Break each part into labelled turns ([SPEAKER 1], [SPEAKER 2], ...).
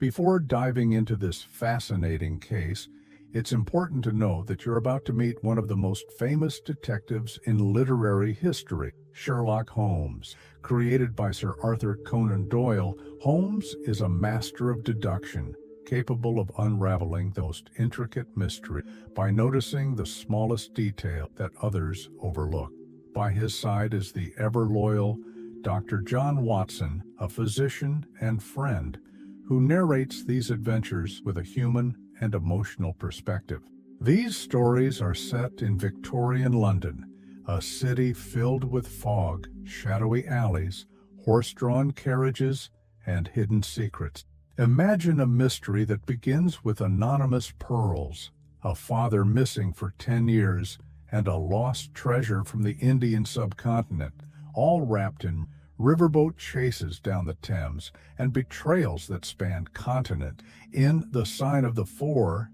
[SPEAKER 1] Before diving into this fascinating case, it's important to know that you're about to meet one of the most famous detectives in literary history, Sherlock Holmes. Created by Sir Arthur Conan Doyle, Holmes is a master of deduction, capable of unraveling the most intricate mystery by noticing the smallest detail that others overlook. By his side is the ever-loyal Dr. John Watson, a physician and friend, who narrates these adventures with a human and emotional perspective. These stories are set in Victorian London, a city filled with fog, shadowy alleys, horse-drawn carriages, and hidden secrets. Imagine a mystery that begins with anonymous pearls, a father missing for 10 years, and a lost treasure from the Indian subcontinent, all wrapped in riverboat chases down the Thames and betrayals that span continent. In The Sign of the Four,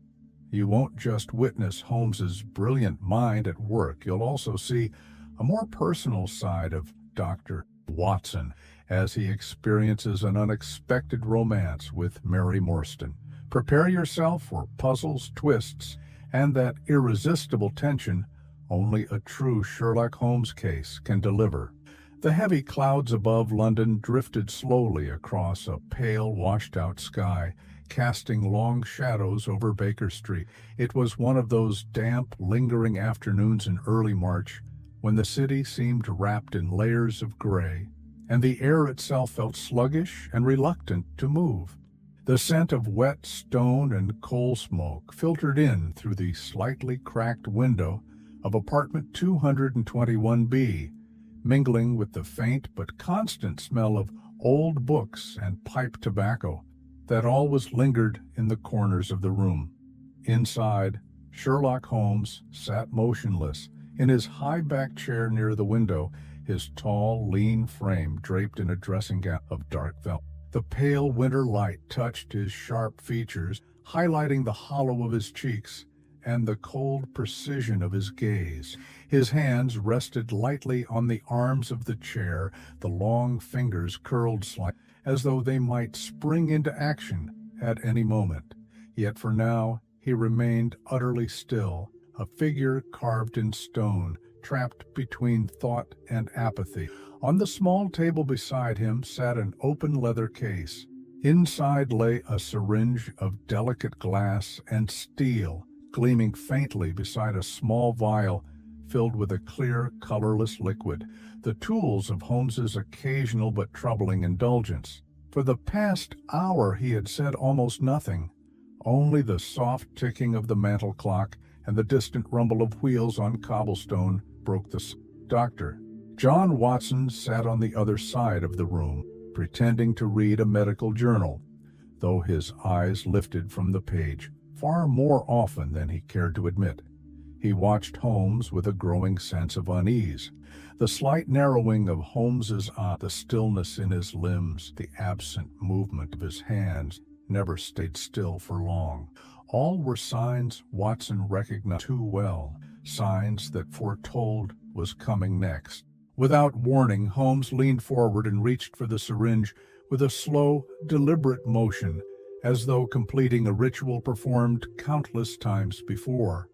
[SPEAKER 1] you won't just witness Holmes's brilliant mind at work, you'll also see a more personal side of Dr. Watson as he experiences an unexpected romance with Mary Morstan. Prepare yourself for puzzles, twists, and that irresistible tension only a true Sherlock Holmes case can deliver. The heavy clouds above London drifted slowly across a pale, washed-out sky, casting long shadows over Baker Street. It was one of those damp, lingering afternoons in early March when the city seemed wrapped in layers of gray, and the air itself felt sluggish and reluctant to move. The scent of wet stone and coal smoke filtered in through the slightly cracked window of apartment 221B, mingling with the faint but constant smell of old books and pipe tobacco that always lingered in the corners of the room. Inside, Sherlock Holmes sat motionless in his high-backed chair near the window, his tall, lean frame draped in a dressing gown of dark velvet. The pale winter light touched his sharp features, highlighting the hollow of his cheeks and the cold precision of his gaze. His hands rested lightly on the arms of the chair, the long fingers curled slightly, as though they might spring into action at any moment. Yet for now, he remained utterly still, a figure carved in stone, trapped between thought and apathy. On the small table beside him sat an open leather case. Inside lay a syringe of delicate glass and steel, gleaming faintly beside a small vial filled with a clear, colorless liquid, the tools of Holmes's occasional but troubling indulgence. For the past hour he had said almost nothing. Only the soft ticking of the mantel clock and the distant rumble of wheels on cobblestone broke the silence. Dr. John Watson sat on the other side of the room, pretending to read a medical journal, though his eyes lifted from the page far more often than he cared to admit. He watched Holmes with a growing sense of unease. The slight narrowing of Holmes's eye, the stillness in his limbs, the absent movement of his hands never stayed still for long. All were signs Watson recognized too well, signs that foretold was coming next. Without warning, Holmes leaned forward and reached for the syringe with a slow, deliberate motion, as though completing a ritual performed countless times before.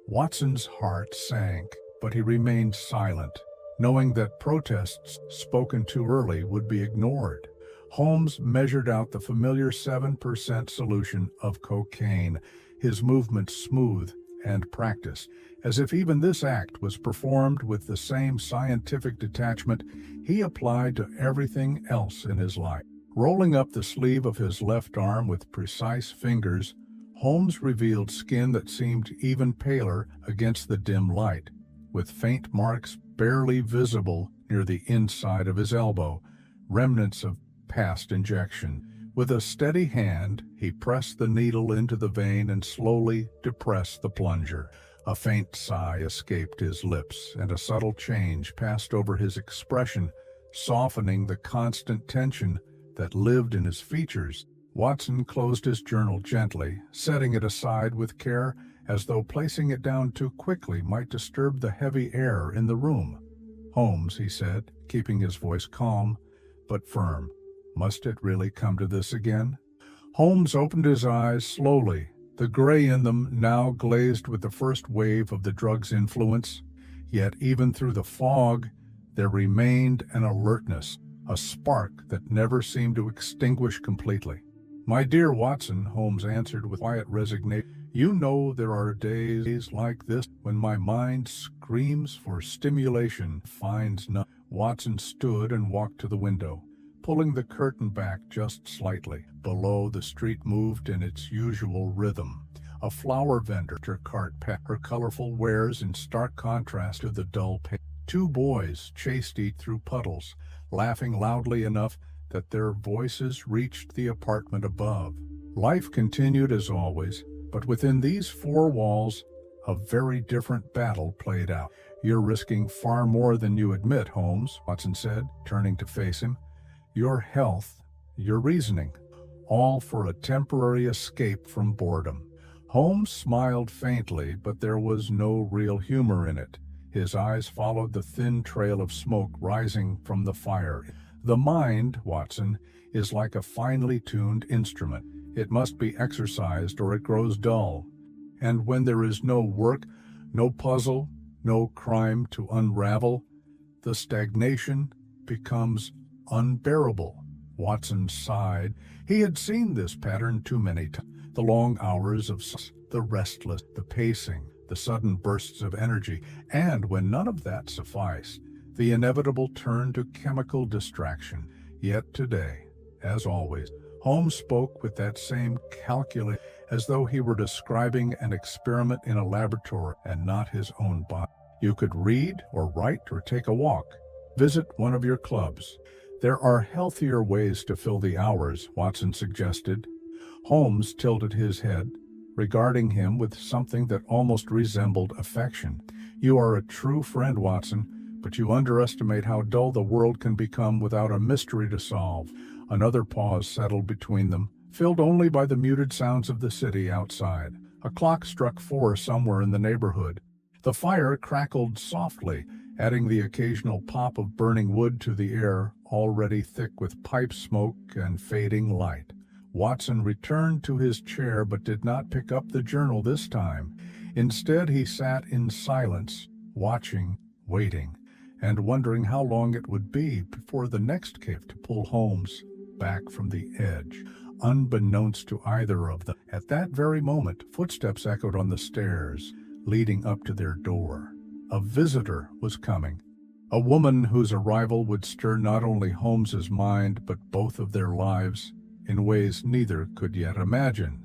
[SPEAKER 1] Watson's heart sank, but he remained silent, knowing that protests spoken too early would be ignored. Holmes measured out the familiar 7% solution of cocaine, his movements smooth and practiced, as if even this act was performed with the same scientific detachment he applied to everything else in his life. Rolling up the sleeve of his left arm with precise fingers, Holmes revealed skin that seemed even paler against the dim light, with faint marks barely visible near the inside of his elbow, remnants of past injection. With a steady hand, he pressed the needle into the vein and slowly depressed the plunger. A faint sigh escaped his lips, and a subtle change passed over his expression, softening the constant tension that lived in his features. Watson closed his journal gently, setting it aside with care, as though placing it down too quickly might disturb the heavy air in the room. "Holmes," he said, keeping his voice calm but firm, "must it really come to this again?" Holmes opened his eyes slowly, the gray in them now glazed with the first wave of the drug's influence. Yet even through the fog, there remained an alertness, a spark that never seemed to extinguish completely. "My dear Watson," Holmes answered with quiet resignation, "you know there are days like this when my mind screams for stimulation, finds none." Watson stood and walked to the window, pulling the curtain back just slightly. Below, the street moved in its usual rhythm. A flower vendor cart passed, her colorful wares in stark contrast to the dull paint. Two boys chased each through puddles, laughing loudly enough that their voices reached the apartment above. Life continued as always, but within these four walls, a very different battle played out. "You're risking far more than you admit, Holmes," Watson said, turning to face him. "Your health, your reasoning, all for a temporary escape from boredom." Holmes smiled faintly, but there was no real humor in it. His eyes followed the thin trail of smoke rising from the fire. "The mind, Watson, is like a finely tuned instrument. It must be exercised or it grows dull. And when there is no work, no puzzle, no crime to unravel, the stagnation becomes unbearable." Watson sighed. He had seen this pattern too many times. The long hours of the restless, the pacing, the sudden bursts of energy, and when none of that sufficed, the inevitable turn to chemical distraction. Yet today, as always, Holmes spoke with that same calculation, as though he were describing an experiment in a laboratory and not his own body. "You could read or write or take a walk. Visit one of your clubs. There are healthier ways to fill the hours," Watson suggested. Holmes tilted his head, regarding him with something that almost resembled affection. "You are a true friend, Watson, but you underestimate how dull the world can become without a mystery to solve." Another pause settled between them, filled only by the muted sounds of the city outside. A clock struck 4 somewhere in the neighborhood. The fire crackled softly, adding the occasional pop of burning wood to the air, already thick with pipe smoke and fading light. Watson returned to his chair but did not pick up the journal this time. Instead, he sat in silence, watching, waiting, and wondering how long it would be before the next cave to pull Holmes back from the edge. Unbeknownst to either of them, at that very moment, footsteps echoed on the stairs leading up to their door. A visitor was coming, a woman whose arrival would stir not only Holmes's mind but both of their lives in ways neither could yet imagine.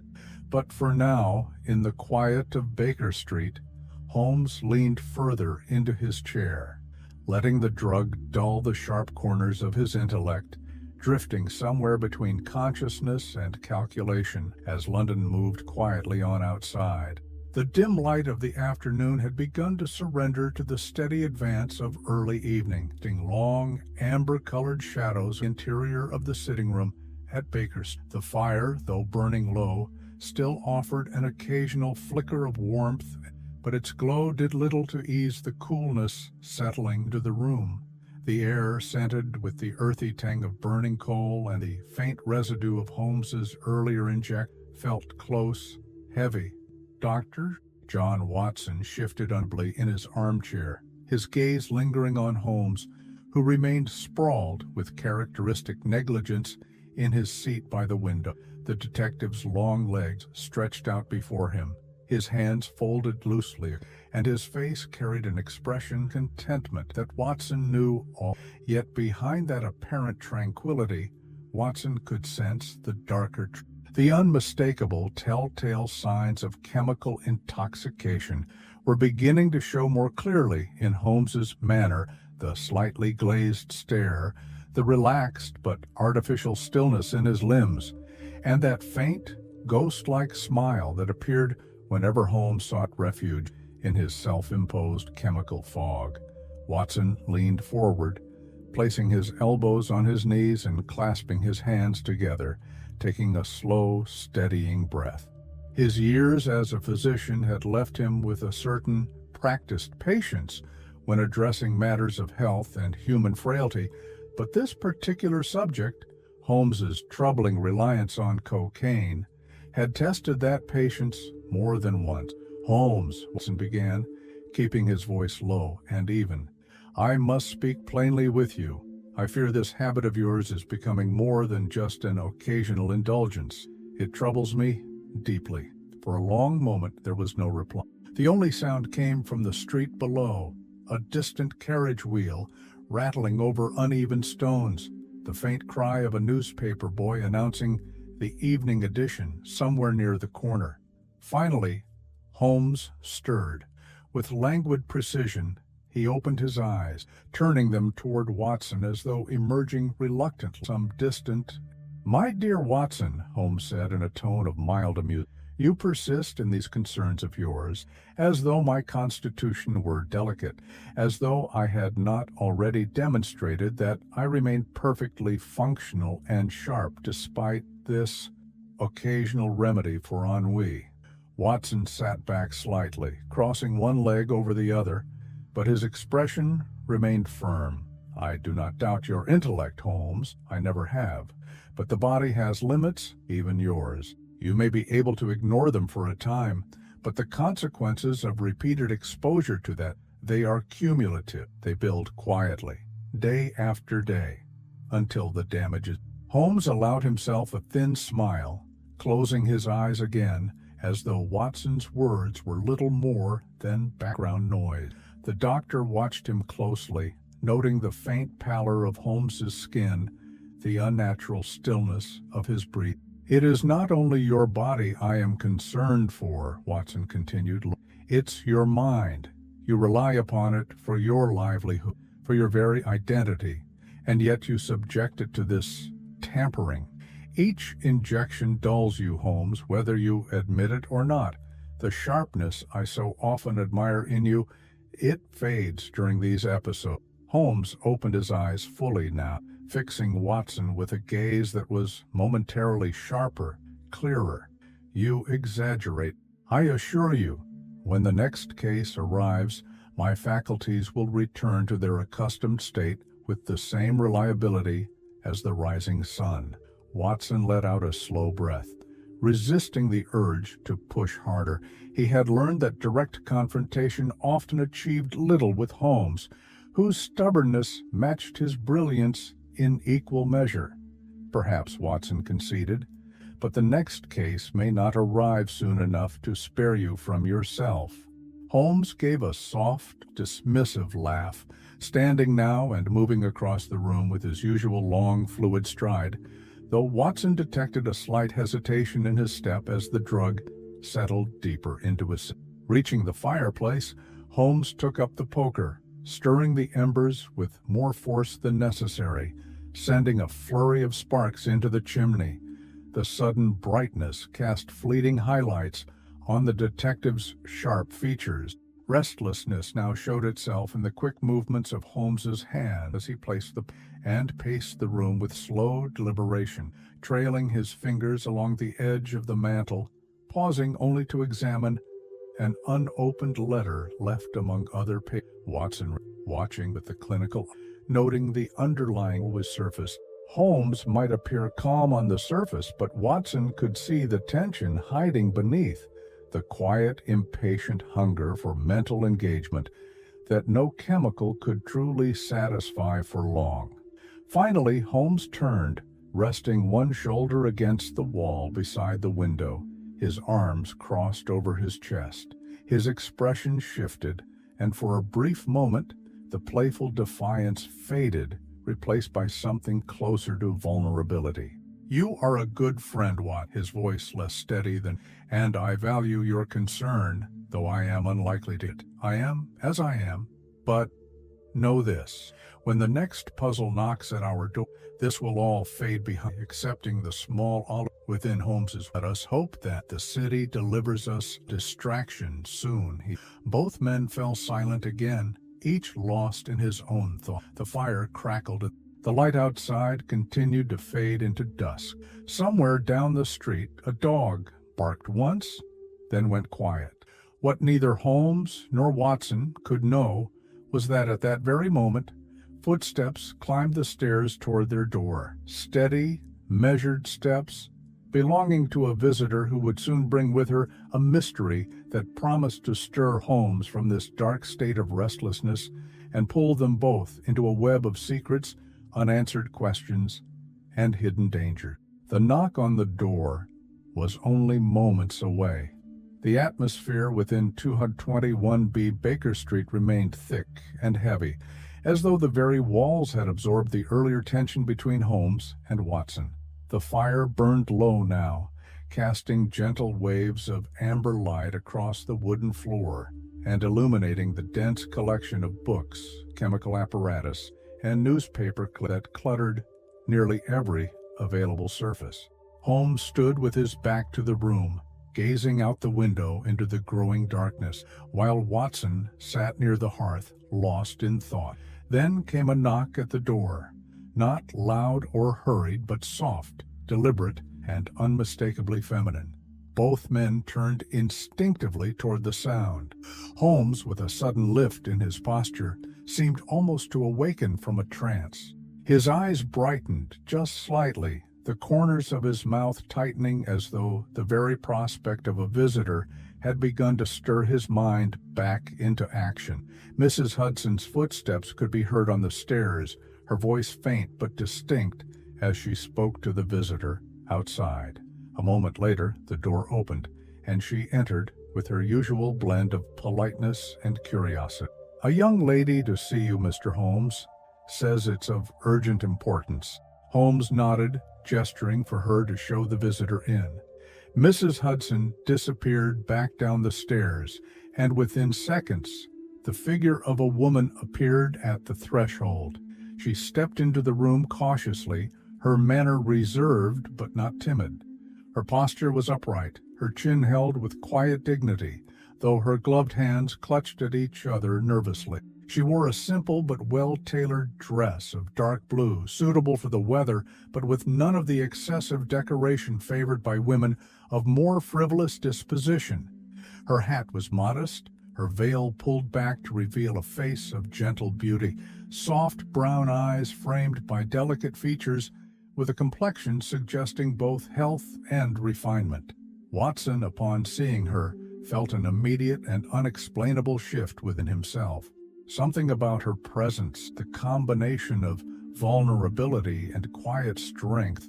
[SPEAKER 1] But for now, in the quiet of Baker Street, Holmes leaned further into his chair, letting the drug dull the sharp corners of his intellect, drifting somewhere between consciousness and calculation as London moved quietly on outside. The dim light of the afternoon had begun to surrender to the steady advance of early evening, long, amber-colored shadows in the interior of the sitting room at Baker's. The fire, though burning low, still offered an occasional flicker of warmth, but its glow did little to ease the coolness settling into the room. The air, scented with the earthy tang of burning coal and the faint residue of Holmes's earlier injection, felt close, heavy. "Doctor?" John Watson shifted uneasily in his armchair, his gaze lingering on Holmes, who remained sprawled with characteristic negligence in his seat by the window. The detective's long legs stretched out before him, his hands folded loosely, and his face carried an expression of contentment that Watson knew all. Yet behind that apparent tranquility, Watson could sense the darker truth. The unmistakable telltale signs of chemical intoxication were beginning to show more clearly in Holmes's manner, the slightly glazed stare, the relaxed but artificial stillness in his limbs, and that faint, ghost-like smile that appeared whenever Holmes sought refuge in his self-imposed chemical fog. Watson leaned forward, placing his elbows on his knees and clasping his hands together, taking a slow, steadying breath. His years as a physician had left him with a certain practiced patience when addressing matters of health and human frailty, but this particular subject Holmes's troubling reliance on cocaine had tested that patience more than once. "Holmes," Watson began, keeping his voice low and even, "I must speak plainly with you. I fear this habit of yours is becoming more than just an occasional indulgence. It troubles me deeply." For a long moment there was no reply. The only sound came from the street below, a distant carriage wheel rattling over uneven stones, the faint cry of a newspaper boy announcing the evening edition somewhere near the corner. Finally, Holmes stirred. With languid precision, he opened his eyes, turning them toward Watson as though emerging reluctantly from some distant. "My dear Watson," Holmes said in a tone of mild amusement, "you persist in these concerns of yours, as though my constitution were delicate, as though I had not already demonstrated that I remain perfectly functional and sharp despite this occasional remedy for ennui." Watson sat back slightly, crossing one leg over the other, but his expression remained firm. "I do not doubt your intellect, Holmes. I never have. But the body has limits, even yours. You may be able to ignore them for a time, but the consequences of repeated exposure to that, they are cumulative. They build quietly, day after day, until the damage is." Holmes allowed himself a thin smile, closing his eyes again, as though Watson's words were little more than background noise. The doctor watched him closely, noting the faint pallor of Holmes's skin, the unnatural stillness of his breathing. "It is not only your body I am concerned for," Watson continued. "It's your mind. You rely upon it for your livelihood, for your very identity, and yet you subject it to this tampering. Each injection dulls you, Holmes, whether you admit it or not. The sharpness I so often admire in you, it fades during these episodes." Holmes opened his eyes fully now, fixing Watson with a gaze that was momentarily sharper, clearer. "You exaggerate. I assure you, when the next case arrives, my faculties will return to their accustomed state with the same reliability as the rising sun." Watson let out a slow breath, resisting the urge to push harder. He had learned that direct confrontation often achieved little with Holmes, whose stubbornness matched his brilliance in equal measure. "Perhaps," Watson conceded, "but the next case may not arrive soon enough to spare you from yourself." Holmes gave a soft, dismissive laugh, standing now and moving across the room with his usual long, fluid stride, though Watson detected a slight hesitation in his step as the drug settled deeper into his. Reaching the fireplace, Holmes took up the poker, stirring the embers with more force than necessary, sending a flurry of sparks into the chimney. The sudden brightness cast fleeting highlights on the detective's sharp features. Restlessness now showed itself in the quick movements of Holmes's hand as he placed and paced the room with slow deliberation, trailing his fingers along the edge of the mantel, pausing only to examine an unopened letter left among other papers. Watson, watching with the clinical, noting the underlying was surface. Holmes might appear calm on the surface, but Watson could see the tension hiding beneath, the quiet, impatient hunger for mental engagement that no chemical could truly satisfy for long. Finally, Holmes turned, resting one shoulder against the wall beside the window, his arms crossed over his chest. His expression shifted, and for a brief moment, the playful defiance faded, replaced by something closer to vulnerability. "You are a good friend, Watt," his voice less steady than, "and I value your concern, though I am unlikely to. I am as I am, but know this. When the next puzzle knocks at our door, this will all fade behind, excepting the small olive within Holmes's. Let us hope that the city delivers us distraction soon." Both men fell silent again, each lost in his own thought. The fire crackled. The light outside continued to fade into dusk. Somewhere down the street, a dog barked once, then went quiet. What neither Holmes nor Watson could know was that at that very moment, footsteps climbed the stairs toward their door, steady, measured steps, belonging to a visitor who would soon bring with her a mystery that promised to stir Holmes from this dark state of restlessness and pull them both into a web of secrets, unanswered questions, and hidden danger. The knock on the door was only moments away. The atmosphere within 221B Baker Street remained thick and heavy, as though the very walls had absorbed the earlier tension between Holmes and Watson. The fire burned low now, casting gentle waves of amber light across the wooden floor and illuminating the dense collection of books, chemical apparatus, and newspaper that cluttered nearly every available surface. Holmes stood with his back to the room, gazing out the window into the growing darkness, while Watson sat near the hearth, lost in thought. Then came a knock at the door, not loud or hurried, but soft, deliberate, and unmistakably feminine. Both men turned instinctively toward the sound. Holmes, with a sudden lift in his posture, seemed almost to awaken from a trance. His eyes brightened just slightly, the corners of his mouth tightening as though the very prospect of a visitor had begun to stir his mind back into action. Mrs. Hudson's footsteps could be heard on the stairs, her voice faint but distinct as she spoke to the visitor outside. A moment later, the door opened, and she entered with her usual blend of politeness and curiosity. "A young lady to see you, Mr. Holmes. Says it's of urgent importance." Holmes nodded, gesturing for her to show the visitor in. Mrs. Hudson disappeared back down the stairs, and within seconds, the figure of a woman appeared at the threshold. She stepped into the room cautiously, her manner reserved but not timid. Her posture was upright, her chin held with quiet dignity, though her gloved hands clutched at each other nervously. She wore a simple but well-tailored dress of dark blue, suitable for the weather, but with none of the excessive decoration favored by women of more frivolous disposition. Her hat was modest, her veil pulled back to reveal a face of gentle beauty, soft brown eyes framed by delicate features, with a complexion suggesting both health and refinement. Watson, upon seeing her, felt an immediate and unexplainable shift within himself. Something about her presence, the combination of vulnerability and quiet strength,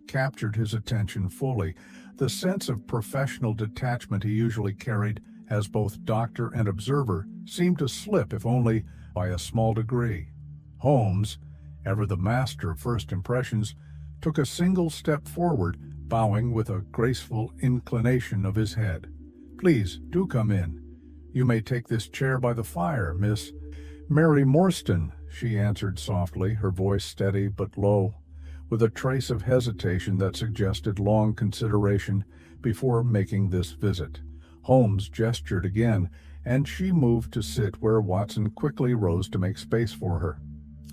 [SPEAKER 1] captured his attention fully. The sense of professional detachment he usually carried as both doctor and observer seemed to slip, if only by a small degree. Holmes, ever the master of first impressions, took a single step forward, bowing with a graceful inclination of his head. "Please, do come in. You may take this chair by the fire, Miss Mary Morstan," she answered softly, her voice steady but low, with a trace of hesitation that suggested long consideration before making this visit. Holmes gestured again, and she moved to sit where Watson quickly rose to make space for her.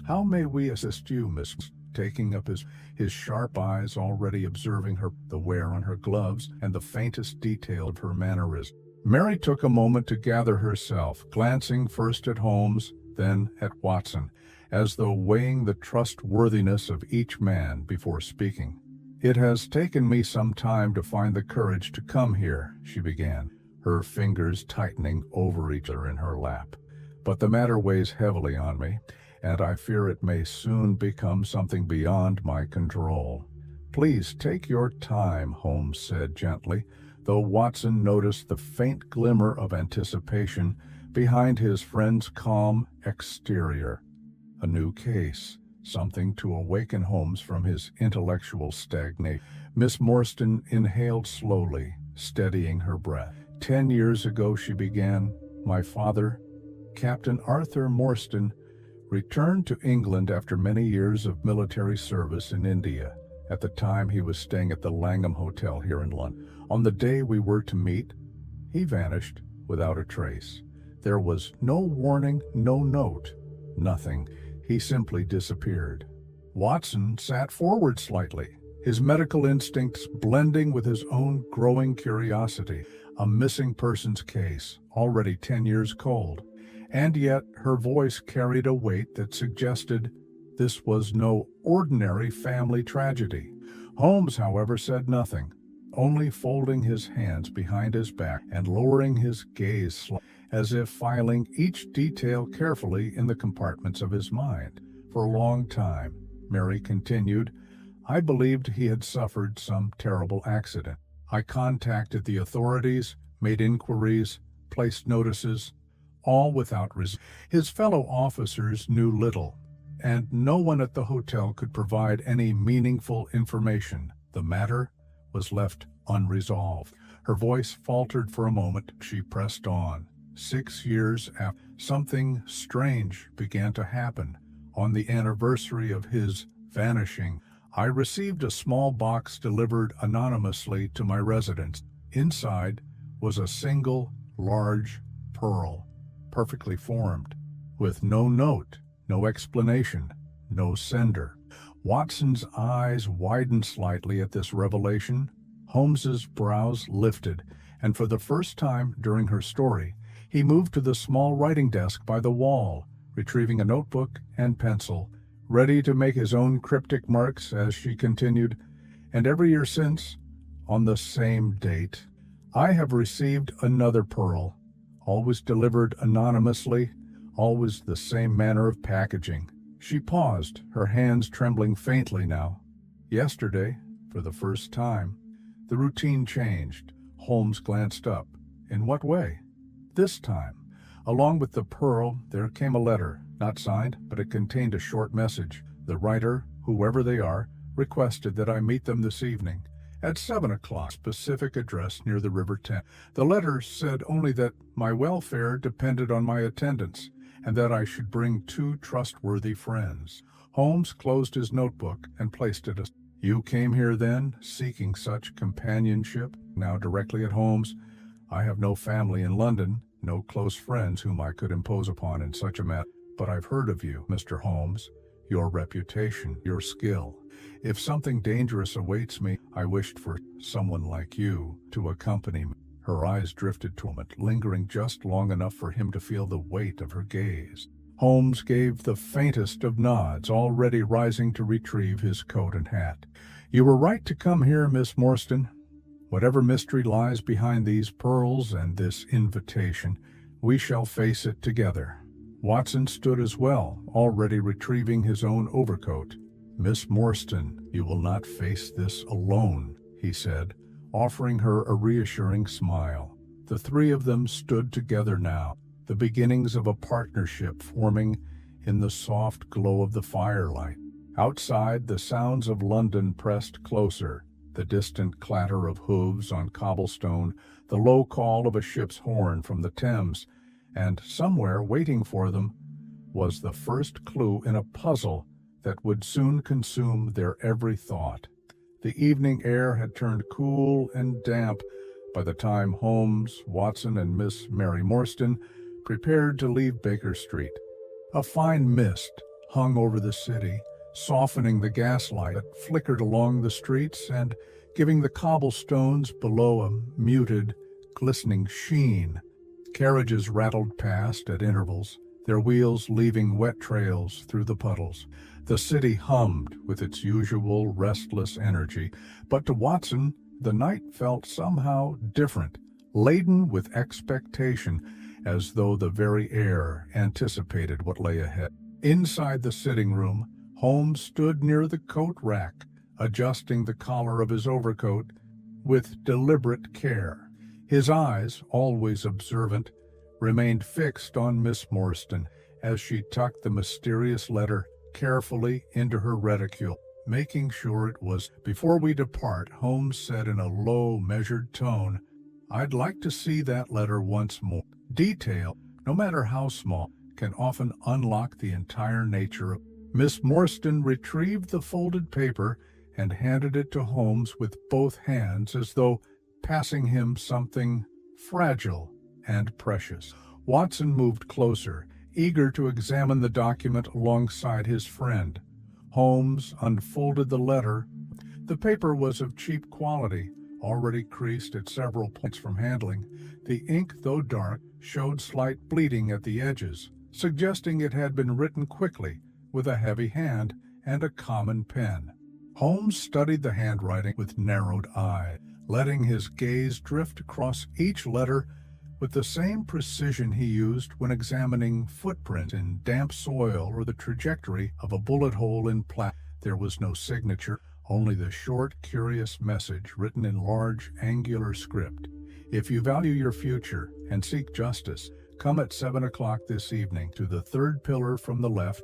[SPEAKER 1] "How may we assist you, Miss?" Taking up his sharp eyes already observing her, the wear on her gloves, and the faintest detail of her mannerism. Mary took a moment to gather herself, glancing first at Holmes, then at Watson, as though weighing the trustworthiness of each man before speaking. "It has taken me some time to find the courage to come here," she began, her fingers tightening over each other in her lap. "But the matter weighs heavily on me, and I fear it may soon become something beyond my control." "Please take your time," Holmes said gently, though Watson noticed the faint glimmer of anticipation behind his friend's calm exterior. A new case, something to awaken Holmes from his intellectual stagnation. Miss Morstan inhaled slowly, steadying her breath. "10 years ago," she began, "my father, Captain Arthur Morstan, returned to England after many years of military service in India. At the time, he was staying at the Langham Hotel here in London. On the day we were to meet, he vanished without a trace. There was no warning, no note, nothing. He simply disappeared." Watson sat forward slightly, his medical instincts blending with his own growing curiosity. A missing persons case, already 10 years cold. And yet her voice carried a weight that suggested this was no ordinary family tragedy. Holmes, however, said nothing, only folding his hands behind his back and lowering his gaze slightly, as if filing each detail carefully in the compartments of his mind. For a long time, Mary continued, I believed he had suffered some terrible accident. I contacted the authorities, made inquiries, placed notices, all without result. His fellow officers knew little, and no one at the hotel could provide any meaningful information. The matter was left unresolved. Her voice faltered for a moment. She pressed on. 6 years after, something strange began to happen. On the anniversary of his vanishing, I received a small box delivered anonymously to my residence. Inside was a single, large pearl, perfectly formed, with no note, no explanation, no sender. Watson's eyes widened slightly at this revelation. Holmes's brows lifted, and for the first time during her story, he moved to the small writing desk by the wall, retrieving a notebook and pencil, ready to make his own cryptic marks as she continued, and every year since, on the same date, I have received another pearl, always delivered anonymously, always the same manner of packaging. She paused, her hands trembling faintly now. Yesterday, for the first time, the routine changed. Holmes glanced up. In what way? This time, along with the pearl, there came a letter, not signed, but it contained a short message. The writer, whoever they are, requested that I meet them this evening at 7 o'clock, specific address near the River Thames. The letter said only that my welfare depended on my attendance and that I should bring 2 trustworthy friends. Holmes closed his notebook and placed it. You came here then, seeking such companionship? Now directly at Holmes, I have no family in London, no close friends whom I could impose upon in such a matter. But I've heard of you, Mr. Holmes, your reputation, your skill. If something dangerous awaits me, I wished for someone like you to accompany me. Her eyes drifted to him, lingering just long enough for him to feel the weight of her gaze. Holmes gave the faintest of nods, already rising to retrieve his coat and hat. You were right to come here, Miss Morstan. Whatever mystery lies behind these pearls and this invitation, we shall face it together. Watson stood as well, already retrieving his own overcoat. Miss Morstan, you will not face this alone, he said, offering her a reassuring smile. The 3 of them stood together now, the beginnings of a partnership forming in the soft glow of the firelight. Outside, the sounds of London pressed closer, the distant clatter of hooves on cobblestone, the low call of a ship's horn from the Thames, and somewhere waiting for them was the first clue in a puzzle that would soon consume their every thought. The evening air had turned cool and damp by the time Holmes, Watson, and Miss Mary Morstan prepared to leave Baker Street. A fine mist hung over the city, softening the gaslight that flickered along the streets and giving the cobblestones below a muted, glistening sheen. Carriages rattled past at intervals, their wheels leaving wet trails through the puddles. The city hummed with its usual restless energy, but to Watson, the night felt somehow different, laden with expectation, as though the very air anticipated what lay ahead. Inside the sitting room, Holmes stood near the coat rack, adjusting the collar of his overcoat with deliberate care. His eyes, always observant, remained fixed on Miss Morstan as she tucked the mysterious letter carefully into her reticule, making sure it was. Before we depart, Holmes said in a low, measured tone, I'd like to see that letter once more. Detail, no matter how small, can often unlock the entire nature of. Miss Morstan retrieved the folded paper and handed it to Holmes with both hands as though passing him something fragile and precious. Watson moved closer, eager to examine the document alongside his friend. Holmes unfolded the letter. The paper was of cheap quality, already creased at several points from handling. The ink, though dark, showed slight bleeding at the edges, suggesting it had been written quickly, with a heavy hand and a common pen. Holmes studied the handwriting with narrowed eye, letting his gaze drift across each letter with the same precision he used when examining footprint in damp soil or the trajectory of a bullet hole in plastic. There was no signature, only the short, curious message written in large, angular script. If you value your future and seek justice, come at 7 o'clock this evening to the third pillar from the left,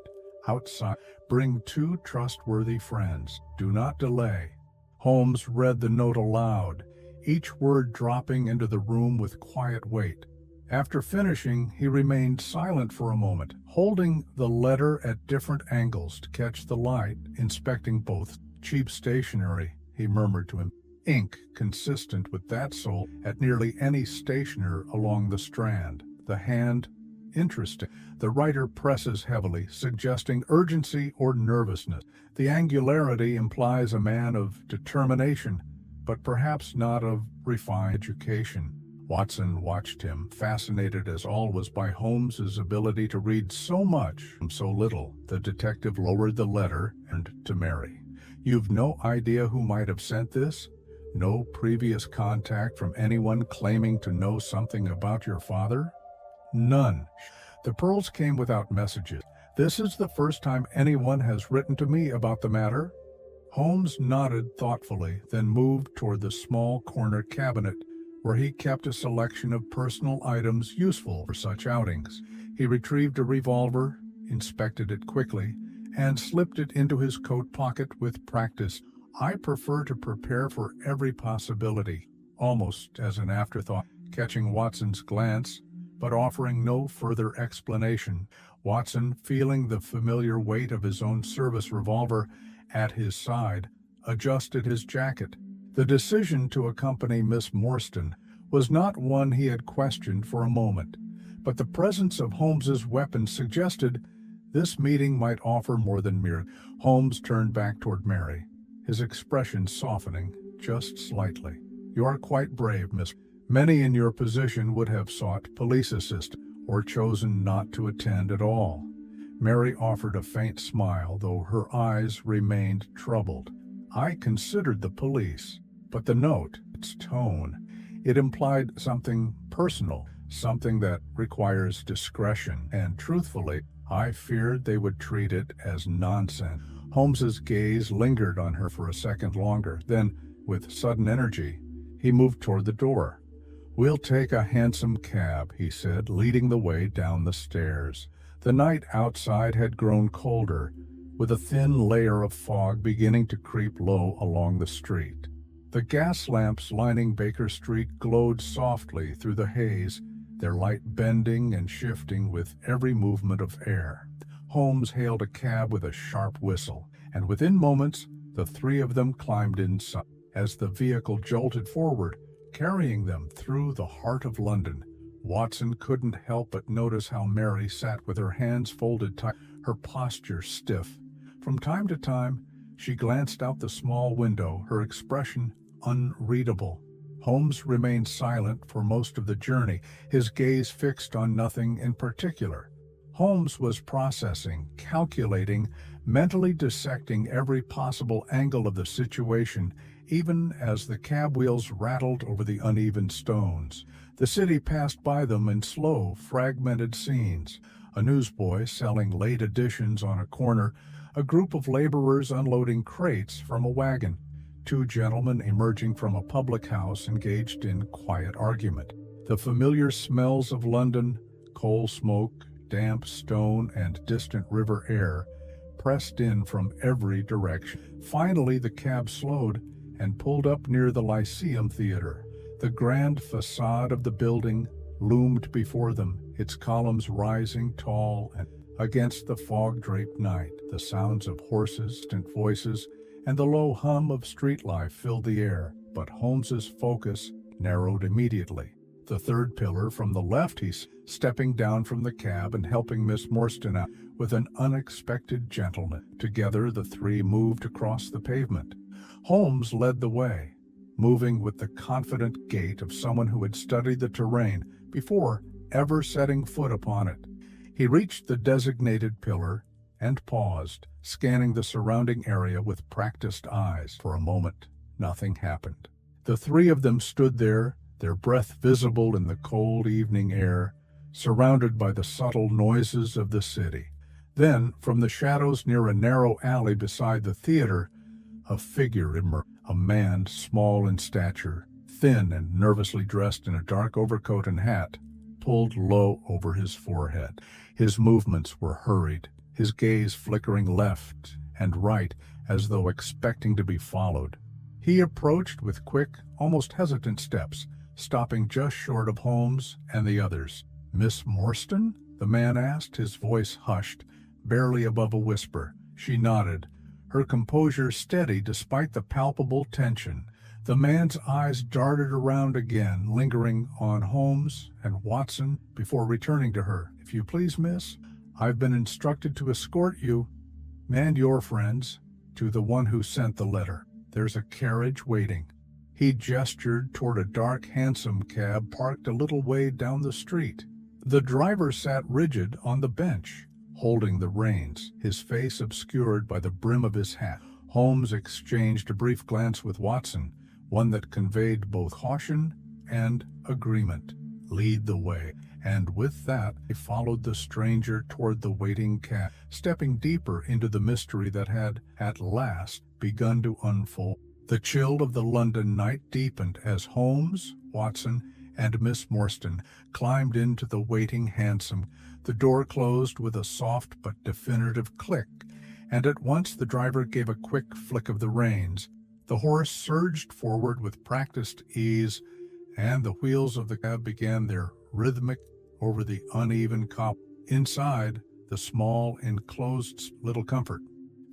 [SPEAKER 1] outside. Bring 2 trustworthy friends. Do not delay. Holmes read the note aloud, each word dropping into the room with quiet weight. After finishing, he remained silent for a moment, holding the letter at different angles to catch the light, inspecting both. Cheap stationery, he murmured to him. Ink consistent with that sold at nearly any stationer along the Strand. The hand, interesting. The writer presses heavily, suggesting urgency or nervousness. The angularity implies a man of determination, but perhaps not of refined education. Watson watched him, fascinated as always by Holmes's ability to read so much from so little. The detective lowered the letter and to Mary. You've no idea who might have sent this? No previous contact from anyone claiming to know something about your father? None. The pearls came without messages. This is the first time anyone has written to me about the matter? Holmes nodded thoughtfully, then moved toward the small corner cabinet where he kept a selection of personal items useful for such outings. He retrieved a revolver, inspected it quickly, and slipped it into his coat pocket with practice. I prefer to prepare for every possibility, almost as an afterthought. Catching Watson's glance, but offering no further explanation, Watson, feeling the familiar weight of his own service revolver at his side, adjusted his jacket. The decision to accompany Miss Morstan was not one he had questioned for a moment, but the presence of Holmes's weapon suggested this meeting might offer more than mere. Holmes turned back toward Mary, his expression softening just slightly. You are quite brave, Miss. Many in your position would have sought police assistance or chosen not to attend at all. Mary offered a faint smile, though her eyes remained troubled. I considered the police, but the note, its tone, it implied something personal, something that requires discretion, and truthfully, I feared they would treat it as nonsense. Holmes's gaze lingered on her for a second longer. Then, with sudden energy, he moved toward the door. We'll take a hansom cab, he said, leading the way down the stairs. The night outside had grown colder, with a thin layer of fog beginning to creep low along the street. The gas lamps lining Baker Street glowed softly through the haze, their light bending and shifting with every movement of air. Holmes hailed a cab with a sharp whistle, and within moments the 3 of them climbed inside. As the vehicle jolted forward, carrying them through the heart of London, Watson couldn't help but notice how Mary sat with her hands folded tight, her posture stiff. From time to time, she glanced out the small window, her expression unreadable. Holmes remained silent for most of the journey, his gaze fixed on nothing in particular. Holmes was processing, calculating, mentally dissecting every possible angle of the situation, even as the cab wheels rattled over the uneven stones. The city passed by them in slow, fragmented scenes. A newsboy selling late editions on a corner, a group of laborers unloading crates from a wagon, 2 gentlemen emerging from a public house engaged in quiet argument. The familiar smells of London, coal smoke, damp stone, and distant river air pressed in from every direction. Finally, the cab slowed and pulled up near the Lyceum Theater. The grand facade of the building loomed before them, its columns rising tall and against the fog-draped night. The sounds of horses, distant voices, and the low hum of street life filled the air, but Holmes's focus narrowed immediately. The third pillar from the left, he's stepping down from the cab and helping Miss Morstan out with an unexpected gentleness. Together, the 3 moved across the pavement. Holmes led the way, moving with the confident gait of someone who had studied the terrain before ever setting foot upon it. He reached the designated pillar and paused, scanning the surrounding area with practiced eyes. For a moment, nothing happened. The three of them stood there, their breath visible in the cold evening air, surrounded by the subtle noises of the city. Then, from the shadows near a narrow alley beside the theater, a figure emerged. A man, small in stature, thin and nervously dressed in a dark overcoat and hat, pulled low over his forehead. His movements were hurried, his gaze flickering left and right as though expecting to be followed. He approached with quick, almost hesitant steps, stopping just short of Holmes and the others. "Miss Morstan?" the man asked, his voice hushed, barely above a whisper. She nodded, her composure steady despite the palpable tension. The man's eyes darted around again, lingering on Holmes and Watson before returning to her. "If you please, miss, I've been instructed to escort you and your friends to the one who sent the letter. There's a carriage waiting." He gestured toward a dark, hansom cab parked a little way down the street. The driver sat rigid on the bench, holding the reins, his face obscured by the brim of his hat. Holmes exchanged a brief glance with Watson, one that conveyed both caution and agreement. "Lead the way." And with that, he followed the stranger toward the waiting cab, stepping deeper into the mystery that had, at last, begun to unfold. The chill of the London night deepened as Holmes, Watson, and Miss Morstan climbed into the waiting hansom. The door closed with a soft but definitive click, and at once the driver gave a quick flick of the reins. The horse surged forward with practiced ease, and the wheels of the cab began their rhythmic over the uneven cobble. Inside, the small, enclosed little comfort.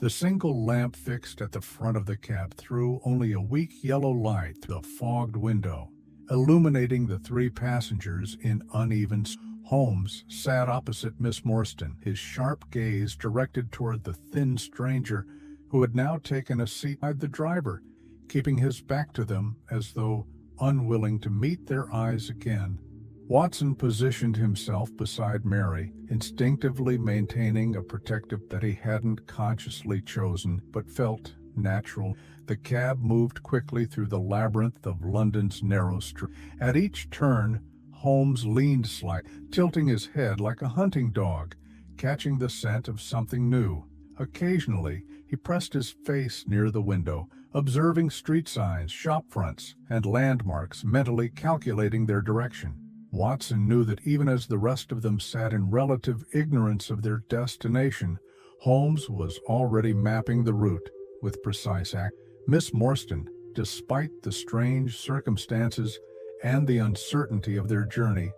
[SPEAKER 1] The single lamp fixed at the front of the cab threw only a weak yellow light through the fogged window, illuminating the three passengers in uneven. Holmes sat opposite Miss Morstan, his sharp gaze directed toward the thin stranger who had now taken a seat beside the driver, keeping his back to them as though unwilling to meet their eyes again. Watson positioned himself beside Mary, instinctively maintaining a protective that he hadn't consciously chosen but felt natural. The cab moved quickly through the labyrinth of London's narrow streets. At each turn, Holmes leaned slightly, tilting his head like a hunting dog, catching the scent of something new. Occasionally, he pressed his face near the window, observing street signs, shop fronts, and landmarks, mentally calculating their direction. Watson knew that even as the rest of them sat in relative ignorance of their destination, Holmes was already mapping the route with precise act. Miss Morstan, despite the strange circumstances and the uncertainty of their journey,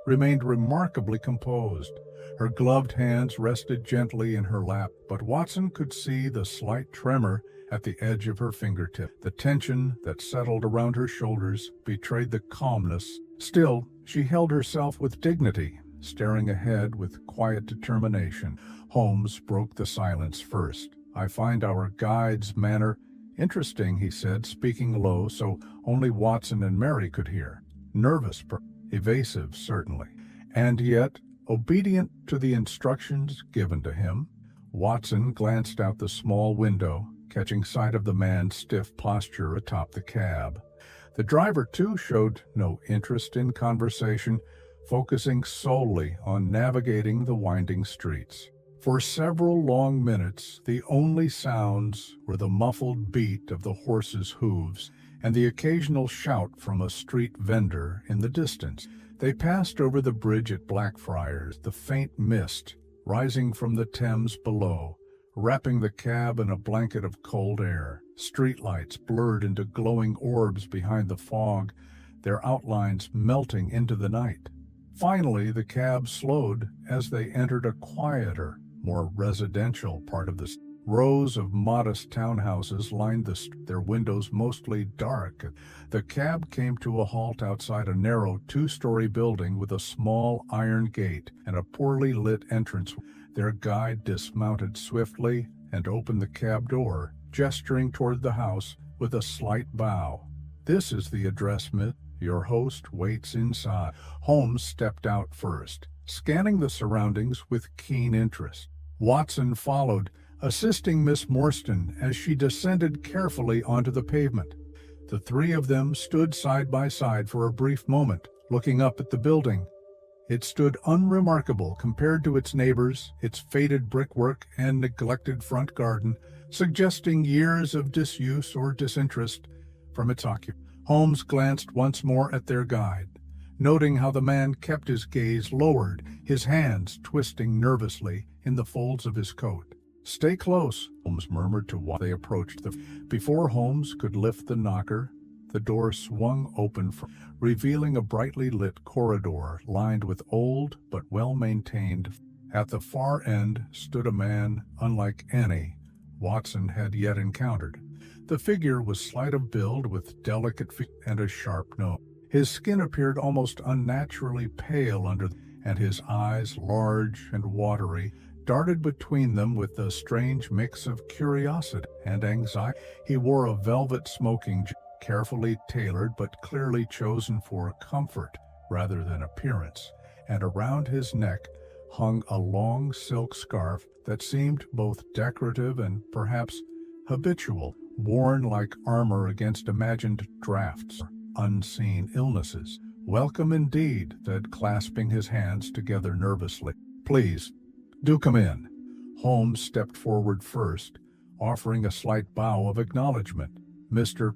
[SPEAKER 1] remained remarkably composed. Her gloved hands rested gently in her lap, but Watson could see the slight tremor at the edge of her fingertip. The tension that settled around her shoulders betrayed the calmness. Still, she held herself with dignity, staring ahead with quiet determination. Holmes broke the silence first. "I find our guide's manner interesting," he said, speaking low so only Watson and Mary could hear. "Nervous, evasive, certainly, and yet obedient to the instructions given to him." Watson glanced out the small window, catching sight of the man's stiff posture atop the cab. The driver, too, showed no interest in conversation, focusing solely on navigating the winding streets. For several long minutes, the only sounds were the muffled beat of the horse's hooves and the occasional shout from a street vendor in the distance. They passed over the bridge at Blackfriars, the faint mist rising from the Thames below, wrapping the cab in a blanket of cold air. Streetlights blurred into glowing orbs behind the fog, their outlines melting into the night. Finally, the cab slowed as they entered a quieter, more residential part of the city. Rows of modest townhouses lined the street, their windows mostly dark. The cab came to a halt outside a narrow two-story building with a small iron gate and a poorly lit entrance. Their guide dismounted swiftly and opened the cab door, gesturing toward the house with a slight bow. "This is the address, miss. Your host waits inside." Holmes stepped out first, scanning the surroundings with keen interest. Watson followed, assisting Miss Morstan as she descended carefully onto the pavement. The three of them stood side by side for a brief moment, looking up at the building. It stood unremarkable compared to its neighbors, its faded brickwork and neglected front garden, suggesting years of disuse or disinterest from its occupant. Holmes glanced once more at their guide, noting how the man kept his gaze lowered, his hands twisting nervously in the folds of his coat. "Stay close," Holmes murmured to Watson. They approached Before Holmes could lift the knocker, the door swung open, revealing a brightly lit corridor lined with old but well-maintained. At the far end stood a man unlike any Watson had yet encountered. The figure was slight of build with delicate feet and a sharp nose. His skin appeared almost unnaturally pale and his eyes, large and watery, darted between them with a strange mix of curiosity and anxiety. He wore a velvet smoking jacket, carefully tailored but clearly chosen for comfort rather than appearance, and around his neck hung a long silk scarf that seemed both decorative and perhaps habitual, worn like armor against imagined drafts or unseen illnesses. "Welcome indeed," said, clasping his hands together nervously. "Please, do come in." Holmes stepped forward first, offering a slight bow of acknowledgement. "Mr.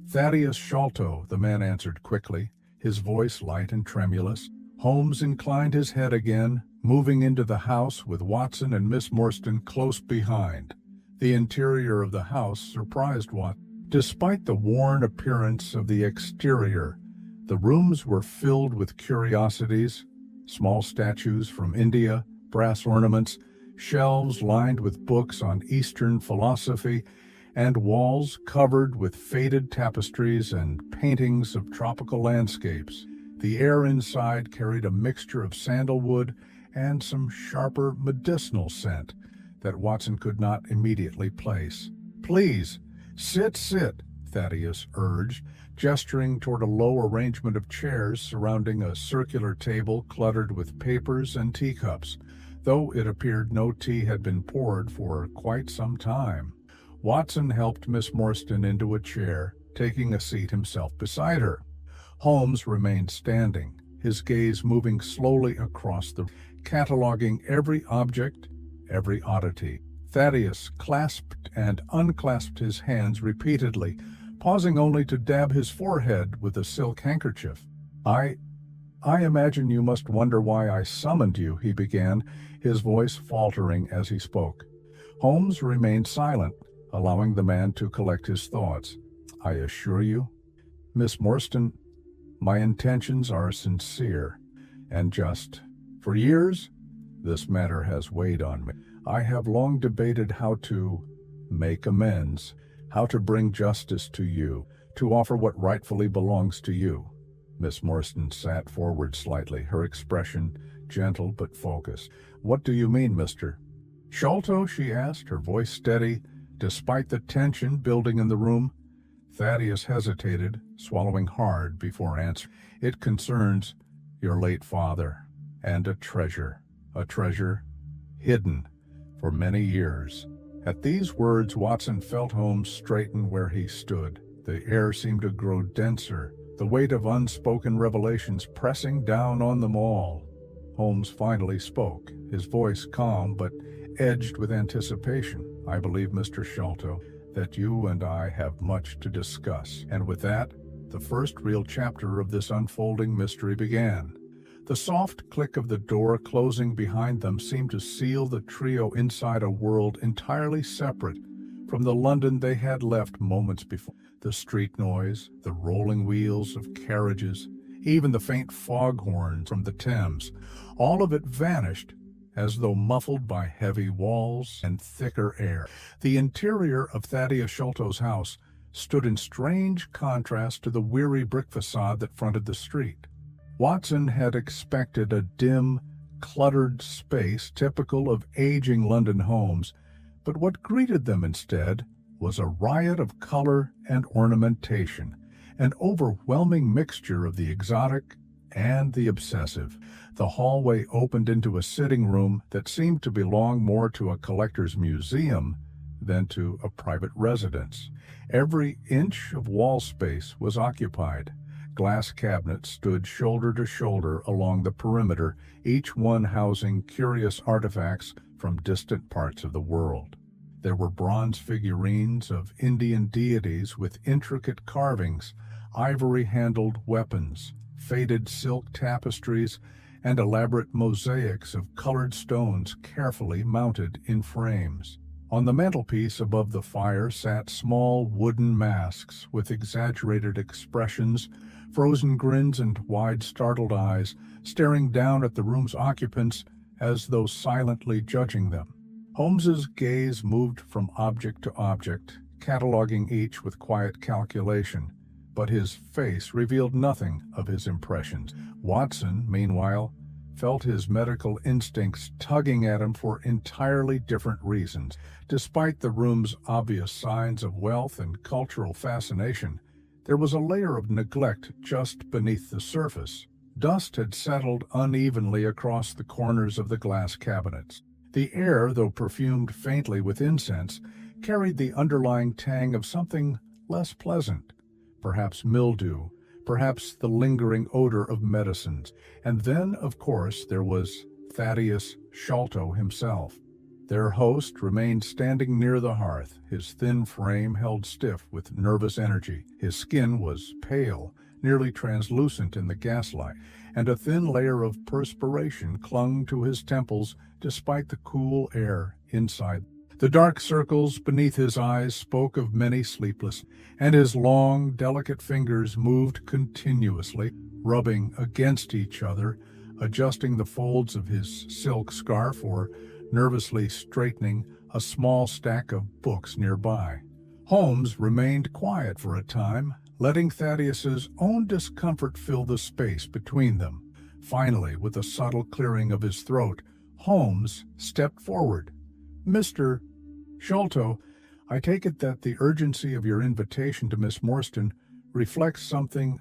[SPEAKER 1] Thaddeus Sholto," the man answered quickly, his voice light and tremulous. Holmes inclined his head again, moving into the house with Watson and Miss Morstan close behind. The interior of the house surprised Watson. Despite the worn appearance of the exterior, the rooms were filled with curiosities, small statues from India, brass ornaments, shelves lined with books on Eastern philosophy, and walls covered with faded tapestries and paintings of tropical landscapes. The air inside carried a mixture of sandalwood and some sharper medicinal scent that Watson could not immediately place. "Please, sit, Thaddeus urged, gesturing toward a low arrangement of chairs surrounding a circular table cluttered with papers and teacups, though it appeared no tea had been poured for quite some time. Watson helped Miss Morstan into a chair, taking a seat himself beside her. Holmes remained standing, his gaze moving slowly across the room, cataloging every object, every oddity. Thaddeus clasped and unclasped his hands repeatedly, pausing only to dab his forehead with a silk handkerchief. I imagine you must wonder why I summoned you," he began, his voice faltering as he spoke. Holmes remained silent, allowing the man to collect his thoughts. "I assure you, Miss Morstan, my intentions are sincere and just. For years, this matter has weighed on me. I have long debated how to make amends, how to bring justice to you, to offer what rightfully belongs to you." Miss Morstan sat forward slightly, her expression gentle but focused. "What do you mean, Mr. Sholto?" she asked, her voice steady, despite the tension building in the room. Thaddeus hesitated, swallowing hard before answering. "It concerns your late father, and a treasure hidden for many years." At these words, Watson felt Holmes straighten where he stood. The air seemed to grow denser, the weight of unspoken revelations pressing down on them all. Holmes finally spoke, his voice calm but edged with anticipation. "I believe, Mr. Sholto, that you and I have much to discuss." And with that, the first real chapter of this unfolding mystery began. The soft click of the door closing behind them seemed to seal the trio inside a world entirely separate from the London they had left moments before. The street noise, the rolling wheels of carriages, even the faint foghorn from the Thames, all of it vanished as though muffled by heavy walls and thicker air. The interior of Thaddeus Sholto's house stood in strange contrast to the weary brick facade that fronted the street. Watson had expected a dim, cluttered space typical of aging London homes, but what greeted them instead was a riot of color and ornamentation, an overwhelming mixture of the exotic and the obsessive. The hallway opened into a sitting room that seemed to belong more to a collector's museum than to a private residence. Every inch of wall space was occupied. Glass cabinets stood shoulder to shoulder along the perimeter, each one housing curious artifacts from distant parts of the world. There were bronze figurines of Indian deities with intricate carvings, ivory-handled weapons, faded silk tapestries, and elaborate mosaics of colored stones carefully mounted in frames. On the mantelpiece above the fire sat small wooden masks with exaggerated expressions, frozen grins, and wide, startled eyes, staring down at the room's occupants as though silently judging them. Holmes's gaze moved from object to object, cataloging each with quiet calculation, but his face revealed nothing of his impressions. Watson, meanwhile, felt his medical instincts tugging at him for entirely different reasons. Despite the room's obvious signs of wealth and cultural fascination, there was a layer of neglect just beneath the surface. Dust had settled unevenly across the corners of the glass cabinets. The air, though perfumed faintly with incense, carried the underlying tang of something less pleasant. Perhaps mildew, perhaps the lingering odor of medicines. And then, of course, there was Thaddeus Sholto himself. Their host remained standing near the hearth, his thin frame held stiff with nervous energy. His skin was pale, nearly translucent in the gaslight, and a thin layer of perspiration clung to his temples despite the cool air inside. The dark circles beneath his eyes spoke of many sleepless, and his long, delicate fingers moved continuously, rubbing against each other, adjusting the folds of his silk scarf or nervously straightening a small stack of books nearby. Holmes remained quiet for a time, letting Thaddeus's own discomfort fill the space between them. Finally, with a subtle clearing of his throat, Holmes stepped forward. "Mr. Sholto, I take it that the urgency of your invitation to Miss Morstan reflects something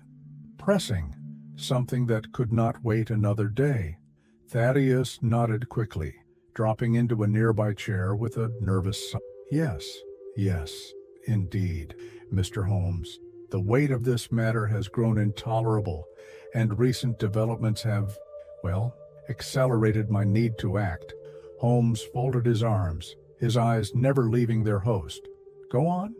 [SPEAKER 1] pressing, something that could not wait another day." Thaddeus nodded quickly, dropping into a nearby chair with a nervous sigh. Yes, indeed, Mr. Holmes. The weight of this matter has grown intolerable, and recent developments have, accelerated my need to act. Holmes folded his arms, his eyes never leaving their host. "Go on."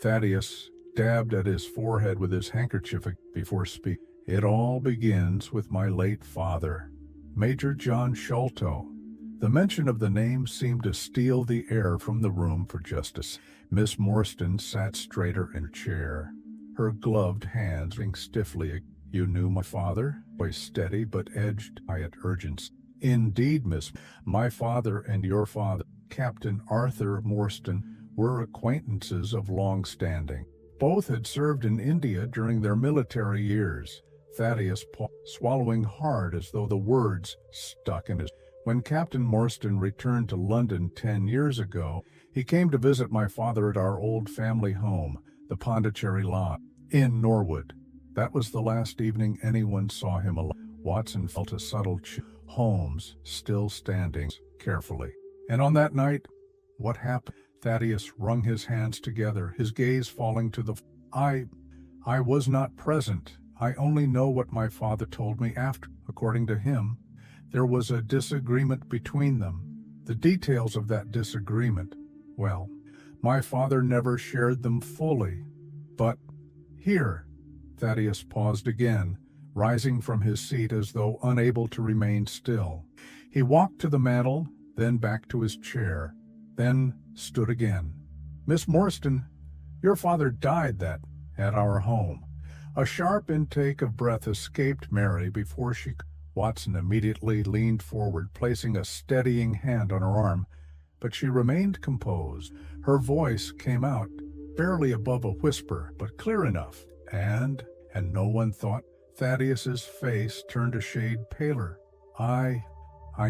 [SPEAKER 1] Thaddeus dabbed at his forehead with his handkerchief before speaking. "It all begins with my late father, Major John Sholto." The mention of the name seemed to steal the air from the room for just a second. Miss Morstan sat straighter in her chair, her gloved hands ring stiffly. "You knew my father?" Voice steady but edged by urgency. "Indeed, miss. My father and your father, Captain Arthur Morstan, were acquaintances of long standing. Both had served in India during their military years." Thaddeus paused, swallowing hard as though the words stuck in his. "When Captain Morstan returned to London 10 years ago, he came to visit my father at our old family home, the Pondicherry Lodge, in Norwood. That was the last evening anyone saw him alive." Watson felt a subtle chill. Holmes, still standing, carefully. "And on that night, what happened?" Thaddeus wrung his hands together, his gaze falling to the I was not present. I only know what my father told me after. According to him, there was a disagreement between them. The details of that disagreement, my father never shared them fully. But here, Thaddeus paused again, rising from his seat as though unable to remain still. He walked to the mantel, then back to his chair, then stood again. "Miss Morstan, your father died at our home." A sharp intake of breath escaped Mary before she. Watson immediately leaned forward, placing a steadying hand on her arm, but she remained composed. Her voice came out, barely above a whisper, but clear enough. And no one thought. Thaddeus's face turned a shade paler. I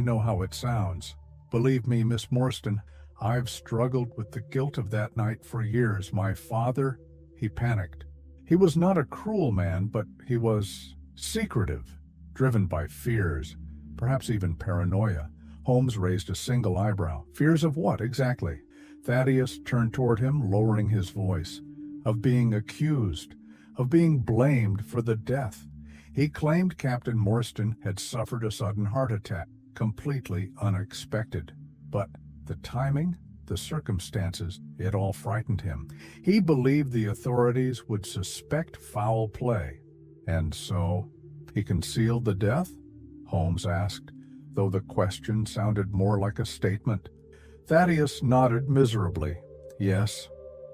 [SPEAKER 1] know how it sounds. Believe me, Miss Morstan, I've struggled with the guilt of that night for years. My father," he panicked. "He was not a cruel man, but he was secretive. driven by fears, perhaps even paranoia. Holmes raised a single eyebrow. Fears of what, exactly? Thaddeus turned toward him, lowering his voice. Of being accused, of being blamed for the death. He claimed Captain Morstan had suffered a sudden heart attack, completely unexpected. But the timing, the circumstances, it all frightened him. He believed the authorities would suspect foul play. And so, he concealed the death? Holmes asked, though the question sounded more like a statement. Thaddeus nodded miserably. Yes,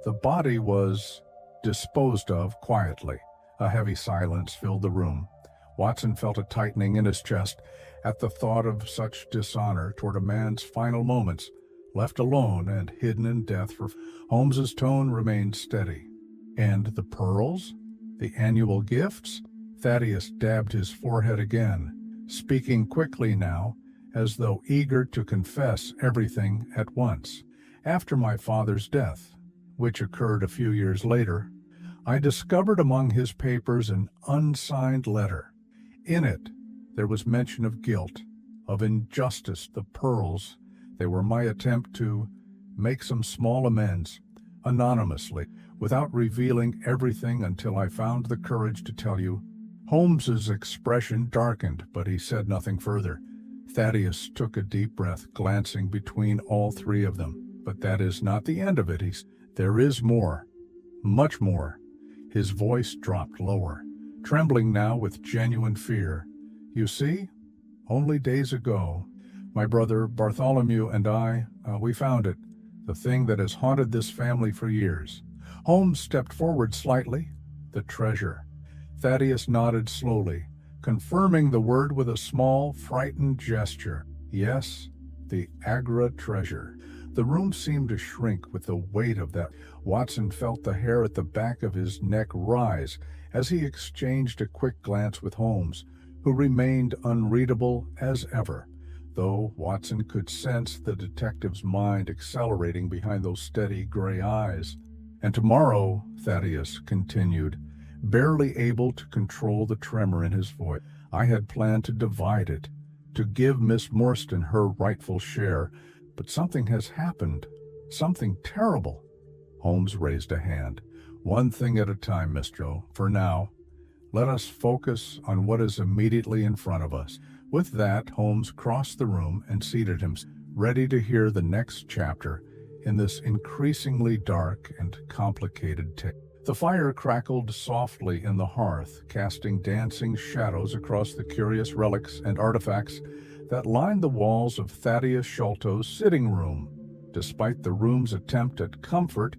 [SPEAKER 1] the body was disposed of quietly. A heavy silence filled the room. Watson felt a tightening in his chest at the thought of such dishonor toward a man's final moments, left alone and hidden in death. For Holmes's tone remained steady. And the pearls? The annual gifts? Thaddeus dabbed his forehead again, speaking quickly now, as though eager to confess everything at once. After my father's death, which occurred a few years later, I discovered among his papers an unsigned letter. In it, there was mention of guilt, of injustice. The pearls, they were my attempt to make some small amends, anonymously, without revealing everything until I found the courage to tell you. Holmes's expression darkened, but he said nothing further. Thaddeus took a deep breath, glancing between all three of them. But that is not the end of it. There is more, much more. His voice dropped lower, trembling now with genuine fear. You see, only days ago, my brother Bartholomew and I, we found it, the thing that has haunted this family for years. Holmes stepped forward slightly. The treasure. Thaddeus nodded slowly, confirming the word with a small, frightened gesture. Yes, the Agra treasure. The room seemed to shrink with the weight of that. Watson felt the hair at the back of his neck rise as he exchanged a quick glance with Holmes, who remained unreadable as ever, though Watson could sense the detective's mind accelerating behind those steady gray eyes. And tomorrow, Thaddeus continued, barely able to control the tremor in his voice, I had planned to divide it, to give Miss Morstan her rightful share. But something has happened, something terrible. Holmes raised a hand. One thing at a time, Miss Joe. For now, let us focus on what is immediately in front of us. With that, Holmes crossed the room and seated himself, ready to hear the next chapter in this increasingly dark and complicated tale. The fire crackled softly in the hearth, casting dancing shadows across the curious relics and artifacts that lined the walls of Thaddeus Sholto's sitting room. Despite the room's attempt at comfort,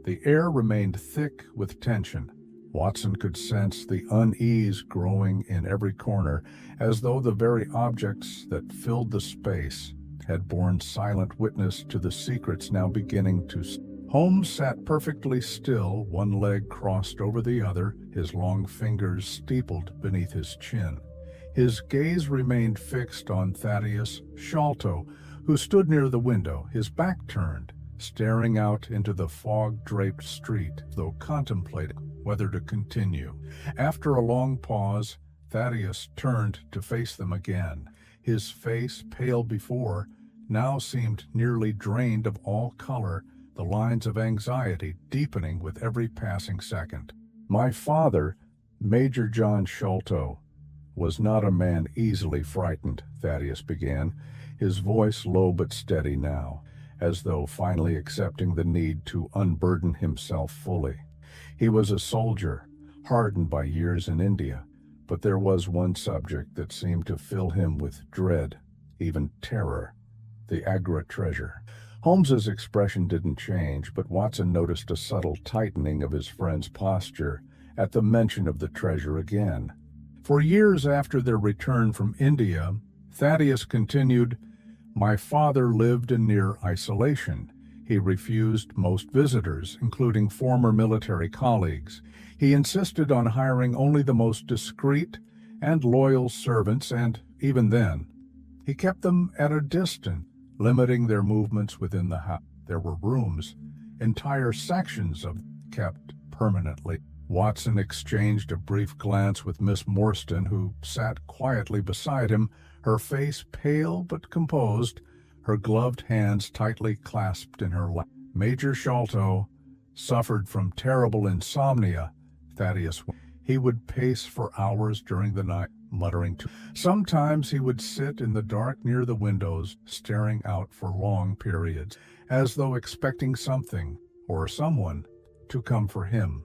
[SPEAKER 1] the air remained thick with tension. Watson could sense the unease growing in every corner, as though the very objects that filled the space had borne silent witness to the secrets now beginning to. Holmes sat perfectly still, one leg crossed over the other, his long fingers steepled beneath his chin. His gaze remained fixed on Thaddeus Sholto, who stood near the window, his back turned, staring out into the fog-draped street, though contemplating whether to continue. After a long pause, Thaddeus turned to face them again. His face, pale before, now seemed nearly drained of all color, the lines of anxiety deepening with every passing second. My father, Major John Sholto, was not a man easily frightened, Thaddeus began, his voice low but steady now, as though finally accepting the need to unburden himself fully. He was a soldier, hardened by years in India, but there was one subject that seemed to fill him with dread, even terror: the Agra treasure. Holmes's expression didn't change, but Watson noticed a subtle tightening of his friend's posture at the mention of the treasure again. For years after their return from India, Thaddeus continued, my father lived in near isolation. He refused most visitors, including former military colleagues. He insisted on hiring only the most discreet and loyal servants, and even then, he kept them at a distance, limiting their movements within the house. There were rooms, entire sections of kept permanently. Watson exchanged a brief glance with Miss Morstan, who sat quietly beside him, her face pale but composed, her gloved hands tightly clasped in her lap. Major Sholto suffered from terrible insomnia, Thaddeus. He would pace for hours during the night, muttering to. Sometimes he would sit in the dark near the windows, staring out for long periods, as though expecting something or someone to come for him.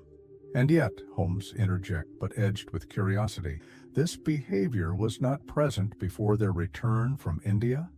[SPEAKER 1] And yet, Holmes interjected, but edged with curiosity, this behavior was not present before their return from India?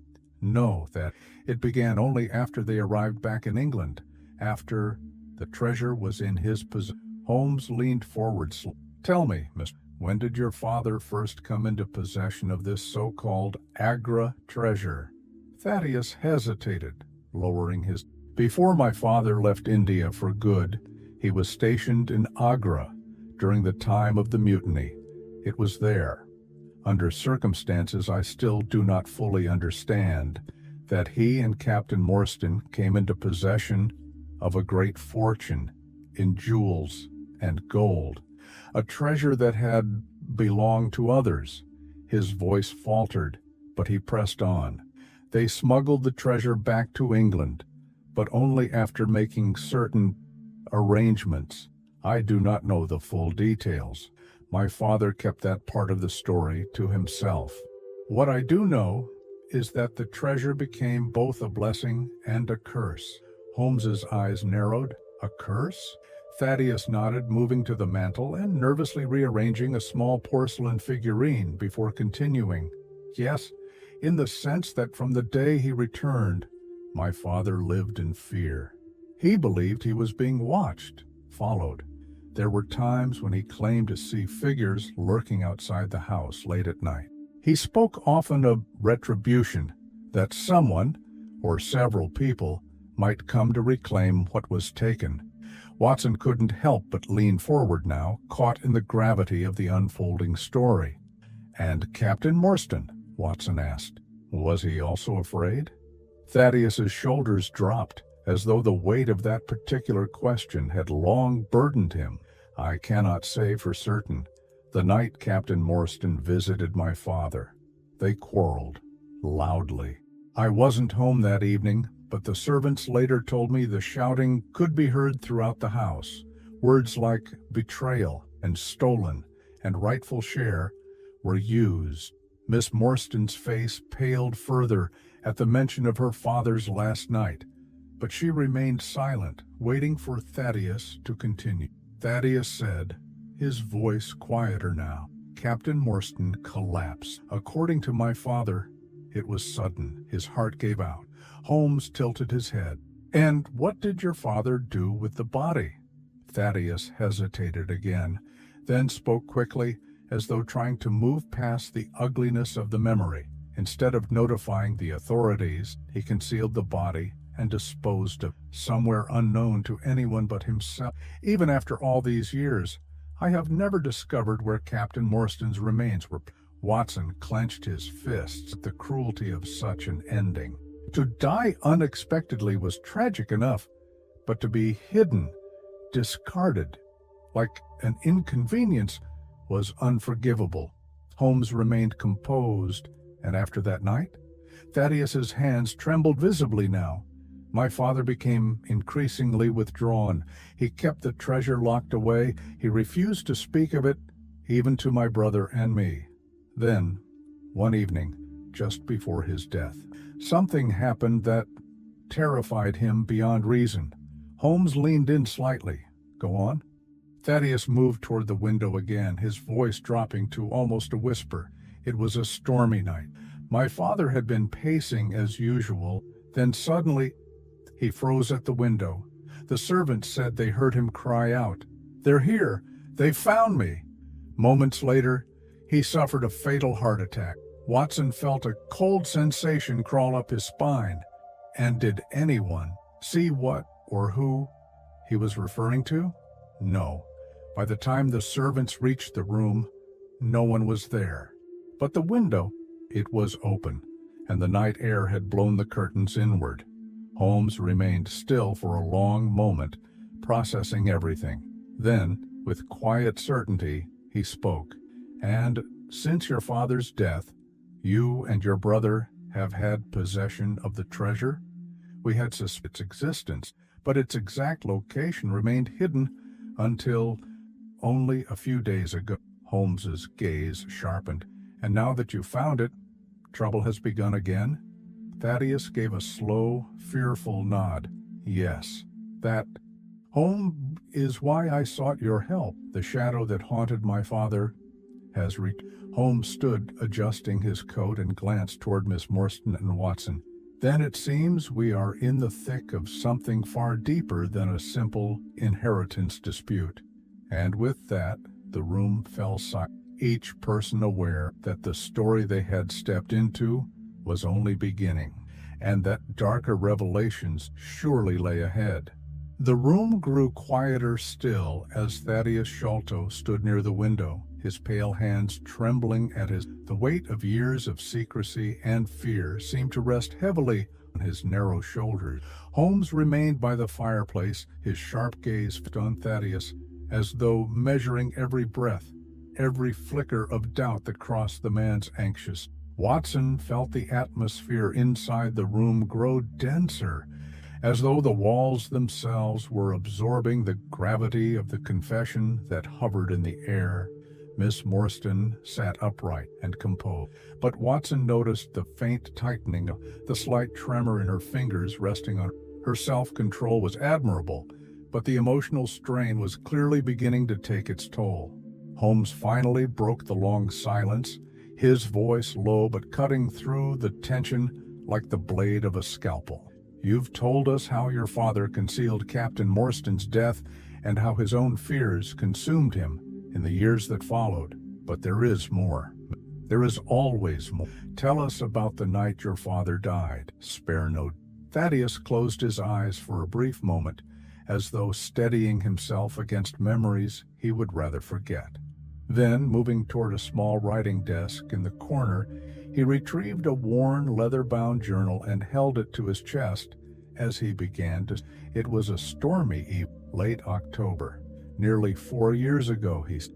[SPEAKER 1] No, that it began only after they arrived back in England, after the treasure was in his possession. Holmes leaned forward. Tell me, Mr. When did your father first come into possession of this so-called Agra treasure? Thaddeus hesitated, lowering his. Before my father left India for good, he was stationed in Agra during the time of the mutiny. It was there, under circumstances I still do not fully understand, that he and Captain Morstan came into possession of a great fortune in jewels and gold, a treasure that had belonged to others. His voice faltered, but he pressed on. They smuggled the treasure back to England, but only after making certain arrangements. I do not know the full details. My father kept that part of the story to himself. What I do know is that the treasure became both a blessing and a curse. Holmes's eyes narrowed. A curse? Thaddeus nodded, moving to the mantel and nervously rearranging a small porcelain figurine before continuing. Yes, in the sense that from the day he returned, my father lived in fear. He believed he was being watched, followed. There were times when he claimed to see figures lurking outside the house late at night. He spoke often of retribution, that someone, or several people, might come to reclaim what was taken. Watson couldn't help but lean forward now, caught in the gravity of the unfolding story. And Captain Morstan? Watson asked. Was he also afraid? Thaddeus's shoulders dropped, as though the weight of that particular question had long burdened him. I cannot say for certain. The night Captain Morstan visited my father, they quarreled, loudly. I wasn't home that evening, but the servants later told me the shouting could be heard throughout the house. Words like betrayal and stolen and rightful share were used. Miss Morstan's face paled further at the mention of her father's last night, but she remained silent, waiting for Thaddeus to continue. Thaddeus said, his voice quieter now. Captain Morstan collapsed. According to my father, it was sudden. His heart gave out. Holmes tilted his head. And what did your father do with the body? Thaddeus hesitated again, then spoke quickly, as though trying to move past the ugliness of the memory. Instead of notifying the authorities, he concealed the body and disposed of somewhere unknown to anyone but himself. Even after all these years, I have never discovered where Captain Morstan's remains were. Watson clenched his fists at the cruelty of such an ending. To die unexpectedly was tragic enough, but to be hidden, discarded, like an inconvenience, was unforgivable. Holmes remained composed, and after that night, Thaddeus's hands trembled visibly now. My father became increasingly withdrawn. He kept the treasure locked away. He refused to speak of it, even to my brother and me. Then, one evening, just before his death, something happened that terrified him beyond reason. Holmes leaned in slightly. Go on. Thaddeus moved toward the window again, his voice dropping to almost a whisper. It was a stormy night. My father had been pacing as usual, then suddenly he froze at the window. The servants said they heard him cry out, "They're here! They found me!" Moments later, he suffered a fatal heart attack. Watson felt a cold sensation crawl up his spine. And did anyone see what or who he was referring to? No. By the time the servants reached the room, no one was there. But the window, it was open, and the night air had blown the curtains inward. Holmes remained still for a long moment, processing everything. Then, With quiet certainty, he spoke. "And since your father's death, you and your brother have had possession of the treasure? We had suspected its existence, but its exact location remained hidden until only a few days ago." Holmes's gaze sharpened. "And now that you've found it, trouble has begun again?" Thaddeus gave a slow, fearful nod. "Yes, that, Holmes, is why I sought your help. The shadow that haunted my father has reached." Holmes stood, adjusting his coat, and glanced toward Miss Morstan and Watson. "Then it seems we are in the thick of something far deeper than a simple inheritance dispute." And with that, the room fell silent, each person aware that the story they had stepped into was only beginning, and that darker revelations surely lay ahead. The room grew quieter still as Thaddeus Sholto stood near the window, his pale hands trembling at his. The weight of years of secrecy and fear seemed to rest heavily on his narrow shoulders. Holmes remained by the fireplace, his sharp gaze fixed on Thaddeus, as though measuring every breath, every flicker of doubt that crossed the man's anxious. Watson felt the atmosphere inside the room grow denser, as though the walls themselves were absorbing the gravity of the confession that hovered in the air. Miss Morstan sat upright and composed, but Watson noticed the faint tightening, the slight tremor in her fingers resting on her. Self-control was admirable, but the emotional strain was clearly beginning to take its toll. Holmes finally broke the long silence, his voice low but cutting through the tension like the blade of a scalpel. "You've told us how your father concealed Captain Morstan's death and how his own fears consumed him in the years that followed. But there is more. There is always more. Tell us about the night your father died. Spare no." Thaddeus closed his eyes for a brief moment, as though steadying himself against memories he would rather forget. Then, moving toward a small writing desk in the corner, he retrieved a worn, leather-bound journal and held it to his chest as he began to. It was a stormy evening, late October, nearly 4 years ago, his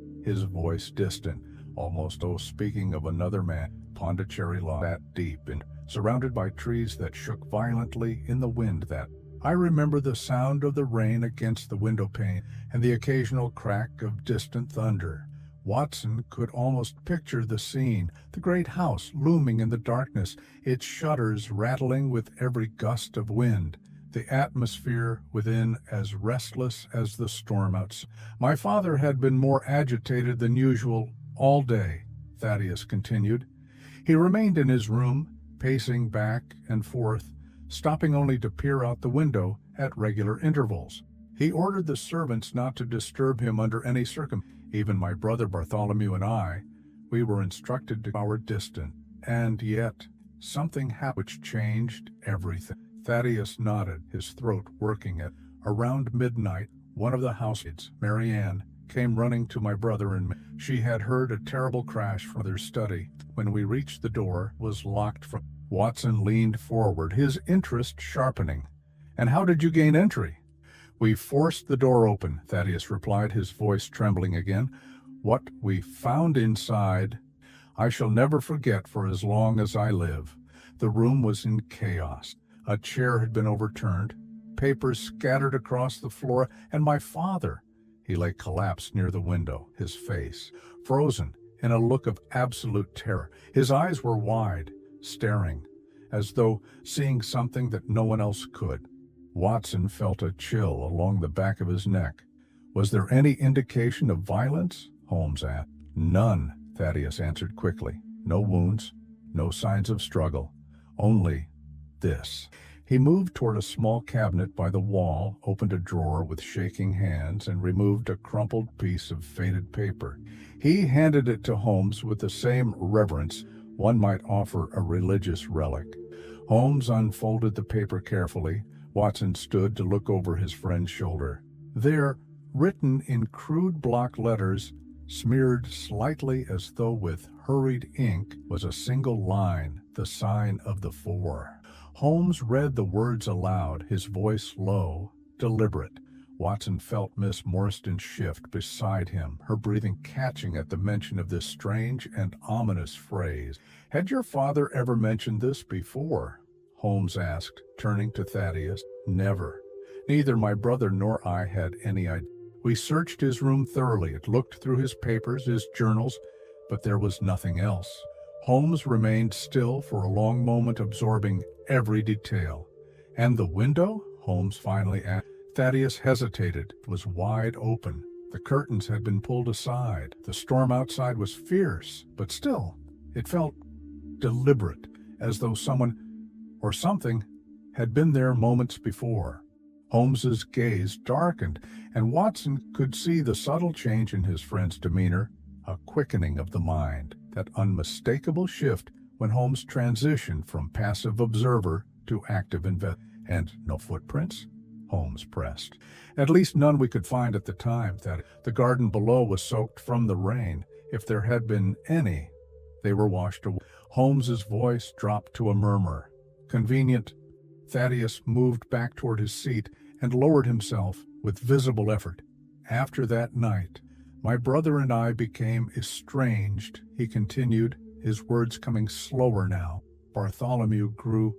[SPEAKER 1] voice distant, almost speaking of another man. Pondicherry Law sat deep and surrounded by trees that shook violently in the wind that. I remember the sound of the rain against the window pane and the occasional crack of distant thunder. Watson could almost picture the scene, the great house looming in the darkness, its shutters rattling with every gust of wind, the atmosphere within as restless as the storm outside. "My father had been more agitated than usual all day," Thaddeus continued. "He remained in his room, pacing back and forth, stopping only to peer out the window at regular intervals. He ordered the servants not to disturb him under any circumstances. Even my brother Bartholomew and I, we were instructed to our distant. And yet, something happened which changed everything." Thaddeus nodded, his throat working it. "Around midnight, one of the housemaids, Mary Ann, came running to my brother and me. She had heard a terrible crash from their study. When we reached the door, it was locked from." Watson leaned forward, his interest sharpening. "And how did you gain entry?" "We forced the door open," Thaddeus replied, his voice trembling again. "What we found inside, I shall never forget for as long as I live." The room was in chaos. A chair had been overturned, papers scattered across the floor, and my father. He lay collapsed near the window, his face frozen in a look of absolute terror. His eyes were wide, staring, as though seeing something that no one else could. Watson felt a chill along the back of his neck. "Was there any indication of violence?" Holmes asked. "None," Thaddeus answered quickly. "No wounds, no signs of struggle. Only this." He moved toward a small cabinet by the wall, opened a drawer with shaking hands, and removed a crumpled piece of faded paper. He handed it to Holmes with the same reverence one might offer a religious relic. Holmes unfolded the paper carefully. Watson stood to look over his friend's shoulder. There, written in crude block letters, smeared slightly as though with hurried ink, was a single line, the sign of the 4. Holmes read the words aloud, his voice low, deliberate. Watson felt Miss Morstan shift beside him, her breathing catching at the mention of this strange and ominous phrase. "Had your father ever mentioned this before?" Holmes asked, turning to Thaddeus. "Never. Neither my brother nor I had any idea. We searched his room thoroughly. It looked through his papers, his journals, but there was nothing else." Holmes remained still for a long moment, absorbing every detail. "And the window?" Holmes finally asked. Thaddeus hesitated. It was wide open. The curtains had been pulled aside. The storm outside was fierce, but still, it felt deliberate, as though someone or something had been there moments before. Holmes's gaze darkened, and Watson could see the subtle change in his friend's demeanor, a quickening of the mind, that unmistakable shift when Holmes transitioned from passive observer to active investigator. "And no footprints?" Holmes pressed. "At least none we could find at the time. That the garden below was soaked from the rain. If there had been any, they were washed away." Holmes's voice dropped to a murmur. "Convenient." Thaddeus moved back toward his seat and lowered himself with visible effort. "After that night, my brother and I became estranged," he continued, his words coming slower now. "Bartholomew grew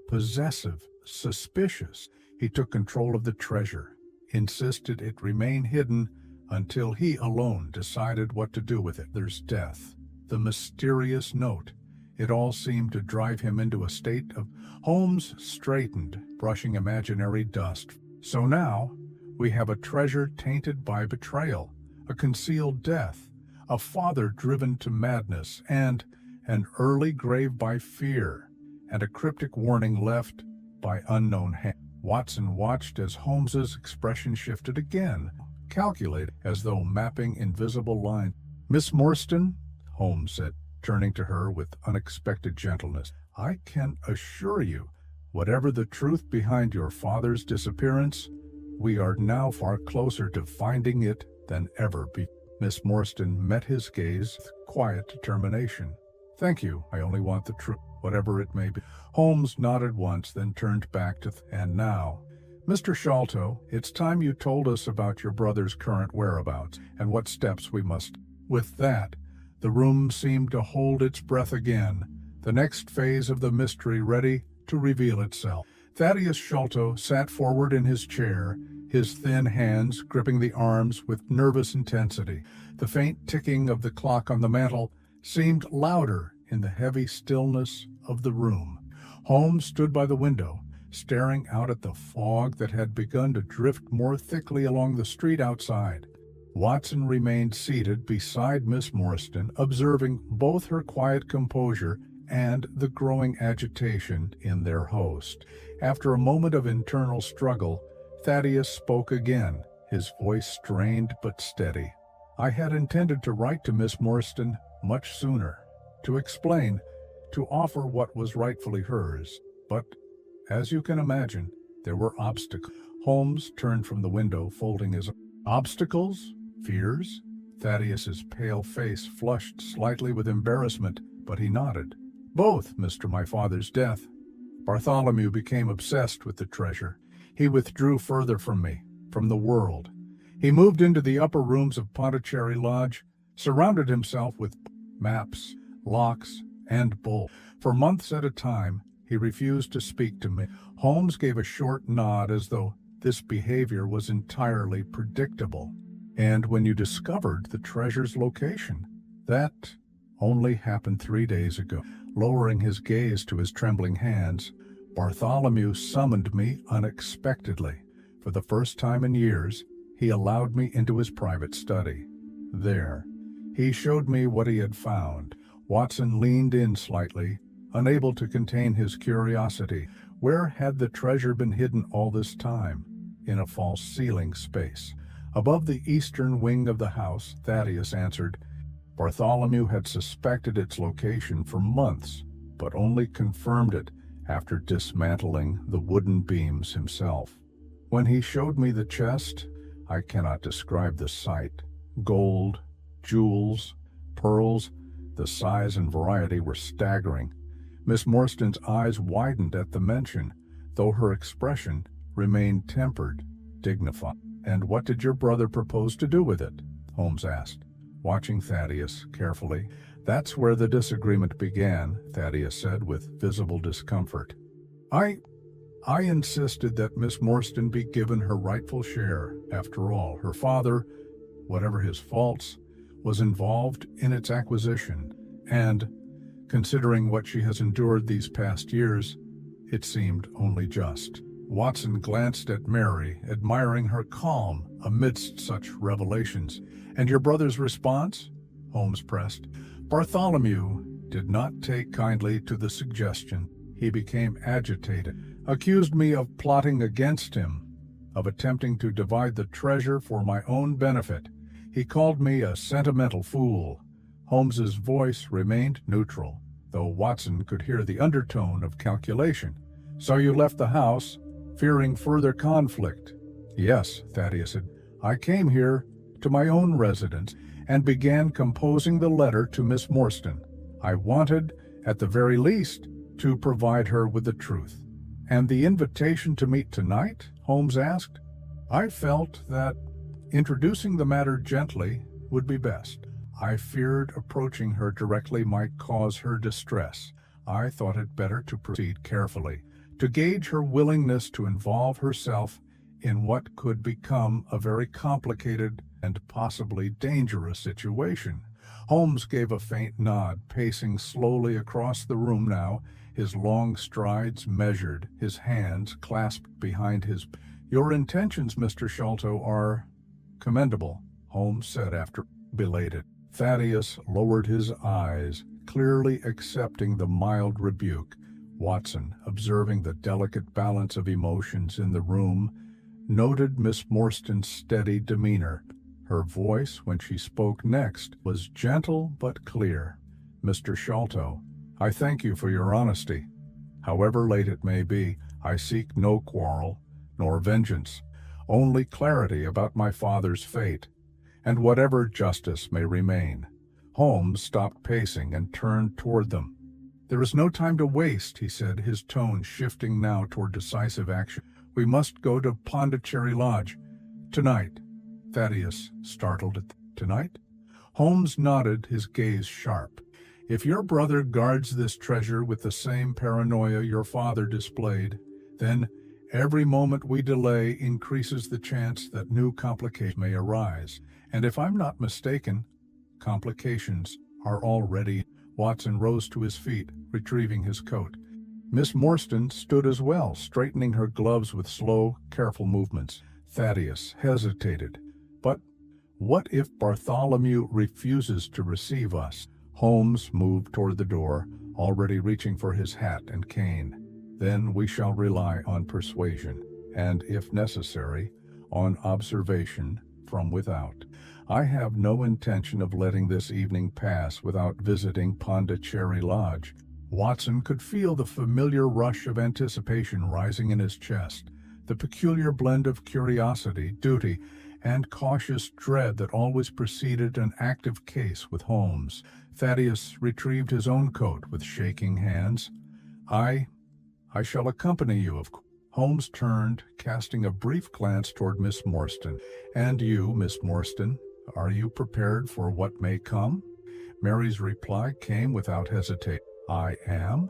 [SPEAKER 1] possessive, suspicious. He took control of the treasure, insisted it remain hidden until he alone decided what to do with it. There's death, the mysterious note. It all seemed to drive him into a state of—" Holmes straightened, brushing imaginary dust. "So now, we have a treasure tainted by betrayal, a concealed death, a father driven to madness, and an early grave by fear, and a cryptic warning left by unknown hand." Watson watched as Holmes's expression shifted again, calculated, as though mapping invisible lines. "Miss Morstan," Holmes said, turning to her with unexpected gentleness, "I can assure you, whatever the truth behind your father's disappearance, we are now far closer to finding it than ever before." Miss Morstan met his gaze with quiet determination. "Thank you. I only want the truth, whatever it may be." Holmes nodded once, then turned back to "And now, Mr. Sholto, it's time you told us about your brother's current whereabouts and what steps we must." With that, the room seemed to hold its breath again, the next phase of the mystery ready to reveal itself. Thaddeus Sholto sat forward in his chair, his thin hands gripping the arms with nervous intensity. The faint ticking of the clock on the mantel seemed louder in the heavy stillness of the room. Holmes stood by the window, staring out at the fog that had begun to drift more thickly along the street outside. Watson remained seated beside Miss Morstan, observing both her quiet composure and the growing agitation in their host. After a moment of internal struggle, Thaddeus spoke again, his voice strained but steady. "I had intended to write to Miss Morstan much sooner, to explain, to offer what was rightfully hers, but, as you can imagine, there were obstacles." Holmes turned from the window, folding his arms. "Obstacles? Fears?" Thaddeus's pale face flushed slightly with embarrassment, but he nodded. "Both, Mr. My father's death. Bartholomew became obsessed with the treasure. He withdrew further from me, from the world. He moved into the upper rooms of Pondicherry Lodge, surrounded himself with maps, locks, and bolts. For months at a time, he refused to speak to me." Holmes gave a short nod, as though this behavior was entirely predictable. "And when you discovered the treasure's location?" "That only happened 3 days ago." Lowering his gaze to his trembling hands, "Bartholomew summoned me unexpectedly. For the first time in years, he allowed me into his private study. There, he showed me what he had found." Watson leaned in slightly, unable to contain his curiosity. Where had the treasure been hidden all this time? In a false ceiling space. Above the eastern wing of the house, Thaddeus answered. Bartholomew had suspected its location for months, but only confirmed it after dismantling the wooden beams himself. When he showed me the chest, I cannot describe the sight. Gold, jewels, pearls, the size and variety were staggering. Miss Morstan's eyes widened at the mention, though her expression remained tempered, dignified. "And what did your brother propose to do with it?" Holmes asked, watching Thaddeus carefully. "That's where the disagreement began," Thaddeus said with visible discomfort. I insisted that Miss Morstan be given her rightful share. After all, her father, whatever his faults, was involved in its acquisition, and, considering what she has endured these past years, it seemed only just. Watson glanced at Mary, admiring her calm amidst such revelations. "And your brother's response?" Holmes pressed. "Bartholomew did not take kindly to the suggestion. He became agitated, accused me of plotting against him, of attempting to divide the treasure for my own benefit. He called me a sentimental fool." Holmes's voice remained neutral, though Watson could hear the undertone of calculation. "So you left the house, fearing further conflict?" "Yes," Thaddeus said. "I came here to my own residence and began composing the letter to Miss Morstan. I wanted, at the very least, to provide her with the truth." "And the invitation to meet tonight?" Holmes asked. "I felt that introducing the matter gently would be best. I feared approaching her directly might cause her distress. I thought it better to proceed carefully, to gauge her willingness to involve herself in what could become a very complicated and possibly dangerous situation." Holmes gave a faint nod, pacing slowly across the room now, his long strides measured, his hands clasped behind his. "Your intentions, Mr. Sholto, are commendable," Holmes said after belated. Thaddeus lowered his eyes, clearly accepting the mild rebuke. Watson, observing the delicate balance of emotions in the room, noted Miss Morstan's steady demeanor. Her voice, when she spoke next, was gentle but clear. "Mr. Sholto, I thank you for your honesty. However late it may be, I seek no quarrel, nor vengeance, only clarity about my father's fate, and whatever justice may remain." Holmes stopped pacing and turned toward them. "There is no time to waste," he said, his tone shifting now toward decisive action. "We must go to Pondicherry Lodge. Tonight." Thaddeus startled at "Tonight?" Holmes nodded, his gaze sharp. "If your brother guards this treasure with the same paranoia your father displayed, then every moment we delay increases the chance that new complications may arise. And if I'm not mistaken, complications are already." Watson rose to his feet, retrieving his coat. Miss Morstan stood as well, straightening her gloves with slow, careful movements. Thaddeus hesitated. "But what if Bartholomew refuses to receive us?" Holmes moved toward the door, already reaching for his hat and cane. "Then we shall rely on persuasion, and, if necessary, on observation from without. I have no intention of letting this evening pass without visiting Pondicherry Lodge." Watson could feel the familiar rush of anticipation rising in his chest, the peculiar blend of curiosity, duty, and cautious dread that always preceded an active case with Holmes. Thaddeus retrieved his own coat with shaking hands. I shall accompany you, of course." Holmes turned, casting a brief glance toward Miss Morstan. "And you, Miss Morstan, are you prepared for what may come?" Mary's reply came without hesitation. "I am."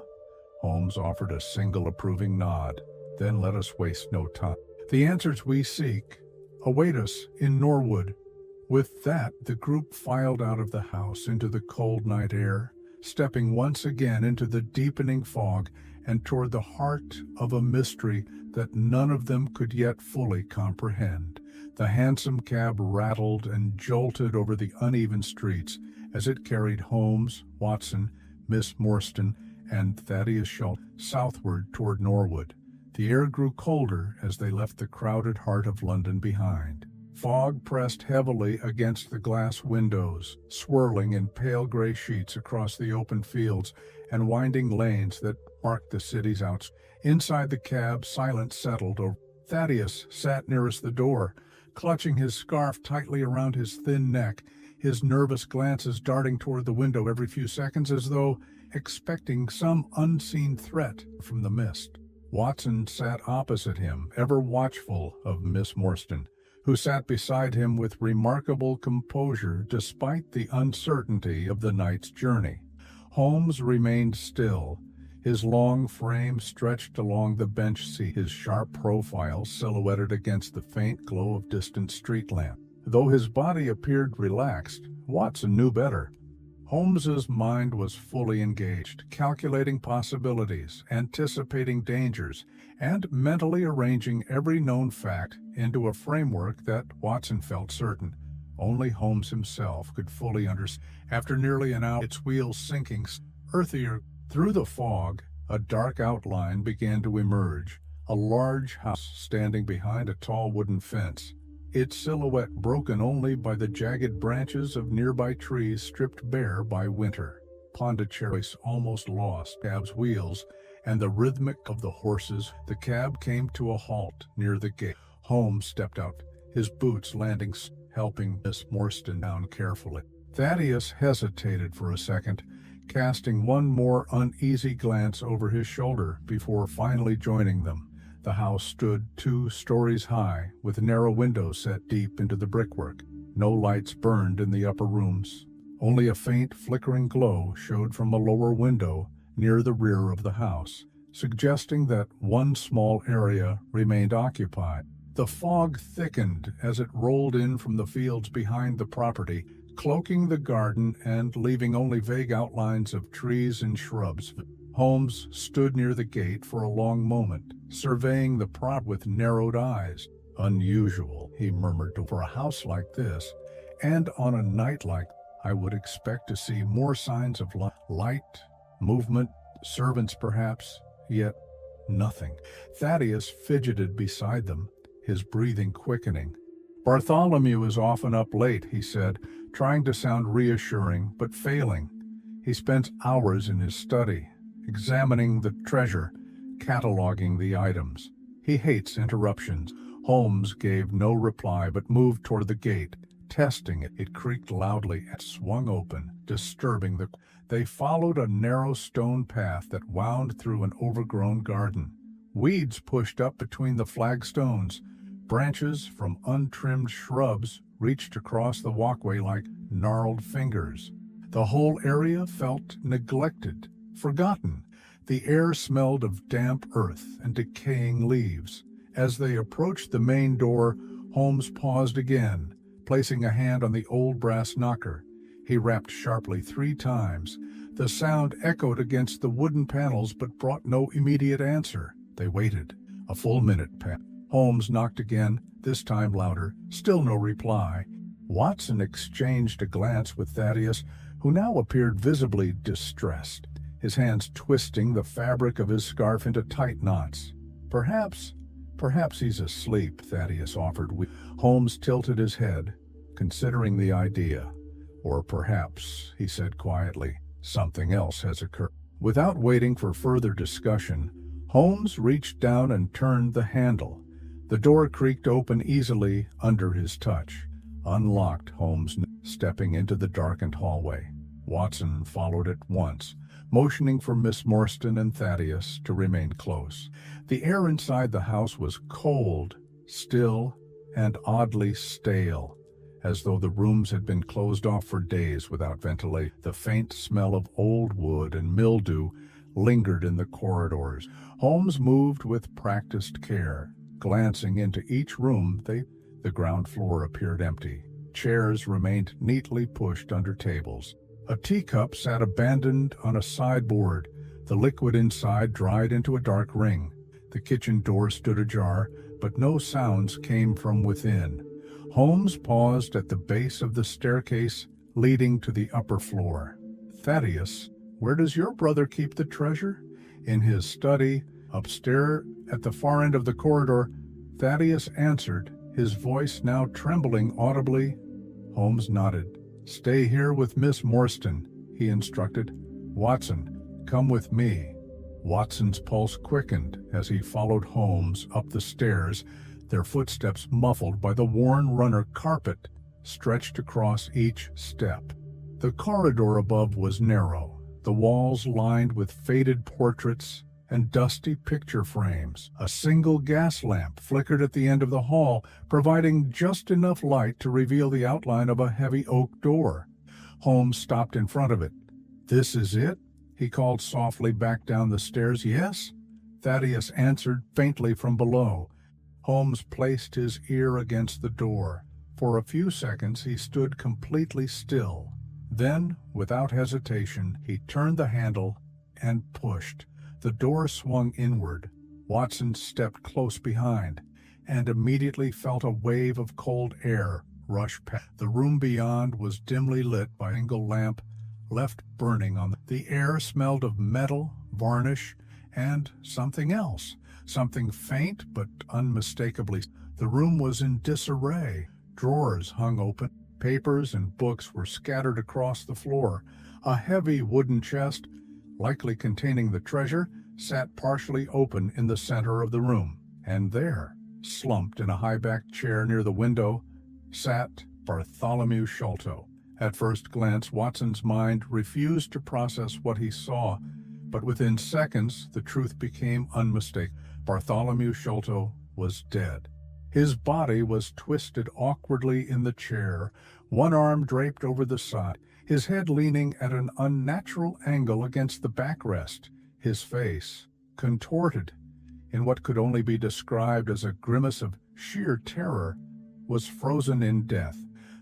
[SPEAKER 1] Holmes offered a single approving nod. "Then let us waste no time. The answers we seek await us in Norwood." With that, the group filed out of the house into the cold night air, stepping once again into the deepening fog and toward the heart of a mystery that none of them could yet fully comprehend. The hansom cab rattled and jolted over the uneven streets as it carried Holmes, Watson, Miss Morstan, and Thaddeus Sholto southward toward Norwood. The air grew colder as they left the crowded heart of London behind. Fog pressed heavily against the glass windows, swirling in pale gray sheets across the open fields and winding lanes that marked the city's outskirts. Inside the cab, silence settled over. Thaddeus sat nearest the door, clutching his scarf tightly around his thin neck, his nervous glances darting toward the window every few seconds as though expecting some unseen threat from the mist. Watson sat opposite him, ever watchful of Miss Morstan, who sat beside him with remarkable composure despite the uncertainty of the night's journey. Holmes remained still, his long frame stretched along the bench seat, his sharp profile silhouetted against the faint glow of distant street lamp. Though his body appeared relaxed, Watson knew better. Holmes's mind was fully engaged, calculating possibilities, anticipating dangers, and mentally arranging every known fact into a framework that Watson felt certain only Holmes himself could fully understand. After nearly an hour, its wheels sinking earthier through the fog, a dark outline began to emerge, a large house standing behind a tall wooden fence, its silhouette broken only by the jagged branches of nearby trees stripped bare by winter. Pondicherry's almost lost cab's wheels and the rhythmic of the horses. The cab came to a halt near the gate. Holmes stepped out, his boots landing, helping Miss Morstan down carefully. Thaddeus hesitated for a second, casting one more uneasy glance over his shoulder before finally joining them. The house stood 2 stories high, with narrow windows set deep into the brickwork. No lights burned in the upper rooms. Only a faint flickering glow showed from a lower window near the rear of the house, suggesting that one small area remained occupied. The fog thickened as it rolled in from the fields behind the property, cloaking the garden and leaving only vague outlines of trees and shrubs. Holmes stood near the gate for a long moment, surveying the prop with narrowed eyes. "Unusual," he murmured, "for a house like this, and on a night like I would expect to see more signs of light, movement, servants perhaps, yet nothing." Thaddeus fidgeted beside them, his breathing quickening. "Bartholomew is often up late," he said, trying to sound reassuring, but failing. "He spends hours in his study, examining the treasure, cataloging the items. He hates interruptions." Holmes gave no reply but moved toward the gate, testing it. It creaked loudly and swung open, disturbing the... They followed a narrow stone path that wound through an overgrown garden. Weeds pushed up between the flagstones. Branches from untrimmed shrubs reached across the walkway like gnarled fingers. The whole area felt neglected, forgotten. The air smelled of damp earth and decaying leaves. As they approached the main door, Holmes paused again, placing a hand on the old brass knocker. He rapped sharply 3 times. The sound echoed against the wooden panels but brought no immediate answer. They waited. A full minute passed. Holmes knocked again, this time louder. Still no reply. Watson exchanged a glance with Thaddeus, who now appeared visibly distressed, his hands twisting the fabric of his scarf into tight knots. Perhaps he's asleep," Thaddeus offered. Holmes tilted his head, considering the idea. "Or perhaps," he said quietly, "something else has occurred." Without waiting for further discussion, Holmes reached down and turned the handle. The door creaked open easily under his touch. Unlocked, Holmes, stepping into the darkened hallway. Watson followed at once, motioning for Miss Morstan and Thaddeus to remain close. The air inside the house was cold, still, and oddly stale, as though the rooms had been closed off for days without ventilation. The faint smell of old wood and mildew lingered in the corridors. Holmes moved with practiced care, glancing into each room. The ground floor appeared empty. Chairs remained neatly pushed under tables. A teacup sat abandoned on a sideboard. The liquid inside dried into a dark ring. The kitchen door stood ajar, but no sounds came from within. Holmes paused at the base of the staircase leading to the upper floor. "Thaddeus, where does your brother keep the treasure?" "In his study, upstairs at the far end of the corridor," Thaddeus answered, his voice now trembling audibly. Holmes nodded. "Stay here with Miss Morstan," he instructed. "Watson, come with me." Watson's pulse quickened as he followed Holmes up the stairs, their footsteps muffled by the worn runner carpet stretched across each step. The corridor above was narrow, the walls lined with faded portraits and dusty picture frames. A single gas lamp flickered at the end of the hall, providing just enough light to reveal the outline of a heavy oak door. Holmes stopped in front of it. "This is it?" he called softly back down the stairs. "Yes?" Thaddeus answered faintly from below. Holmes placed his ear against the door. For a few seconds he stood completely still. Then, without hesitation, he turned the handle and pushed. The door swung inward. Watson stepped close behind, and immediately felt a wave of cold air rush past. The room beyond was dimly lit by a single lamp left burning on the air smelled of metal, varnish, and something else, something faint but unmistakably. The room was in disarray. Drawers hung open. Papers and books were scattered across the floor. A heavy wooden chest, likely containing the treasure, sat partially open in the center of the room. And there, slumped in a high-backed chair near the window, sat Bartholomew Sholto. At first glance, Watson's mind refused to process what he saw, but within seconds the truth became unmistakable. Bartholomew Sholto was dead. His body was twisted awkwardly in the chair, one arm draped over the side, his head leaning at an unnatural angle against the backrest, his face, contorted in what could only be described as a grimace of sheer terror, was frozen in death.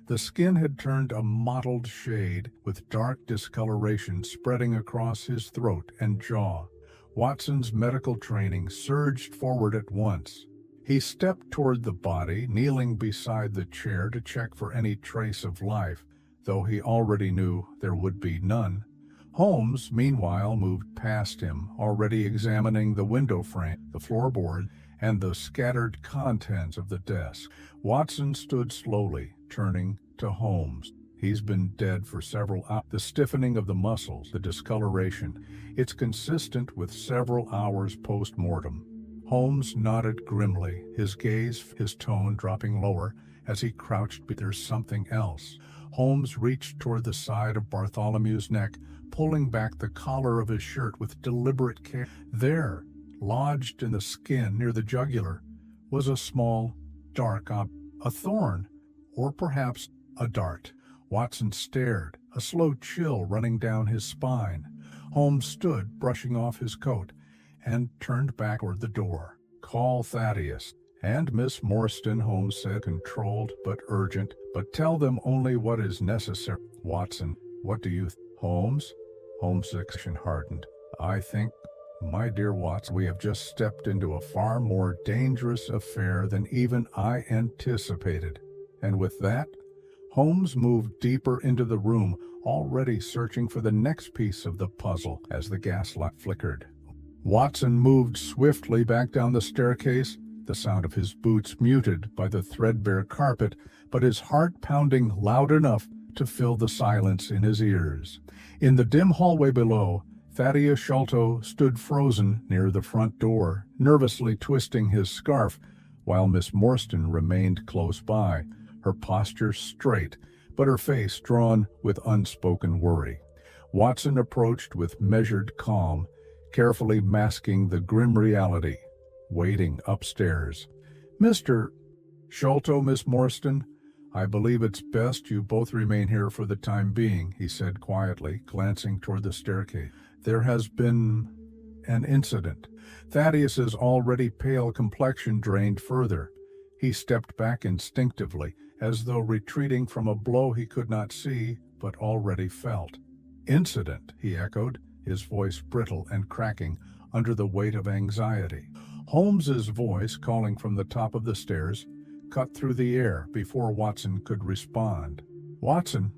[SPEAKER 1] The skin had turned a mottled shade, with dark discoloration spreading across his throat and jaw. Watson's medical training surged forward at once. He stepped toward the body, kneeling beside the chair to check for any trace of life, though he already knew there would be none. Holmes, meanwhile, moved past him, already examining the window frame, the floorboard, and the scattered contents of the desk. Watson stood slowly, turning to Holmes. "He's been dead for several hours. The stiffening of the muscles, the discoloration, it's consistent with several hours post-mortem." Holmes nodded grimly, his gaze, his tone dropping lower as he crouched. "But there's something else." Holmes reached toward the side of Bartholomew's neck, pulling back the collar of his shirt with deliberate care. There, lodged in the skin near the jugular, was a small, dark object, a thorn, or perhaps a dart. Watson stared, a slow chill running down his spine. Holmes stood, brushing off his coat, and turned back toward the door. "Call Thaddeus and Miss Morstan," Holmes said, controlled but urgent, "but tell them only what is necessary." "Watson, what do you think?" "Holmes?" Holmes' expression hardened. "I think, my dear Watson, we have just stepped into a far more dangerous affair than even I anticipated." And with that, Holmes moved deeper into the room, already searching for the next piece of the puzzle as the gaslight flickered. Watson moved swiftly back down the staircase, the sound of his boots muted by the threadbare carpet, but his heart pounding loud enough to fill the silence in his ears. In the dim hallway below, Thaddeus Sholto stood frozen near the front door, nervously twisting his scarf, while Miss Morstan remained close by, her posture straight, but her face drawn with unspoken worry. Watson approached with measured calm, carefully masking the grim reality waiting upstairs. "Mr. Sholto, Miss Morstan, I believe it's best you both remain here for the time being," he said quietly, glancing toward the staircase. "There has been an incident." Thaddeus's already pale complexion drained further. He stepped back instinctively, as though retreating from a blow he could not see, but already felt. "Incident," he echoed, his voice brittle and cracking under the weight of anxiety. Holmes's voice, calling from the top of the stairs, cut through the air before Watson could respond. "Watson,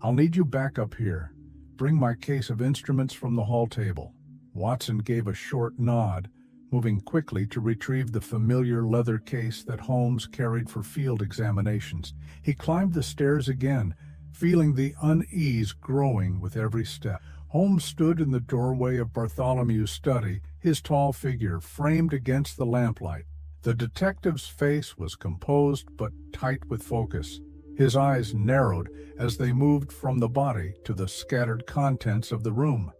[SPEAKER 1] I'll need you back up here. Bring my case of instruments from the hall table." Watson gave a short nod, moving quickly to retrieve the familiar leather case that Holmes carried for field examinations. He climbed the stairs again, feeling the unease growing with every step. Holmes stood in the doorway of Bartholomew's study, his tall figure framed against the lamplight. The detective's face was composed but tight with focus. His eyes narrowed as they moved from the body to the scattered contents of the room.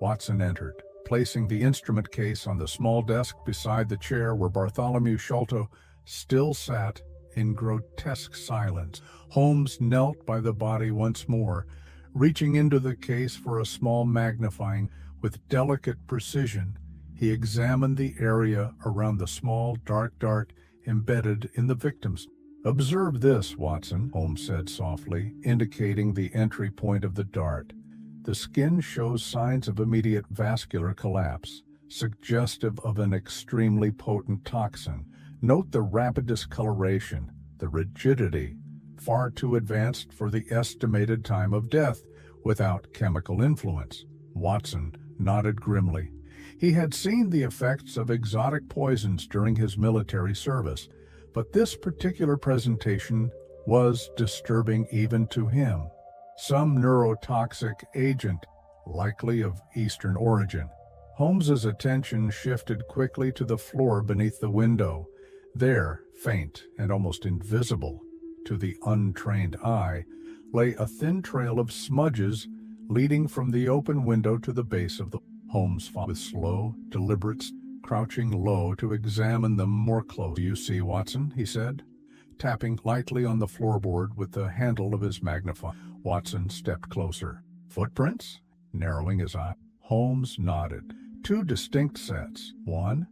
[SPEAKER 1] Watson entered. placing the instrument case on the small desk beside the chair where Bartholomew Sholto still sat in grotesque silence. Holmes knelt by the body once more, reaching into the case for a small magnifying. With delicate precision, he examined the area around the small dark dart embedded in the victim's. "Observe this, Watson," Holmes said softly, indicating the entry point of the dart. "The skin shows signs of immediate vascular collapse, suggestive of an extremely potent toxin. Note the rapid discoloration, the rigidity, far too advanced for the estimated time of death without chemical influence." Watson nodded grimly. He had seen the effects of exotic poisons during his military service, but this particular presentation was disturbing even to him. Some neurotoxic agent, likely of Eastern origin. Holmes's attention shifted quickly to the floor beneath the window. There, faint and almost invisible to the untrained eye, lay a thin trail of smudges leading from the open window to the base of the. Holmes followed with slow, deliberate, crouching low to examine them more closely. "You see, Watson," he said, tapping lightly on the floorboard with the handle of his magnifying. Watson stepped closer. "Footprints?" narrowing his eye. Holmes nodded. "Two distinct sets. One,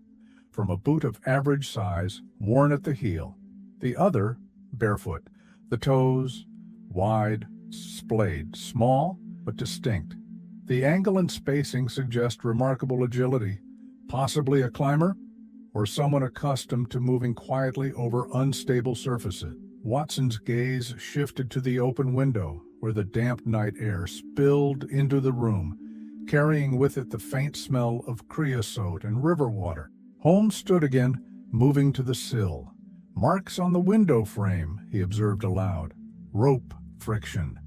[SPEAKER 1] from a boot of average size, worn at the heel. The other, barefoot. The toes, wide, splayed, small, but distinct. The angle and spacing suggest remarkable agility. Possibly a climber, or someone accustomed to moving quietly over unstable surfaces." Watson's gaze shifted to the open window, where the damp night air spilled into the room, carrying with it the faint smell of creosote and river water. Holmes stood again, moving to the sill. "Marks on the window frame," he observed aloud. "Rope friction.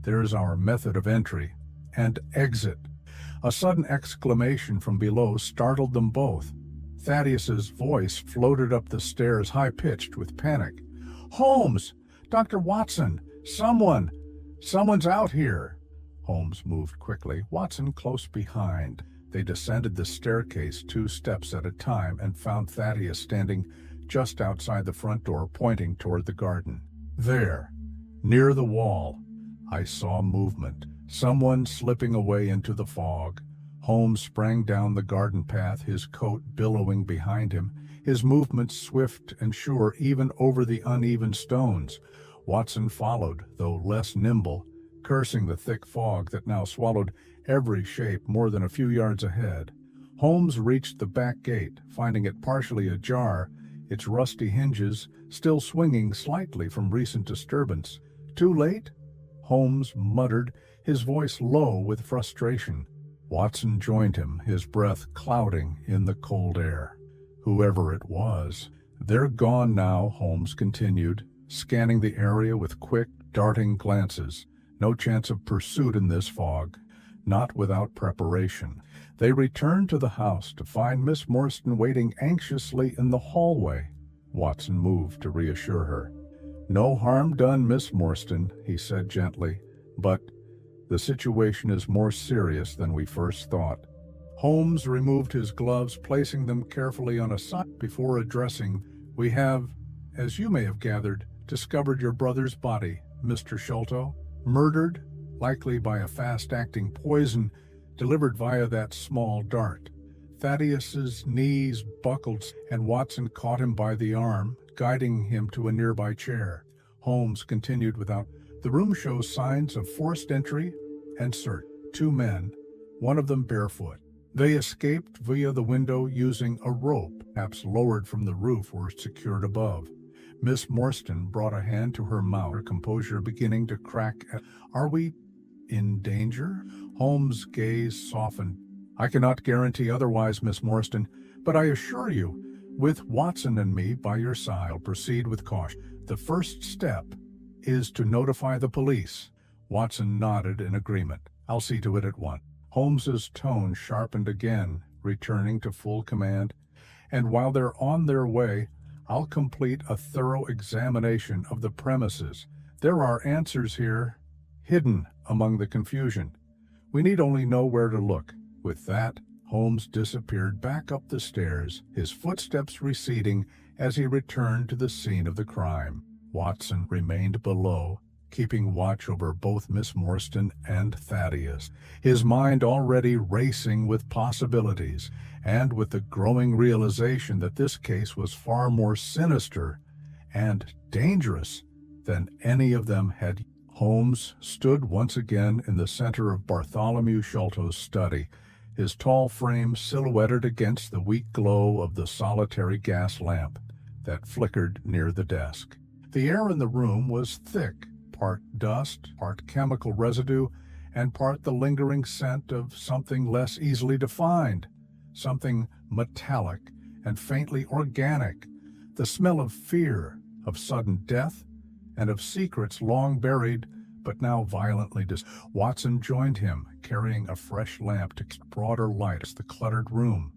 [SPEAKER 1] There's our method of entry and exit." A sudden exclamation from below startled them both. Thaddeus's voice floated up the stairs, high-pitched with panic. "Holmes! Dr. Watson! Someone's out here!" Holmes moved quickly, Watson close behind. They descended the staircase 2 steps at a time and found Thaddeus standing just outside the front door, pointing toward the garden. "There, near the wall, I saw movement. Someone slipping away into the fog." Holmes sprang down the garden path, his coat billowing behind him, his movements swift and sure even over the uneven stones. Watson followed, though less nimble, cursing the thick fog that now swallowed every shape more than a few yards ahead. Holmes reached the back gate, finding it partially ajar, its rusty hinges still swinging slightly from recent disturbance. "Too late?" Holmes muttered, his voice low with frustration. Watson joined him, his breath clouding in the cold air. "Whoever it was, they're gone now," Holmes continued, scanning the area with quick, darting glances. "No chance of pursuit in this fog, not without preparation." They returned to the house to find Miss Morstan waiting anxiously in the hallway. Watson moved to reassure her. "No harm done, Miss Morstan," he said gently, "but the situation is more serious than we first thought." Holmes removed his gloves, placing them carefully on a side before addressing, "We have, as you may have gathered, discovered your brother's body, Mr. Sholto, murdered, likely by a fast-acting poison delivered via that small dart." Thaddeus's knees buckled, and Watson caught him by the arm, guiding him to a nearby chair. Holmes continued without. "The room shows signs of forced entry and search. 2 men, one of them barefoot. They escaped via the window using a rope, perhaps lowered from the roof or secured above." Miss Morstan brought a hand to her mouth, her composure beginning to crack. "Are we in danger?" Holmes' gaze softened. "I cannot guarantee otherwise, Miss Morstan, but I assure you, with Watson and me by your side, I'll proceed with caution. The first step is to notify the police." Watson nodded in agreement. "I'll see to it at once." Holmes's tone sharpened again, returning to full command. "And while they're on their way, I'll complete a thorough examination of the premises. There are answers here, hidden among the confusion. We need only know where to look." With that, Holmes disappeared back up the stairs, his footsteps receding as he returned to the scene of the crime. Watson remained below, keeping watch over both Miss Morstan and Thaddeus, his mind already racing with possibilities, and with the growing realization that this case was far more sinister and dangerous than any of them had. Holmes stood once again in the center of Bartholomew Sholto's study, his tall frame silhouetted against the weak glow of the solitary gas lamp that flickered near the desk. The air in the room was thick, part dust, part chemical residue, and part the lingering scent of something less easily defined, something metallic and faintly organic, the smell of fear, of sudden death, and of secrets long buried but now violently Watson joined him, carrying a fresh lamp to cast broader light as the cluttered room.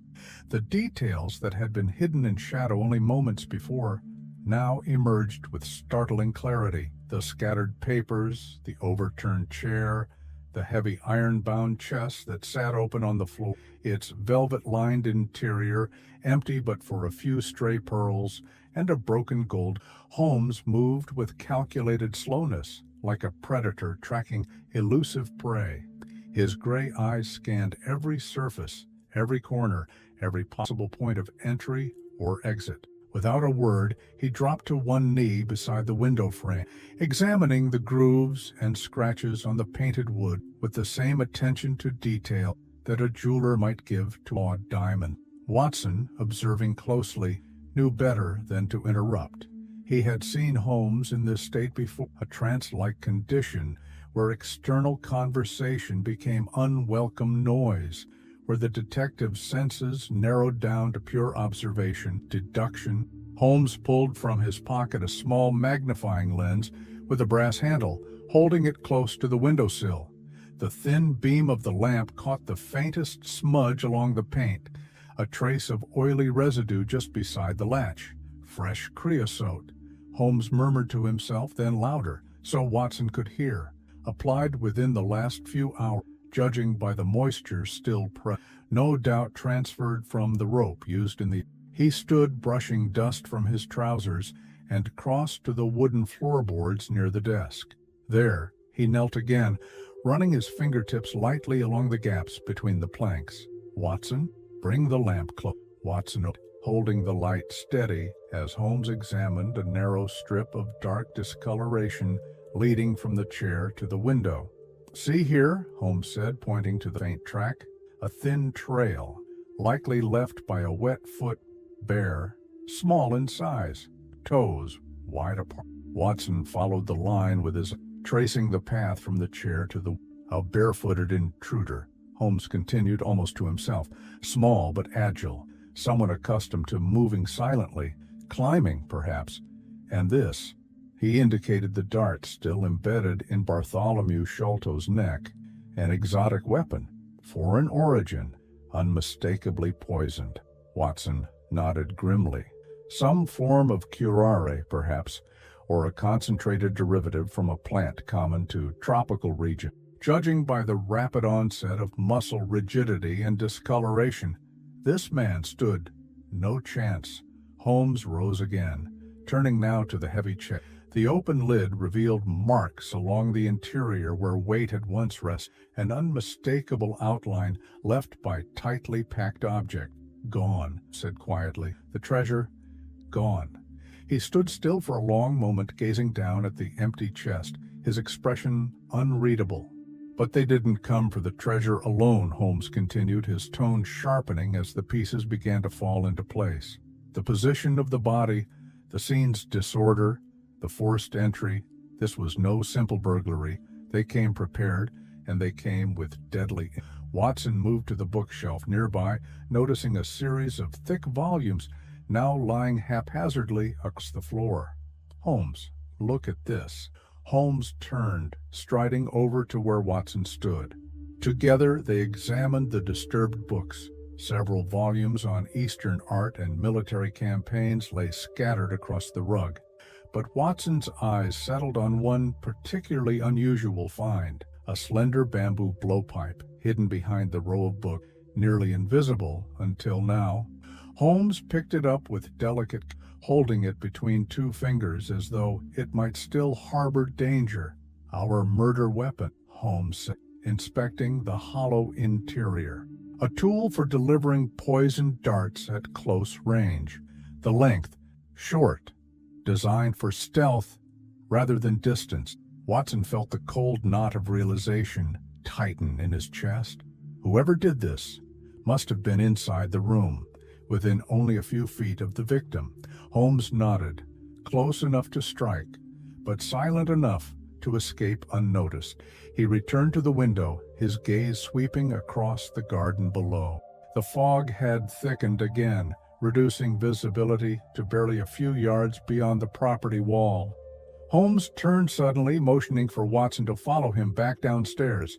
[SPEAKER 1] The details that had been hidden in shadow only moments before now emerged with startling clarity. The scattered papers, the overturned chair, the heavy iron-bound chest that sat open on the floor, its velvet-lined interior empty but for a few stray pearls and a broken gold. Holmes moved with calculated slowness, like a predator tracking elusive prey. His gray eyes scanned every surface, every corner, every possible point of entry or exit. Without a word, he dropped to one knee beside the window frame, examining the grooves and scratches on the painted wood with the same attention to detail that a jeweler might give to a diamond. Watson, observing closely, knew better than to interrupt. He had seen Holmes in this state before, a trance-like condition where external conversation became unwelcome noise, where the detective's senses narrowed down to pure observation, deduction. Holmes pulled from his pocket a small magnifying lens with a brass handle, holding it close to the windowsill. The thin beam of the lamp caught the faintest smudge along the paint, a trace of oily residue just beside the latch. Fresh creosote. Holmes murmured to himself, then louder, so Watson could hear. Applied within the last few hours, judging by the moisture still present, no doubt transferred from the rope used in the... He stood brushing dust from his trousers and crossed to the wooden floorboards near the desk. There, he knelt again, running his fingertips lightly along the gaps between the planks. Watson, bring the lamp close. Watson, holding the light steady as Holmes examined a narrow strip of dark discoloration leading from the chair to the window. See here, Holmes said, pointing to the faint track, a thin trail, likely left by a wet foot, bare, small in size, toes wide apart. Watson followed the line with his, tracing the path from the chair to the... A barefooted intruder, Holmes continued almost to himself, small but agile, someone accustomed to moving silently, climbing perhaps, and this... He indicated the dart still embedded in Bartholomew Sholto's neck, an exotic weapon, foreign origin, unmistakably poisoned. Watson nodded grimly. Some form of curare, perhaps, or a concentrated derivative from a plant common to tropical regions. Judging by the rapid onset of muscle rigidity and discoloration, this man stood no chance. Holmes rose again, turning now to the heavy chair. The open lid revealed marks along the interior where weight had once rested, an unmistakable outline left by tightly packed object. Gone, said quietly. The treasure, gone. He stood still for a long moment, gazing down at the empty chest, his expression unreadable. But they didn't come for the treasure alone, Holmes continued, his tone sharpening as the pieces began to fall into place. The position of the body, the scene's disorder, the forced entry, this was no simple burglary. They came prepared, and they came with deadly... Watson moved to the bookshelf nearby, noticing a series of thick volumes now lying haphazardly across the floor. Holmes, look at this. Holmes turned, striding over to where Watson stood. Together they examined the disturbed books. Several volumes on Eastern art and military campaigns lay scattered across the rug. But Watson's eyes settled on one particularly unusual find, a slender bamboo blowpipe hidden behind the row of books nearly invisible until now. Holmes picked it up with delicate, holding it between two fingers as though it might still harbor danger. "Our murder weapon," Holmes said, inspecting the hollow interior. "A tool for delivering poisoned darts at close range. The length, short, designed for stealth rather than distance." Watson felt the cold knot of realization tighten in his chest. Whoever did this must have been inside the room, within only a few feet of the victim. Holmes nodded, close enough to strike, but silent enough to escape unnoticed. He returned to the window, his gaze sweeping across the garden below. The fog had thickened again, reducing visibility to barely a few yards beyond the property wall. Holmes turned suddenly, motioning for Watson to follow him back downstairs.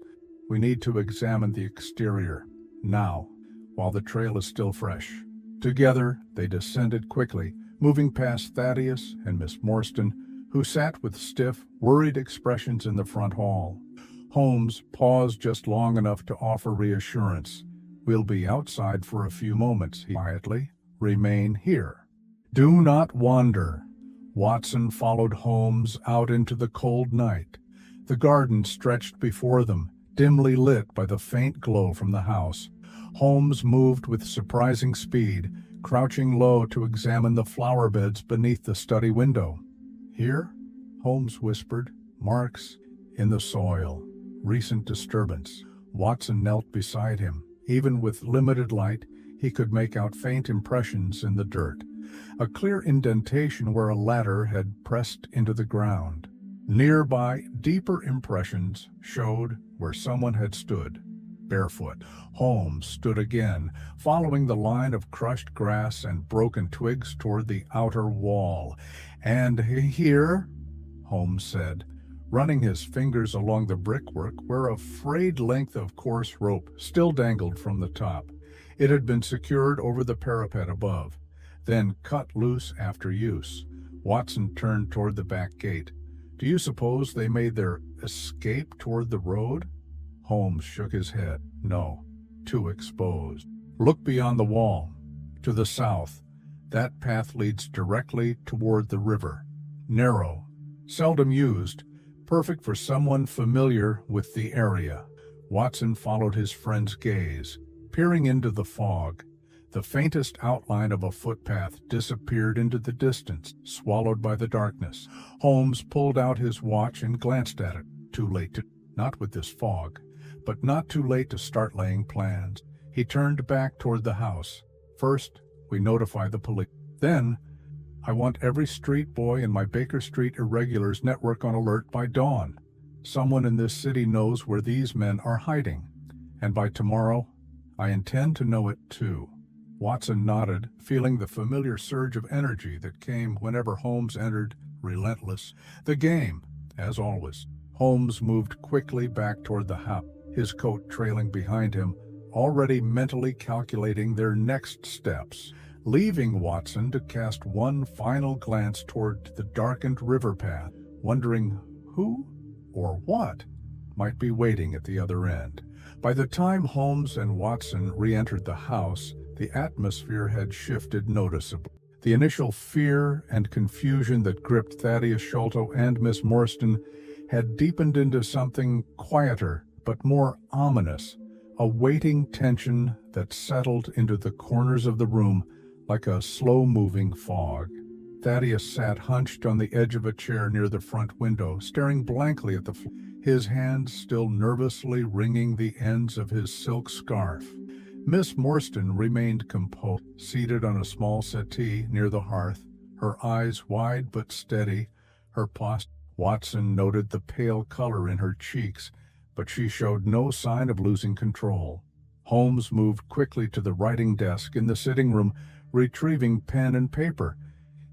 [SPEAKER 1] "We need to examine the exterior now, while the trail is still fresh." Together, they descended quickly, moving past Thaddeus and Miss Morstan, who sat with stiff, worried expressions in the front hall. Holmes paused just long enough to offer reassurance. "We'll be outside for a few moments," he quietly. "Remain here. Do not wander." Watson followed Holmes out into the cold night. The garden stretched before them, dimly lit by the faint glow from the house. Holmes moved with surprising speed, crouching low to examine the flower beds beneath the study window. "Here," Holmes whispered, "marks in the soil. Recent disturbance." Watson knelt beside him. Even with limited light, he could make out faint impressions in the dirt. A clear indentation where a ladder had pressed into the ground. Nearby, deeper impressions showed where someone had stood, barefoot. Holmes stood again, following the line of crushed grass and broken twigs toward the outer wall. "And here," Holmes said, running his fingers along the brickwork where a frayed length of coarse rope still dangled from the top. It had been secured over the parapet above, then cut loose after use. Watson turned toward the back gate. "Do you suppose they made their escape toward the road?" Holmes shook his head. "No, too exposed. Look beyond the wall. To the south. That path leads directly toward the river. Narrow, seldom used, perfect for someone familiar with the area." Watson followed his friend's gaze, peering into the fog. The faintest outline of a footpath disappeared into the distance, swallowed by the darkness. Holmes pulled out his watch and glanced at it. Too late to... Not with this fog, but not too late to start laying plans. He turned back toward the house. "First, we notify the police. Then, I want every street boy in my Baker Street Irregulars network on alert by dawn. Someone in this city knows where these men are hiding. And by tomorrow, I intend to know it too." Watson nodded, feeling the familiar surge of energy that came whenever Holmes entered, relentless. The game, as always. Holmes moved quickly back toward the house, his coat trailing behind him, already mentally calculating their next steps, leaving Watson to cast one final glance toward the darkened river path, wondering who or what might be waiting at the other end. By the time Holmes and Watson re-entered the house, the atmosphere had shifted noticeably. The initial fear and confusion that gripped Thaddeus Sholto and Miss Morstan had deepened into something quieter but more ominous, a waiting tension that settled into the corners of the room like a slow-moving fog. Thaddeus sat hunched on the edge of a chair near the front window, staring blankly at the floor, his hands still nervously wringing the ends of his silk scarf. Miss Morstan remained composed, seated on a small settee near the hearth, her eyes wide but steady, her posture. Watson noted the pale color in her cheeks, but she showed no sign of losing control. Holmes moved quickly to the writing desk in the sitting room, retrieving pen and paper.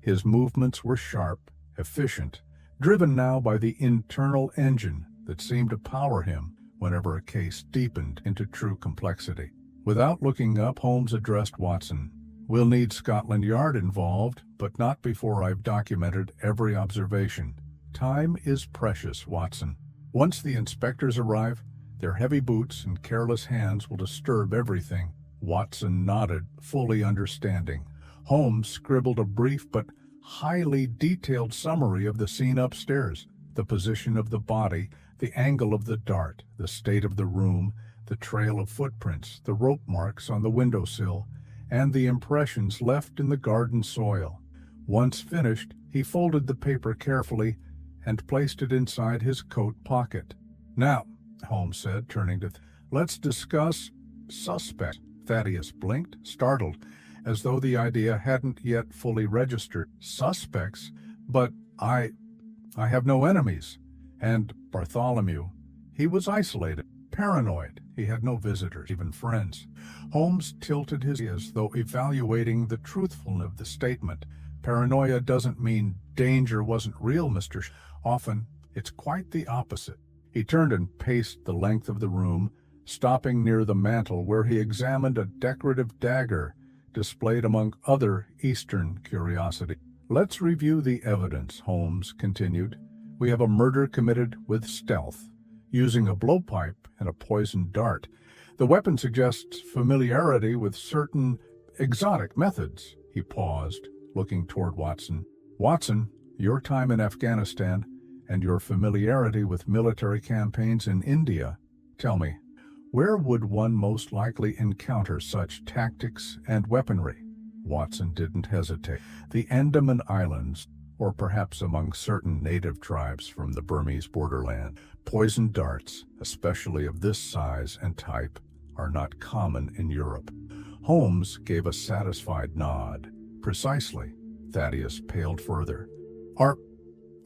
[SPEAKER 1] His movements were sharp, efficient, driven now by the internal engine that seemed to power him whenever a case deepened into true complexity. Without looking up, Holmes addressed Watson. "We'll need Scotland Yard involved, but not before I've documented every observation. Time is precious, Watson. Once the inspectors arrive, their heavy boots and careless hands will disturb everything. Watson nodded, fully understanding. Holmes scribbled a brief but highly detailed summary of the scene upstairs: the position of the body, the angle of the dart, the state of the room, the trail of footprints, the rope marks on the windowsill, and the impressions left in the garden soil. Once finished, he folded the paper carefully and placed it inside his coat pocket. "Now," Holmes said, turning to, "let's discuss suspects." Thaddeus blinked, startled, as though the idea hadn't yet fully registered. "Suspects? But I have no enemies." And Bartholomew, he was isolated, paranoid. He had no visitors, even friends. Holmes tilted his head as though evaluating the truthfulness of the statement. "Paranoia doesn't mean danger wasn't real, Mr. Often it's quite the opposite." He turned and paced the length of the room, stopping near the mantel where he examined a decorative dagger displayed among other Eastern curiosities. "Let's review the evidence," Holmes continued. "We have a murder committed with stealth, using a blowpipe and a poisoned dart. The weapon suggests familiarity with certain exotic methods." He paused, looking toward Watson. "Watson, your time in Afghanistan and your familiarity with military campaigns in India, tell me, where would one most likely encounter such tactics and weaponry?" Watson didn't hesitate. "The Andaman Islands, or perhaps among certain native tribes from the Burmese borderland. Poisoned darts, especially of this size and type, are not common in Europe." Holmes gave a satisfied nod. "Precisely." Thaddeus paled further.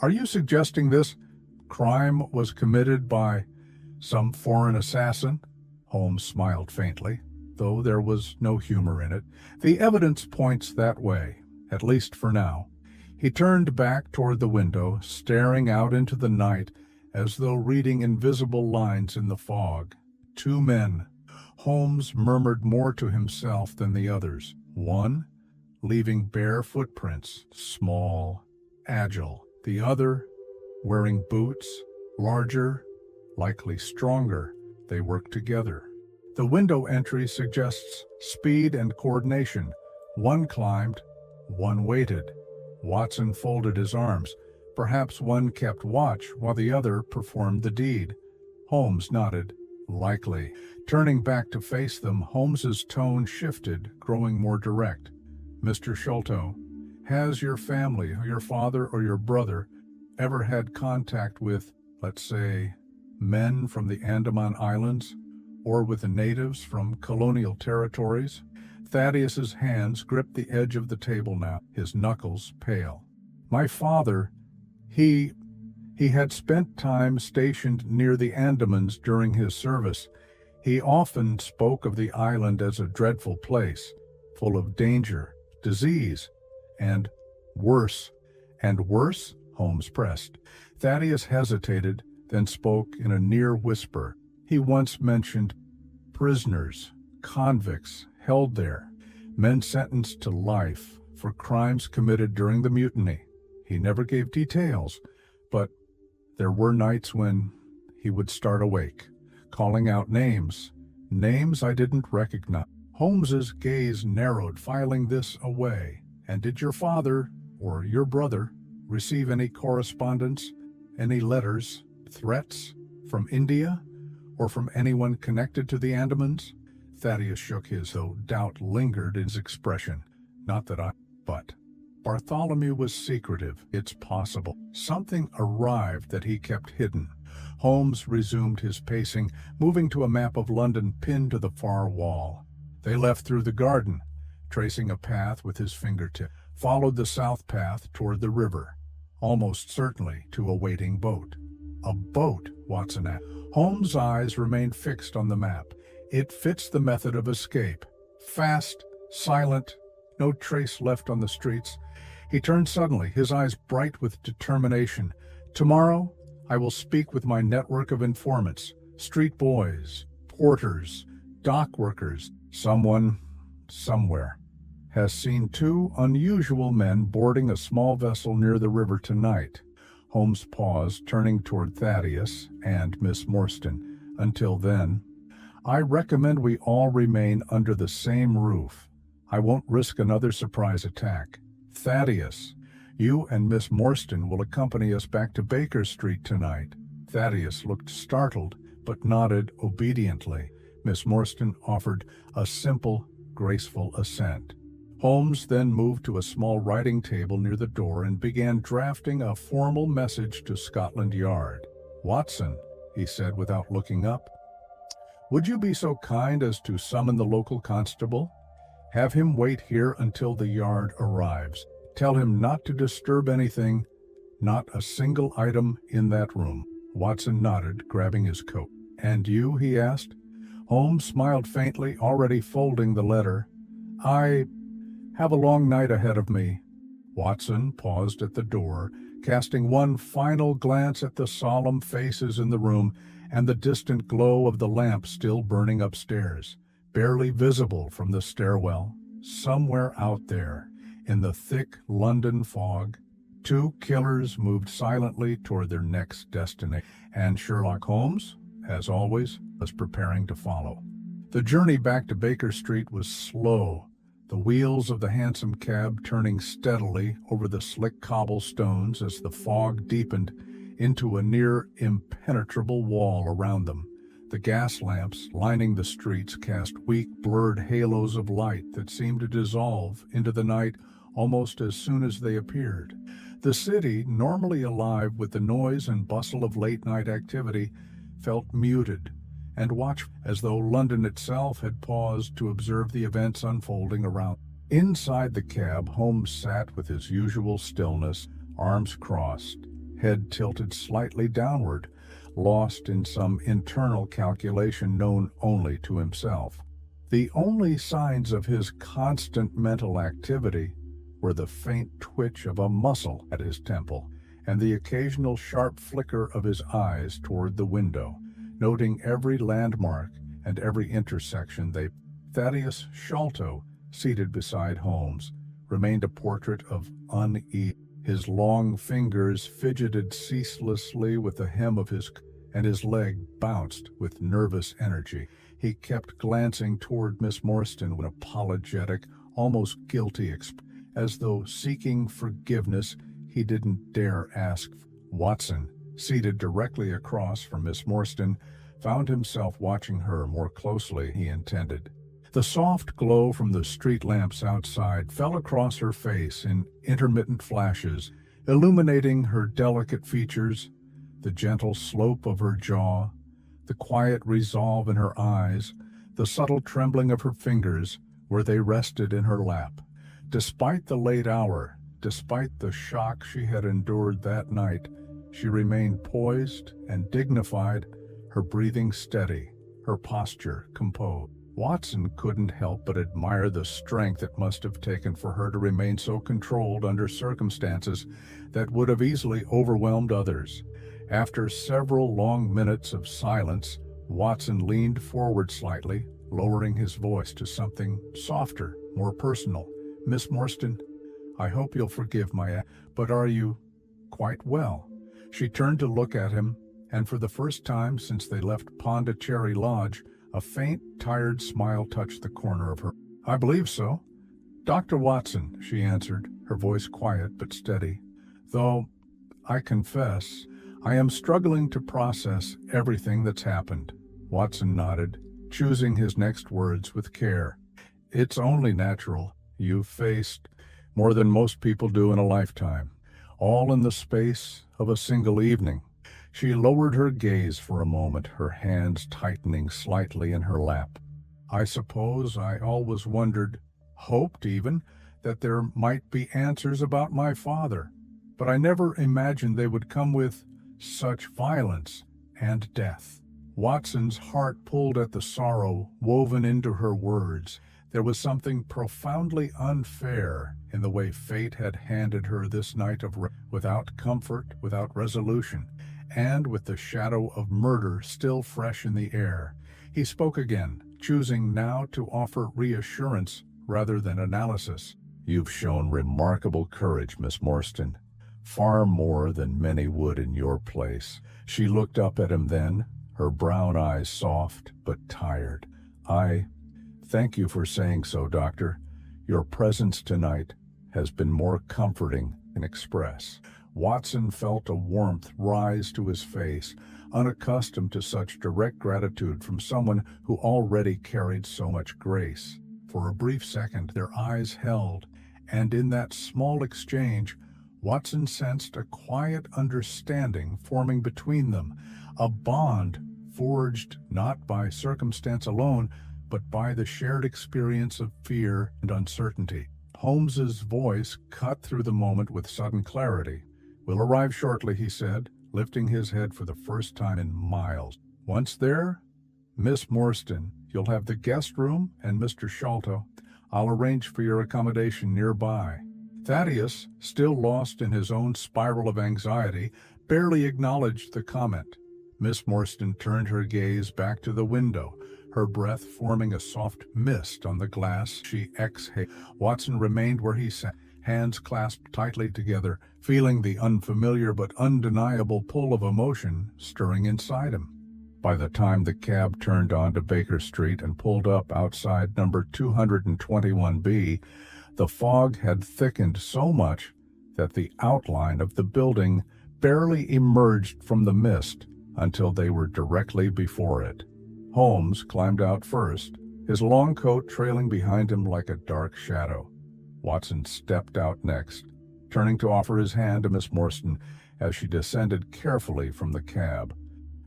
[SPEAKER 1] Are you suggesting this crime was committed by some foreign assassin?" Holmes smiled faintly, though there was no humor in it. "The evidence points that way, at least for now." He turned back toward the window, staring out into the night as though reading invisible lines in the fog. "Two men." Holmes murmured more to himself than the others. "One, leaving bare footprints, small, agile. The other, wearing boots, larger, likely stronger. They worked together. The window entry suggests speed and coordination. One climbed, one waited." Watson folded his arms. "Perhaps one kept watch while the other performed the deed." Holmes nodded. "Likely." Turning back to face them, Holmes's tone shifted, growing more direct. "Mr. Sholto, has your family, your father or your brother, ever had contact with, let's say, men from the Andaman Islands, or with the natives from colonial territories?" Thaddeus's hands gripped the edge of the table now, his knuckles pale. "My father, he had spent time stationed near the Andamans during his service. He often spoke of the island as a dreadful place, full of danger, disease, and worse." "And worse?" Holmes pressed. Thaddeus hesitated, then spoke in a near whisper. "He once mentioned prisoners, convicts held there, men sentenced to life for crimes committed during the mutiny. He never gave details, but there were nights when he would start awake, calling out names I didn't recognize." Holmes's gaze narrowed, filing this away. "And did your father, or your brother, receive any correspondence, any letters, threats, from India, or from anyone connected to the Andamans?" Thaddeus shook his, though doubt lingered in his expression. "Not that but Bartholomew was secretive. It's possible something arrived that he kept hidden." Holmes resumed his pacing, moving to a map of London pinned to the far wall. They left through the garden, tracing a path with his fingertip, followed the south path toward the river, almost certainly to a waiting boat. "A boat?" Watson asked. Holmes' eyes remained fixed on the map. "It fits the method of escape. Fast, silent, no trace left on the streets." He turned suddenly, his eyes bright with determination. "Tomorrow, I will speak with my network of informants, street boys, porters, dock workers. Someone, somewhere, has seen two unusual men boarding a small vessel near the river tonight." Holmes paused, turning toward Thaddeus and Miss Morstan. "Until then, I recommend we all remain under the same roof. I won't risk another surprise attack. Thaddeus, you and Miss Morstan will accompany us back to Baker Street tonight." Thaddeus looked startled, but nodded obediently. Miss Morstan offered a simple, graceful assent. Holmes then moved to a small writing table near the door and began drafting a formal message to Scotland Yard. "Watson," he said without looking up, "would you be so kind as to summon the local constable? Have him wait here until the Yard arrives. Tell him not to disturb anything, not a single item in that room." Watson nodded, grabbing his coat. "And you?" he asked. Holmes smiled faintly, already folding the letter. "I have a long night ahead of me." Watson paused at the door, casting one final glance at the solemn faces in the room and the distant glow of the lamp still burning upstairs, barely visible from the stairwell. Somewhere out there, in the thick London fog, two killers moved silently toward their next destination, and Sherlock Holmes, as always, was preparing to follow. The journey back to Baker Street was slow, the wheels of the hansom cab turning steadily over the slick cobblestones as the fog deepened into a near impenetrable wall around them. The gas lamps lining the streets cast weak, blurred halos of light that seemed to dissolve into the night almost as soon as they appeared. The city, normally alive with the noise and bustle of late-night activity, felt muted and watched, as though London itself had paused to observe the events unfolding around. Inside the cab, Holmes sat with his usual stillness, arms crossed, head tilted slightly downward, lost in some internal calculation known only to himself. The only signs of his constant mental activity were the faint twitch of a muscle at his temple and the occasional sharp flicker of his eyes toward the window, noting every landmark and every intersection. Thaddeus Sholto, seated beside Holmes, remained a portrait of unease. His long fingers fidgeted ceaselessly with the hem of his coat, and his leg bounced with nervous energy. He kept glancing toward Miss Morstan with an apologetic, almost guilty expression, as though seeking forgiveness he didn't dare ask. Watson, seated directly across from Miss Morstan, found himself watching her more closely than he intended. The soft glow from the street lamps outside fell across her face in intermittent flashes, illuminating her delicate features, the gentle slope of her jaw, the quiet resolve in her eyes, the subtle trembling of her fingers where they rested in her lap. Despite the late hour, despite the shock she had endured that night, she remained poised and dignified, her breathing steady, her posture composed. Watson couldn't help but admire the strength it must have taken for her to remain so controlled under circumstances that would have easily overwhelmed others. After several long minutes of silence, Watson leaned forward slightly, lowering his voice to something softer, more personal. "Miss Morstan, I hope you'll forgive but are you quite well?" She turned to look at him, and for the first time since they left Pondicherry Lodge, a faint, tired smile touched the corner of her. "I believe so. Dr. Watson," she answered, her voice quiet but steady, "though I confess I am struggling to process everything that's happened." Watson nodded, choosing his next words with care. "It's only natural. You've faced more than most people do in a lifetime, all in the space of a single evening." She lowered her gaze for a moment, her hands tightening slightly in her lap. "I suppose I always wondered, hoped even, that there might be answers about my father, but I never imagined they would come with such violence and death." Watson's heart pulled at the sorrow woven into her words. There was something profoundly unfair in the way fate had handed her this night without comfort, without resolution, and with the shadow of murder still fresh in the air. He spoke again, choosing now to offer reassurance rather than analysis. "You've shown remarkable courage, Miss Morstan, far more than many would in your place." She looked up at him then, her brown eyes soft but tired. "I thank you for saying so, Doctor. Your presence tonight has been more comforting than express." Watson felt a warmth rise to his face, unaccustomed to such direct gratitude from someone who already carried so much grace. For a brief second their eyes held, and in that small exchange, Watson sensed a quiet understanding forming between them, a bond forged not by circumstance alone, but by the shared experience of fear and uncertainty. Holmes's voice cut through the moment with sudden clarity. "We'll arrive shortly," he said, lifting his head for the first time in miles. "Once there, Miss Morstan, you'll have the guest room, and Mr. Sholto, I'll arrange for your accommodation nearby." Thaddeus, still lost in his own spiral of anxiety, barely acknowledged the comment. Miss Morstan turned her gaze back to the window, her breath forming a soft mist on the glass she exhaled. Watson remained where he sat, hands clasped tightly together, feeling the unfamiliar but undeniable pull of emotion stirring inside him. By the time the cab turned onto Baker Street and pulled up outside number 221B, the fog had thickened so much that the outline of the building barely emerged from the mist until they were directly before it. Holmes climbed out first, his long coat trailing behind him like a dark shadow. Watson stepped out next, turning to offer his hand to Miss Morstan as she descended carefully from the cab.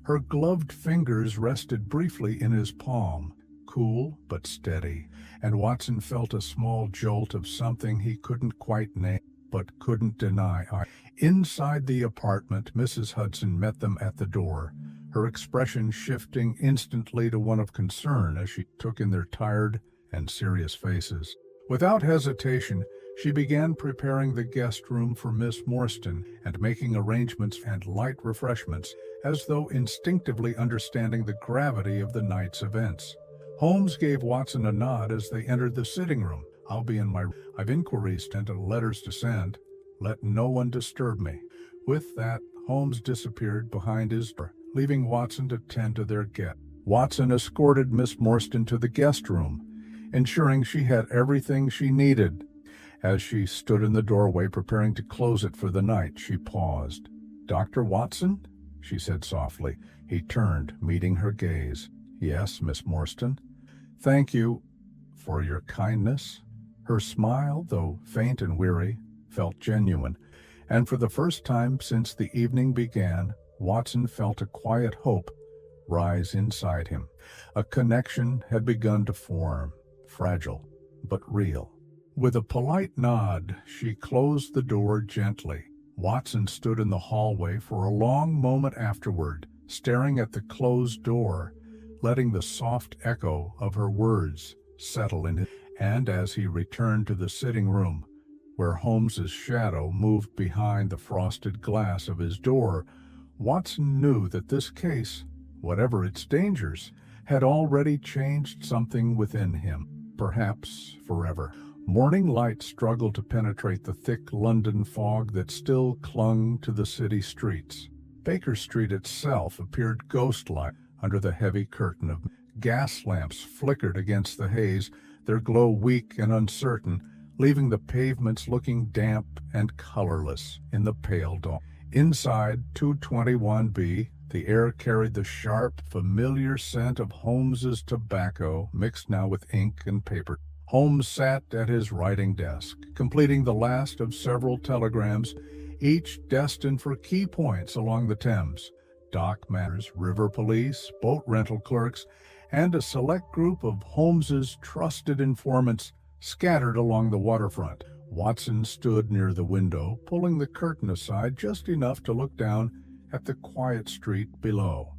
[SPEAKER 1] Her gloved fingers rested briefly in his palm, cool but steady, and Watson felt a small jolt of something he couldn't quite name but couldn't deny. Inside the apartment, Mrs. Hudson met them at the door, her expression shifting instantly to one of concern as she took in their tired and serious faces. Without hesitation, she began preparing the guest room for Miss Morstan and making arrangements and light refreshments, as though instinctively understanding the gravity of the night's events. Holmes gave Watson a nod as they entered the sitting room. "I'll be in my room. I've inquiries and letters to send. Let no one disturb me." With that, Holmes disappeared behind his door, leaving Watson to tend to their guest. Watson escorted Miss Morstan to the guest room, ensuring she had everything she needed. As she stood in the doorway preparing to close it for the night, she paused. "Dr. Watson?" she said softly. He turned, meeting her gaze. "Yes, Miss Morstan. Thank you for your kindness." Her smile, though faint and weary, felt genuine, and for the first time since the evening began, Watson felt a quiet hope rise inside him. A connection had begun to form, fragile but real. With a polite nod, she closed the door gently. Watson stood in the hallway for a long moment afterward, staring at the closed door, letting the soft echo of her words settle in his. And as he returned to the sitting room, where Holmes's shadow moved behind the frosted glass of his door, Watson knew that this case, whatever its dangers, had already changed something within him, perhaps forever. Morning light struggled to penetrate the thick London fog that still clung to the city streets. Baker Street itself appeared ghost-like under the heavy curtain of gas lamps flickered against the haze, their glow weak and uncertain, leaving the pavements looking damp and colorless in the pale dawn. Inside 221B, the air carried the sharp, familiar scent of Holmes's tobacco, mixed now with ink and paper. Holmes sat at his writing desk, completing the last of several telegrams, each destined for key points along the Thames. Dock manners, river police, boat rental clerks, and a select group of Holmes's trusted informants scattered along the waterfront. Watson stood near the window, pulling the curtain aside just enough to look down at the quiet street below.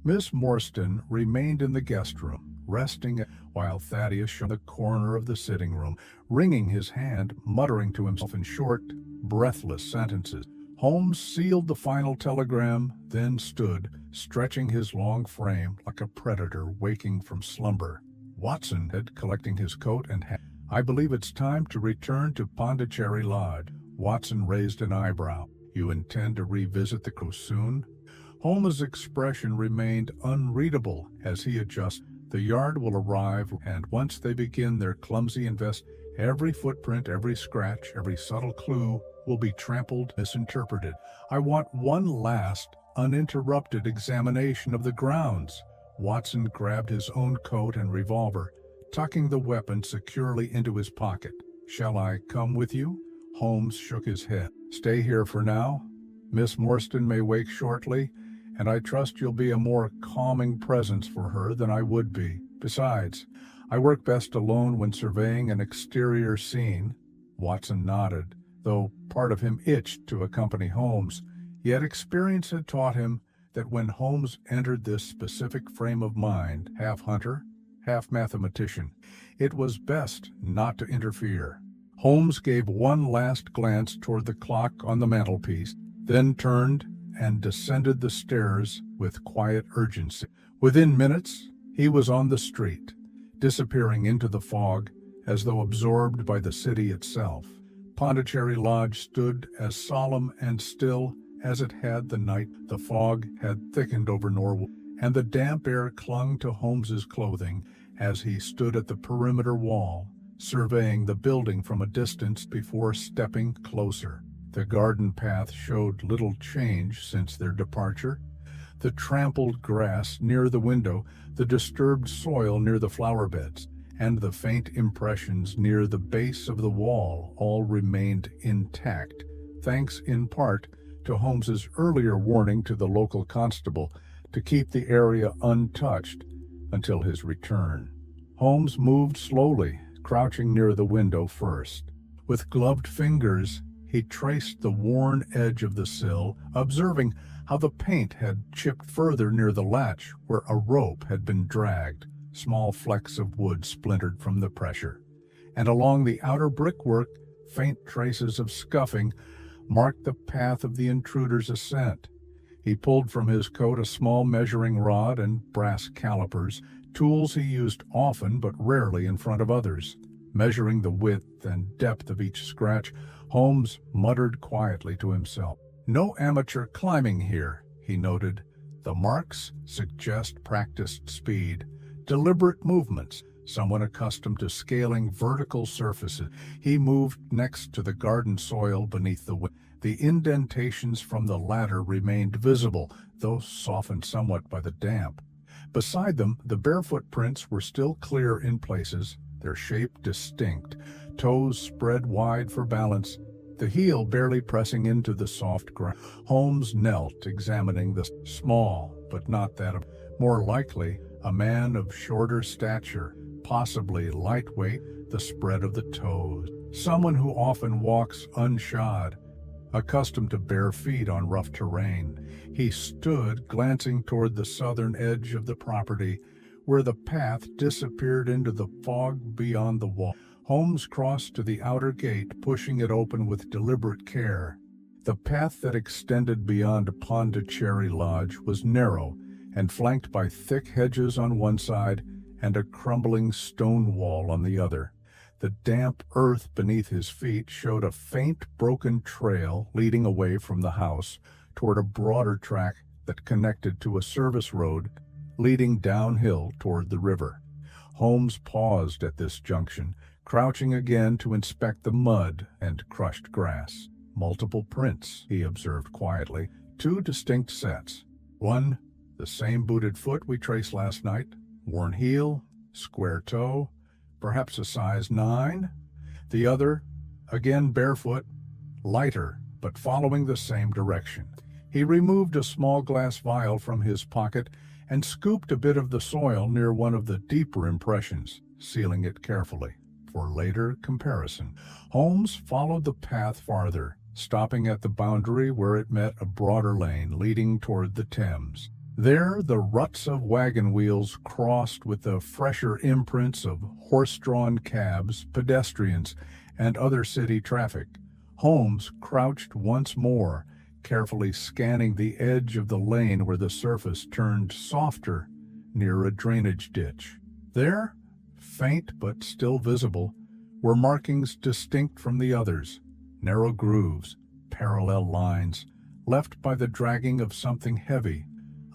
[SPEAKER 1] Miss Morstan remained in the guest room, resting while Thaddeus showed the corner of the sitting room, wringing his hand, muttering to himself in short, breathless sentences. Holmes sealed the final telegram, then stood, stretching his long frame like a predator waking from slumber. Watson had collecting his coat and hat. "I believe it's time to return to Pondicherry Lodge." Watson raised an eyebrow. "You intend to revisit the cruise soon?" Holmes' expression remained unreadable as he adjusted. The yard will arrive, and once they begin their clumsy every footprint, every scratch, every subtle clue will be trampled, misinterpreted. I want one last, uninterrupted examination of the grounds. Watson grabbed his own coat and revolver, tucking the weapon securely into his pocket. "Shall I come with you?" Holmes shook his head. "Stay here for now. Miss Morstan may wake shortly, and I trust you'll be a more calming presence for her than I would be. Besides, I work best alone when surveying an exterior scene." Watson nodded, though part of him itched to accompany Holmes, yet experience had taught him that when Holmes entered this specific frame of mind, half hunter, half mathematician, it was best not to interfere. Holmes gave one last glance toward the clock on the mantelpiece, then turned and descended the stairs with quiet urgency. Within minutes, he was on the street, disappearing into the fog as though absorbed by the city itself. Pondicherry Lodge stood as solemn and still as it had the night. The fog had thickened over Norwood, and the damp air clung to Holmes's clothing as he stood at the perimeter wall, surveying the building from a distance before stepping closer. The garden path showed little change since their departure. The trampled grass near the window, the disturbed soil near the flower beds, and the faint impressions near the base of the wall all remained intact, thanks in part to Holmes's earlier warning to the local constable to keep the area untouched until his return. Holmes moved slowly, crouching near the window first. With gloved fingers, he traced the worn edge of the sill, observing how the paint had chipped further near the latch where a rope had been dragged. Small flecks of wood splintered from the pressure, and along the outer brickwork, faint traces of scuffing marked the path of the intruder's ascent. He pulled from his coat a small measuring rod and brass calipers, tools he used often but rarely in front of others. Measuring the width and depth of each scratch, Holmes muttered quietly to himself. "No amateur climbing here," he noted. "The marks suggest practiced speed, deliberate movements, someone accustomed to scaling vertical surfaces." He moved next to the garden soil beneath the window. The indentations from the ladder remained visible, though softened somewhat by the damp. Beside them, the barefoot prints were still clear in places, their shape distinct, toes spread wide for balance, the heel barely pressing into the soft ground. Holmes knelt, examining the small, but not that of, more likely, a man of shorter stature, possibly lightweight, the spread of the toes. Someone who often walks unshod, accustomed to bare feet on rough terrain. He stood, glancing toward the southern edge of the property, where the path disappeared into the fog beyond the wall. Holmes crossed to the outer gate, pushing it open with deliberate care. The path that extended beyond Pondicherry Lodge was narrow and flanked by thick hedges on one side and a crumbling stone wall on the other. The damp earth beneath his feet showed a faint, broken trail leading away from the house toward a broader track that connected to a service road leading downhill toward the river. Holmes paused at this junction, crouching again to inspect the mud and crushed grass. "Multiple prints," he observed quietly. "Two distinct sets. One, the same booted foot we traced last night, worn heel, square toe, perhaps a size 9. The other, again barefoot, lighter, but following the same direction." He removed a small glass vial from his pocket and scooped a bit of the soil near one of the deeper impressions, sealing it carefully for later comparison. Holmes followed the path farther, stopping at the boundary where it met a broader lane leading toward the Thames. There, the ruts of wagon wheels crossed with the fresher imprints of horse-drawn cabs, pedestrians, and other city traffic. Holmes crouched once more, carefully scanning the edge of the lane where the surface turned softer near a drainage ditch. There, faint but still visible, were markings distinct from the others, narrow grooves, parallel lines, left by the dragging of something heavy,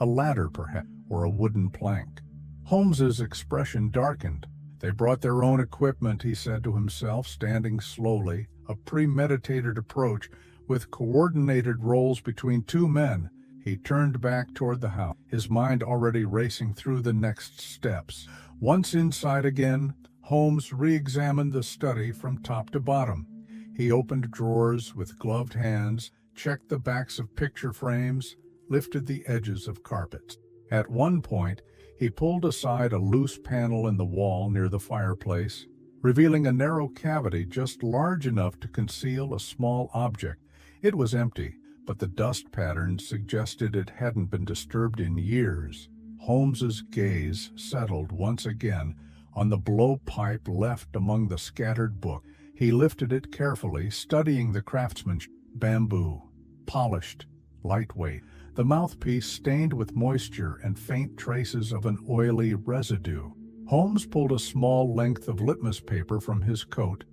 [SPEAKER 1] A ladder, perhaps, or a wooden plank. Holmes's expression darkened. They brought their own equipment, he said to himself, standing slowly, a premeditated approach with coordinated rolls between two men. He turned back toward the house, his mind already racing through the next steps. Once inside again, Holmes re-examined the study from top to bottom. He opened drawers with gloved hands, checked the backs of picture frames, lifted the edges of carpets. At one point, he pulled aside a loose panel in the wall near the fireplace, revealing a narrow cavity just large enough to conceal a small object. It was empty, but the dust pattern suggested it hadn't been disturbed in years. Holmes's gaze settled once again on the blowpipe left among the scattered books. He lifted it carefully, studying the craftsmanship. Bamboo, polished, lightweight, the mouthpiece stained with moisture and faint traces of an oily residue. Holmes pulled a small length of litmus paper from his coat,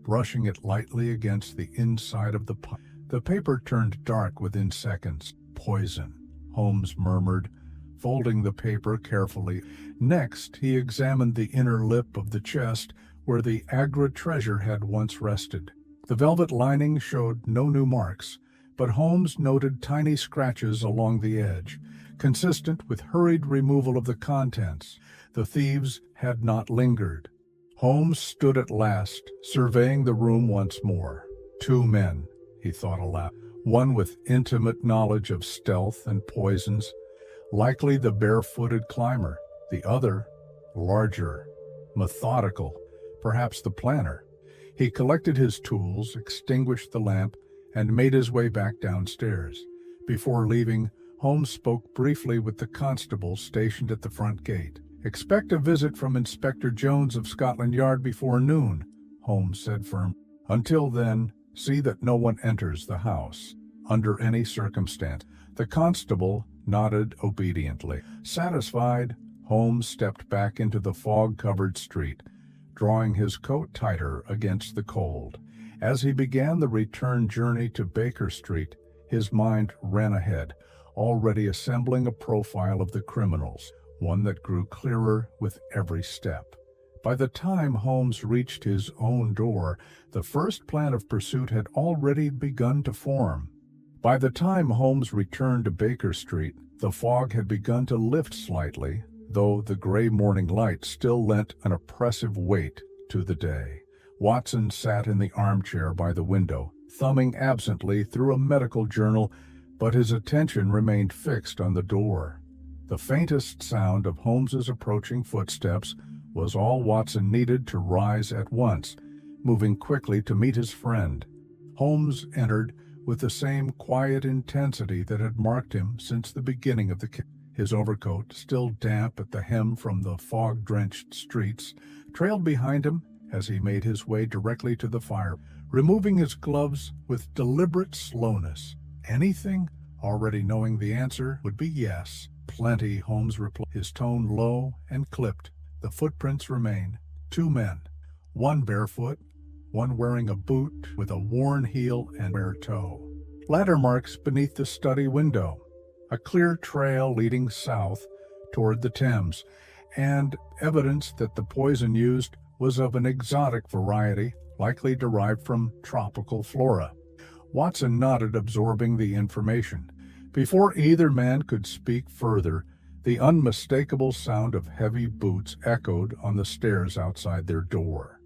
[SPEAKER 1] brushing it lightly against the inside of the pipe. The paper turned dark within seconds. Poison, Holmes murmured, folding the paper carefully. Next, he examined the inner lip of the chest where the Agra treasure had once rested. The velvet lining showed no new marks, but Holmes noted tiny scratches along the edge, consistent with hurried removal of the contents. The thieves had not lingered. Holmes stood at last, surveying the room once more. Two men, he thought aloud, one with intimate knowledge of stealth and poisons, likely the barefooted climber, the other, larger, methodical, perhaps the planner. He collected his tools, extinguished the lamp, and made his way back downstairs. Before leaving, Holmes spoke briefly with the constable stationed at the front gate. "Expect a visit from Inspector Jones of Scotland Yard before noon," Holmes said firmly. "Until then, see that no one enters the house, under any circumstance." The constable nodded obediently. Satisfied, Holmes stepped back into the fog-covered street, drawing his coat tighter against the cold. As he began the return journey to Baker Street, his mind ran ahead, already assembling a profile of the criminals, one that grew clearer with every step. By the time Holmes reached his own door, the first plan of pursuit had already begun to form. By the time Holmes returned to Baker Street, the fog had begun to lift slightly, though the gray morning light still lent an oppressive weight to the day. Watson sat in the armchair by the window, thumbing absently through a medical journal, but his attention remained fixed on the door. The faintest sound of Holmes's approaching footsteps was all Watson needed to rise at once, moving quickly to meet his friend. Holmes entered with the same quiet intensity that had marked him since the beginning of the case. His overcoat, still damp at the hem from the fog-drenched streets, trailed behind him as he made his way directly to the fire, removing his gloves with deliberate slowness. "Anything?" Already knowing the answer would be yes. "Plenty," Holmes replied, his tone low and clipped. The footprints remain. Two men, one barefoot, one wearing a boot with a worn heel and bare toe. Ladder marks beneath the study window. A clear trail leading south toward the Thames, and evidence that the poison used was of an exotic variety, likely derived from tropical flora. Watson nodded, absorbing the information. Before either man could speak further, the unmistakable sound of heavy boots echoed on the stairs outside their door.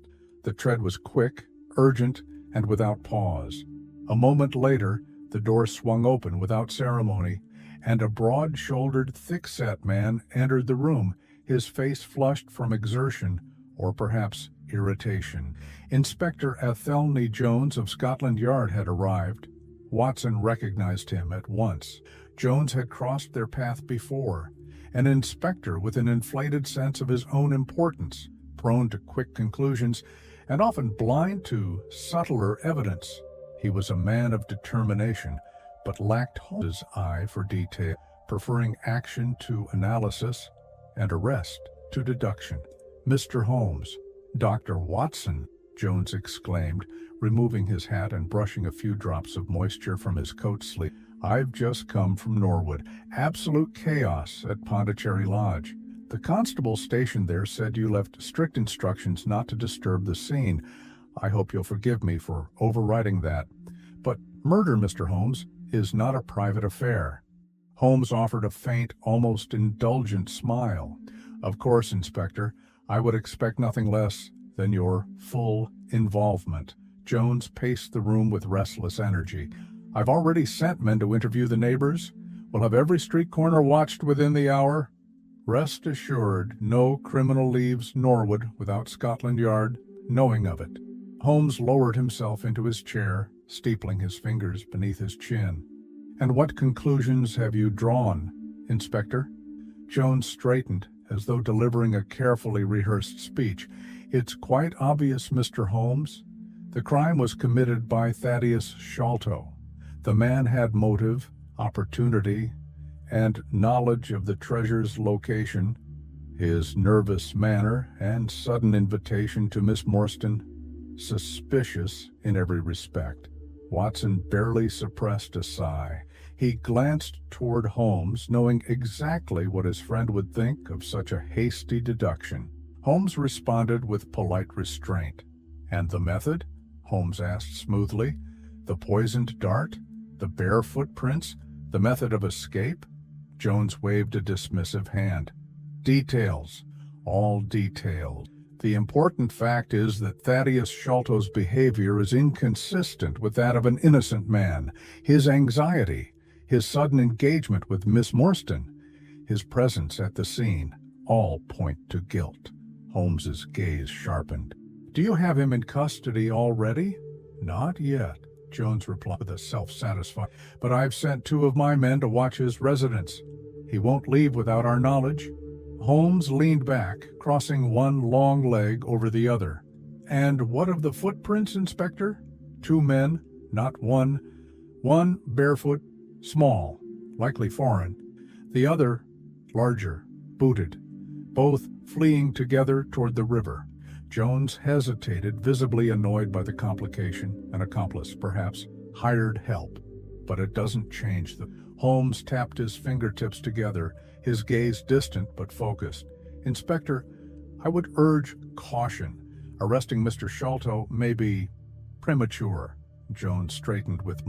[SPEAKER 1] The tread was quick, urgent, and without pause. A moment later, the door swung open without ceremony, and a broad-shouldered, thick-set man entered the room, his face flushed from exertion, or perhaps irritation. Inspector Athelney Jones of Scotland Yard had arrived. Watson recognized him at once. Jones had crossed their path before, an inspector with an inflated sense of his own importance, prone to quick conclusions, and often blind to subtler evidence. He was a man of determination, but lacked Holmes's eye for detail, preferring action to analysis and arrest to deduction. "Mr. Holmes, Dr. Watson," Jones exclaimed, removing his hat and brushing a few drops of moisture from his coat sleeve. I've just come from Norwood. Absolute chaos at Pondicherry Lodge. The constable stationed there said you left strict instructions not to disturb the scene. I hope you'll forgive me for overriding that. But murder, Mr. Holmes, is not a private affair. Holmes offered a faint, almost indulgent smile. Of course, Inspector, I would expect nothing less than your full involvement. Jones paced the room with restless energy. I've already sent men to interview the neighbors. We'll have every street corner watched within the hour. Rest assured, no criminal leaves Norwood without Scotland Yard knowing of it. Holmes lowered himself into his chair, steepling his fingers beneath his chin. And what conclusions have you drawn, Inspector? Jones straightened, as though delivering a carefully rehearsed speech. It's quite obvious, Mr. Holmes. The crime was committed by Thaddeus Sholto. The man had motive, opportunity, and knowledge of the treasure's location. His nervous manner and sudden invitation to Miss Morstan, suspicious in every respect. Watson barely suppressed a sigh. He glanced toward Holmes, knowing exactly what his friend would think of such a hasty deduction. Holmes responded with polite restraint. And the method? Holmes asked smoothly. The poisoned dart? The bare footprints? The method of escape? Jones waved a dismissive hand. Details. All details. The important fact is that Thaddeus Sholto's behavior is inconsistent with that of an innocent man. His anxiety, his sudden engagement with Miss Morstan, his presence at the scene, all point to guilt. Holmes's gaze sharpened. Do you have him in custody already? Not yet, Jones replied with a self-satisfied. But I've sent 2 of my men to watch his residence. He won't leave without our knowledge. Holmes leaned back, crossing one long leg over the other. And what of the footprints, Inspector? 2 men, not one. One barefoot, small, likely foreign. The other, larger, booted. Both fleeing together toward the river. Jones hesitated, visibly annoyed by the complication. An accomplice, perhaps, hired help. But it doesn't change the... Holmes tapped his fingertips together, his gaze distant but focused. Inspector, I would urge caution. Arresting Mr. Sholto may be premature. Jones straightened with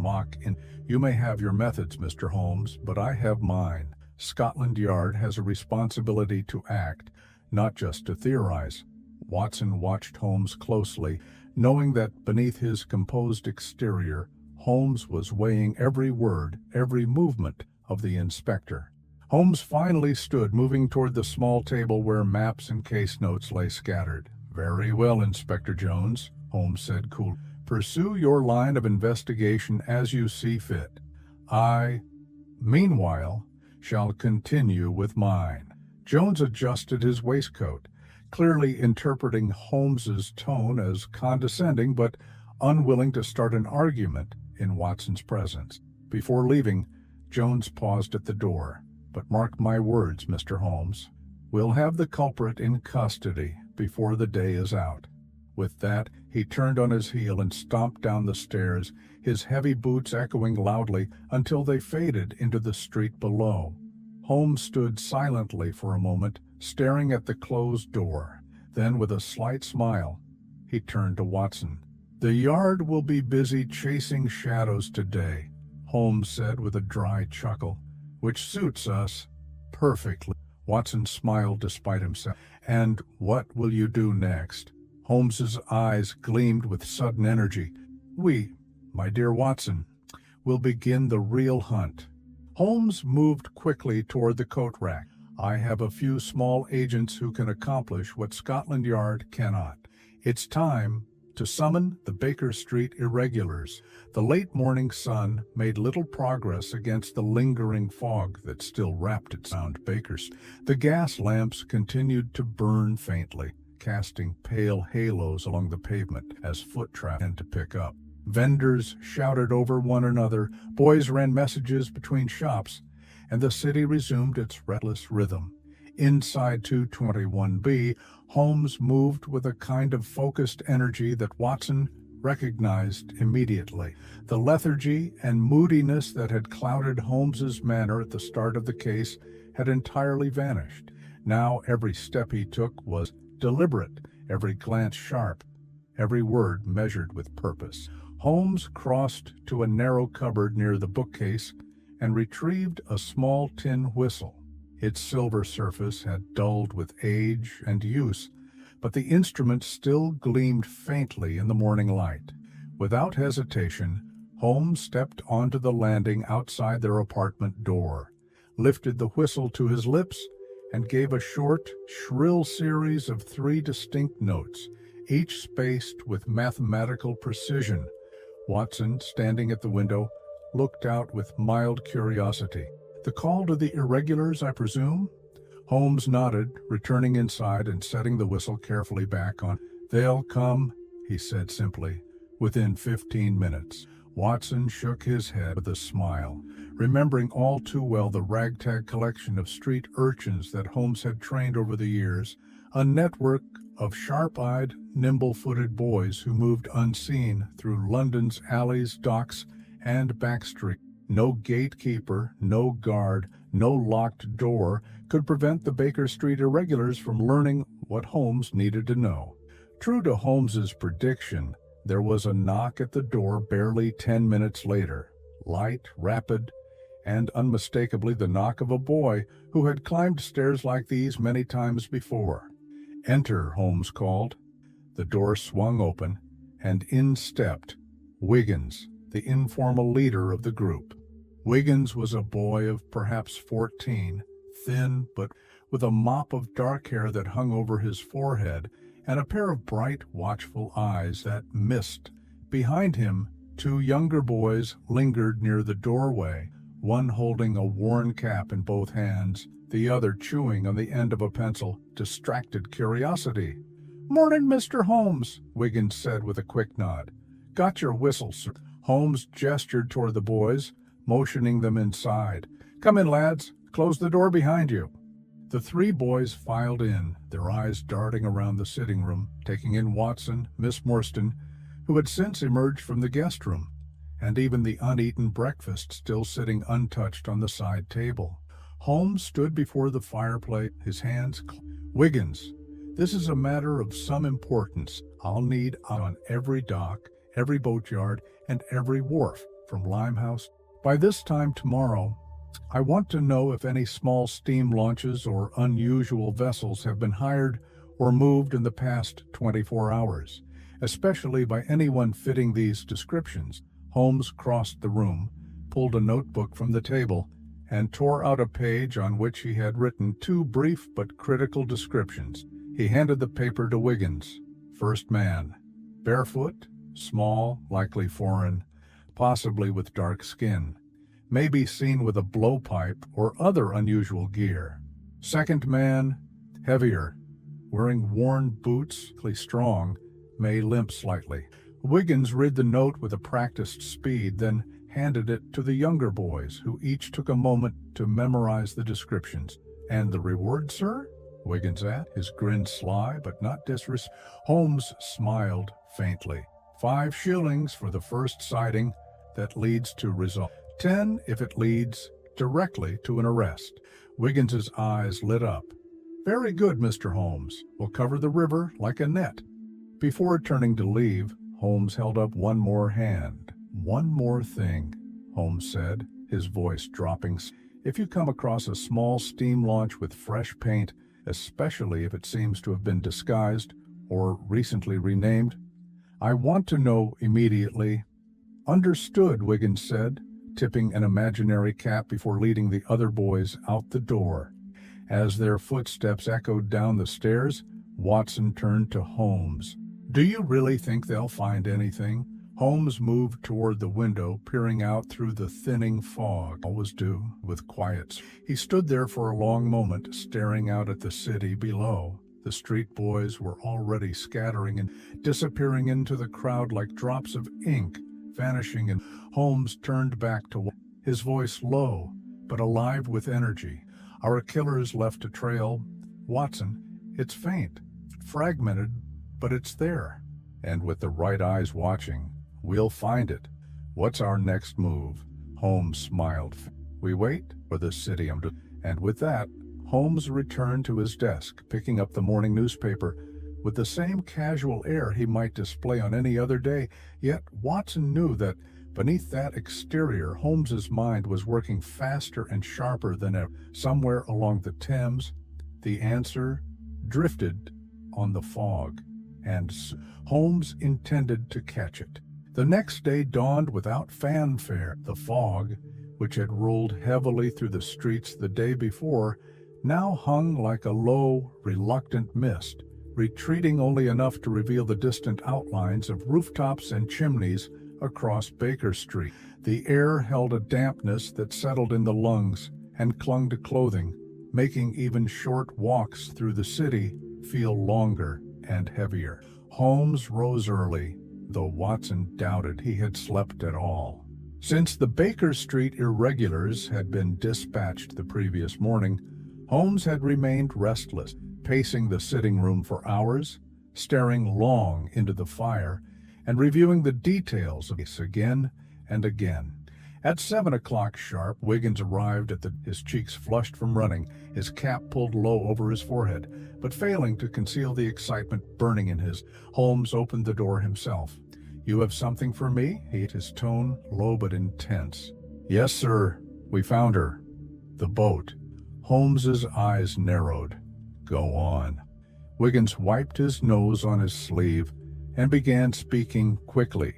[SPEAKER 1] You may have your methods, Mr. Holmes, but I have mine. Scotland Yard has a responsibility to act, not just to theorize. Watson watched Holmes closely, knowing that beneath his composed exterior, Holmes was weighing every word, every movement of the inspector. Holmes finally stood, moving toward the small table where maps and case notes lay scattered. Very well, Inspector Jones, Holmes said coolly. Pursue your line of investigation as you see fit. I, meanwhile, shall continue with mine. Jones adjusted his waistcoat, clearly interpreting Holmes's tone as condescending but unwilling to start an argument in Watson's presence. Before leaving, Jones paused at the door. But mark my words, Mr. Holmes, we'll have the culprit in custody before the day is out. With that, he turned on his heel and stomped down the stairs, his heavy boots echoing loudly until they faded into the street below. Holmes stood silently for a moment, staring at the closed door. Then, with a slight smile, he turned to Watson. The Yard will be busy chasing shadows today, Holmes said with a dry chuckle, which suits us perfectly. Watson smiled despite himself. And what will you do next? Holmes's eyes gleamed with sudden energy. We, my dear Watson, will begin the real hunt. Holmes moved quickly toward the coat rack. I have a few small agents who can accomplish what Scotland Yard cannot. It's time to summon the Baker Street irregulars. The late morning sun made little progress against the lingering fog that still wrapped it around Baker Street. The gas lamps continued to burn faintly, casting pale halos along the pavement as foot traffic began to pick up. Vendors shouted over one another, boys ran messages between shops, and the city resumed its restless rhythm. Inside 221B, Holmes moved with a kind of focused energy that Watson recognized immediately. The lethargy and moodiness that had clouded Holmes's manner at the start of the case had entirely vanished. Now every step he took was deliberate, every glance sharp, every word measured with purpose. Holmes crossed to a narrow cupboard near the bookcase and retrieved a small tin whistle. Its silver surface had dulled with age and use, but the instrument still gleamed faintly in the morning light. Without hesitation, Holmes stepped onto the landing outside their apartment door, lifted the whistle to his lips, and gave a short, shrill series of 3 distinct notes, each spaced with mathematical precision. Watson, standing at the window, looked out with mild curiosity. "The call to the irregulars, I presume?" Holmes nodded, returning inside and setting the whistle carefully back on. "They'll come," he said simply, "within 15 minutes. Watson shook his head with a smile, remembering all too well the ragtag collection of street urchins that Holmes had trained over the years, a network of sharp-eyed, nimble-footed boys who moved unseen through London's alleys, docks, and back streets. No gatekeeper, no guard, no locked door could prevent the Baker Street irregulars from learning what Holmes needed to know. True to Holmes's prediction, there was a knock at the door barely 10 minutes later, light, rapid, and unmistakably the knock of a boy who had climbed stairs like these many times before. "Enter," Holmes called. The door swung open, and in stepped Wiggins, the informal leader of the group. Wiggins was a boy of perhaps 14, thin but with a mop of dark hair that hung over his forehead and a pair of bright, watchful eyes that missed. Behind him, 2 younger boys lingered near the doorway, one holding a worn cap in both hands, the other chewing on the end of a pencil, distracted curiosity. "Morning, Mr. Holmes," Wiggins said with a quick nod. "Got your whistle, sir." Holmes gestured toward the boys, motioning them inside. "Come in, lads. Close the door behind you." The 3 boys filed in, their eyes darting around the sitting room, taking in Watson, Miss Morstan, who had since emerged from the guest room, and even the uneaten breakfast still sitting untouched on the side table. Holmes stood before the fireplace, his hands "Wiggins, this is a matter of some importance. I'll need on every dock, every boatyard, and every wharf, from Limehouse. By this time tomorrow, I want to know if any small steam launches or unusual vessels have been hired or moved in the past 24 hours, especially by anyone fitting these descriptions." Holmes crossed the room, pulled a notebook from the table, and tore out a page on which he had written 2 brief but critical descriptions. He handed the paper to Wiggins. "First man, barefoot, small, likely foreign, possibly with dark skin. May be seen with a blowpipe or other unusual gear. Second man, heavier, wearing worn boots, strong, may limp slightly." Wiggins read the note with a practiced speed, then handed it to the younger boys, who each took a moment to memorize the descriptions. "And the reward, sir?" Wiggins asked, his grin sly but not disrespectful. Holmes smiled faintly. 5 shillings for the first sighting that leads to result. 10 if it leads directly to an arrest. Wiggins's eyes lit up. "Very good, Mr. Holmes. We'll cover the river like a net." Before turning to leave, Holmes held up one more hand. "One more thing," Holmes said, his voice dropping. "If you come across a small steam launch with fresh paint, especially if it seems to have been disguised or recently renamed, I want to know immediately." "Understood," Wiggins said, tipping an imaginary cap before leading the other boys out the door. As their footsteps echoed down the stairs, Watson turned to Holmes. "Do you really think they'll find anything?" Holmes moved toward the window, peering out through the thinning fog. All was due, with quiet. He stood there for a long moment, staring out at the city below. The street boys were already scattering and disappearing into the crowd like drops of ink, vanishing, and Holmes turned back to his voice low, but alive with energy. "Our killers left a trail. Watson, it's faint, fragmented, but it's there. And with the right eyes watching, we'll find it. What's our next move? Holmes smiled. We wait for the city. And with that, Holmes returned to his desk, picking up the morning newspaper with the same casual air he might display on any other day. Yet Watson knew that beneath that exterior, Holmes's mind was working faster and sharper than ever. Somewhere along the Thames, the answer drifted on the fog, and Holmes intended to catch it. The next day dawned without fanfare. The fog, which had rolled heavily through the streets the day before, now hung like a low, reluctant mist, retreating only enough to reveal the distant outlines of rooftops and chimneys across Baker Street. The air held a dampness that settled in the lungs and clung to clothing, making even short walks through the city feel longer and heavier. Holmes rose early, though Watson doubted he had slept at all. Since the Baker Street irregulars had been dispatched the previous morning, Holmes had remained restless, pacing the sitting room for hours, staring long into the fire, and reviewing the details of this again and again. At 7 o'clock sharp, Wiggins arrived his cheeks flushed from running, his cap pulled low over his forehead, but failing to conceal the excitement burning in his. Holmes opened the door himself. "You have something for me?" His tone low but intense. "Yes, sir. We found her. The boat." Holmes's eyes narrowed. "Go on." Wiggins wiped his nose on his sleeve and began speaking quickly,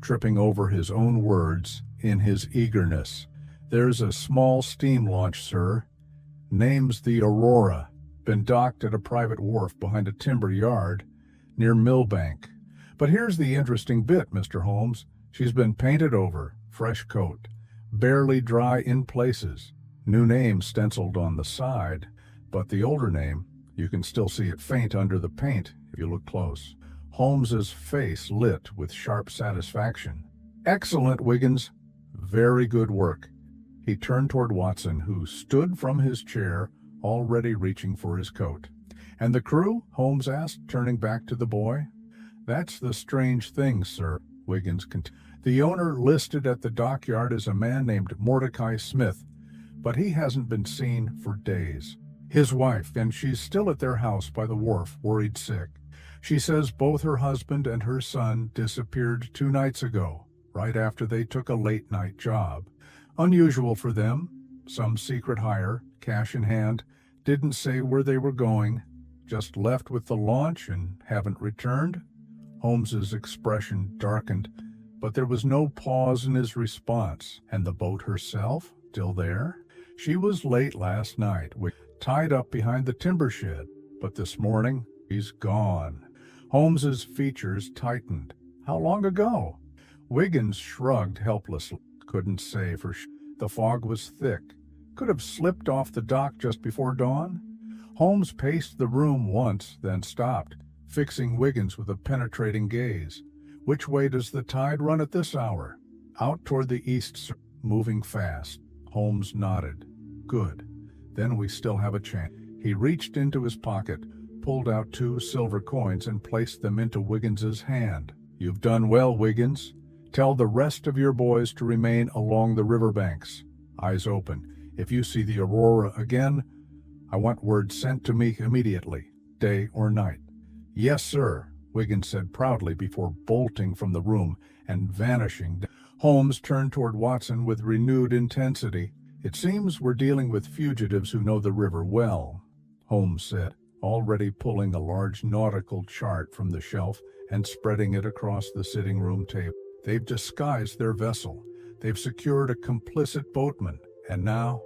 [SPEAKER 1] tripping over his own words in his eagerness. "There's a small steam launch, sir. Name's the Aurora. Been docked at a private wharf behind a timber yard near Millbank. But here's the interesting bit, Mr. Holmes. She's been painted over, fresh coat, barely dry in places. New name stenciled on the side, but the older name, you can still see it faint under the paint if you look close." Holmes's face lit with sharp satisfaction. "Excellent, Wiggins. Very good work." He turned toward Watson, who stood from his chair, already reaching for his coat. "And the crew?" Holmes asked, turning back to the boy. "That's the strange thing, sir," Wiggins continued. "The owner listed at the dockyard as a man named Mordecai Smith, but he hasn't been seen for days. His wife, and she's still at their house by the wharf, worried sick. She says both her husband and her son disappeared 2 nights ago, right after they took a late-night job. Unusual for them. Some secret hire, cash in hand, didn't say where they were going, just left with the launch and haven't returned." Holmes's expression darkened, but there was no pause in his response. "And the boat herself, still there?" "She was late last night, tied up behind the timber shed, but this morning, she's gone." Holmes's features tightened. "How long ago?" Wiggins shrugged helplessly. "Couldn't say for sure. The fog was thick. Could have slipped off the dock just before dawn." Holmes paced the room once, then stopped, fixing Wiggins with a penetrating gaze. "Which way does the tide run at this hour?" "Out toward the east, sir. Moving fast." Holmes nodded. "Good. Then we still have a chance." He reached into his pocket, pulled out 2 silver coins and placed them into Wiggins's hand. "You've done well, Wiggins. Tell the rest of your boys to remain along the riverbanks, eyes open. If you see the Aurora again, I want word sent to me immediately, day or night." "Yes, sir," Wiggins said proudly before bolting from the room and vanishing. Holmes turned toward Watson with renewed intensity. "It seems we're dealing with fugitives who know the river well," Holmes said, already pulling a large nautical chart from the shelf and spreading it across the sitting room table. "They've disguised their vessel. They've secured a complicit boatman, and now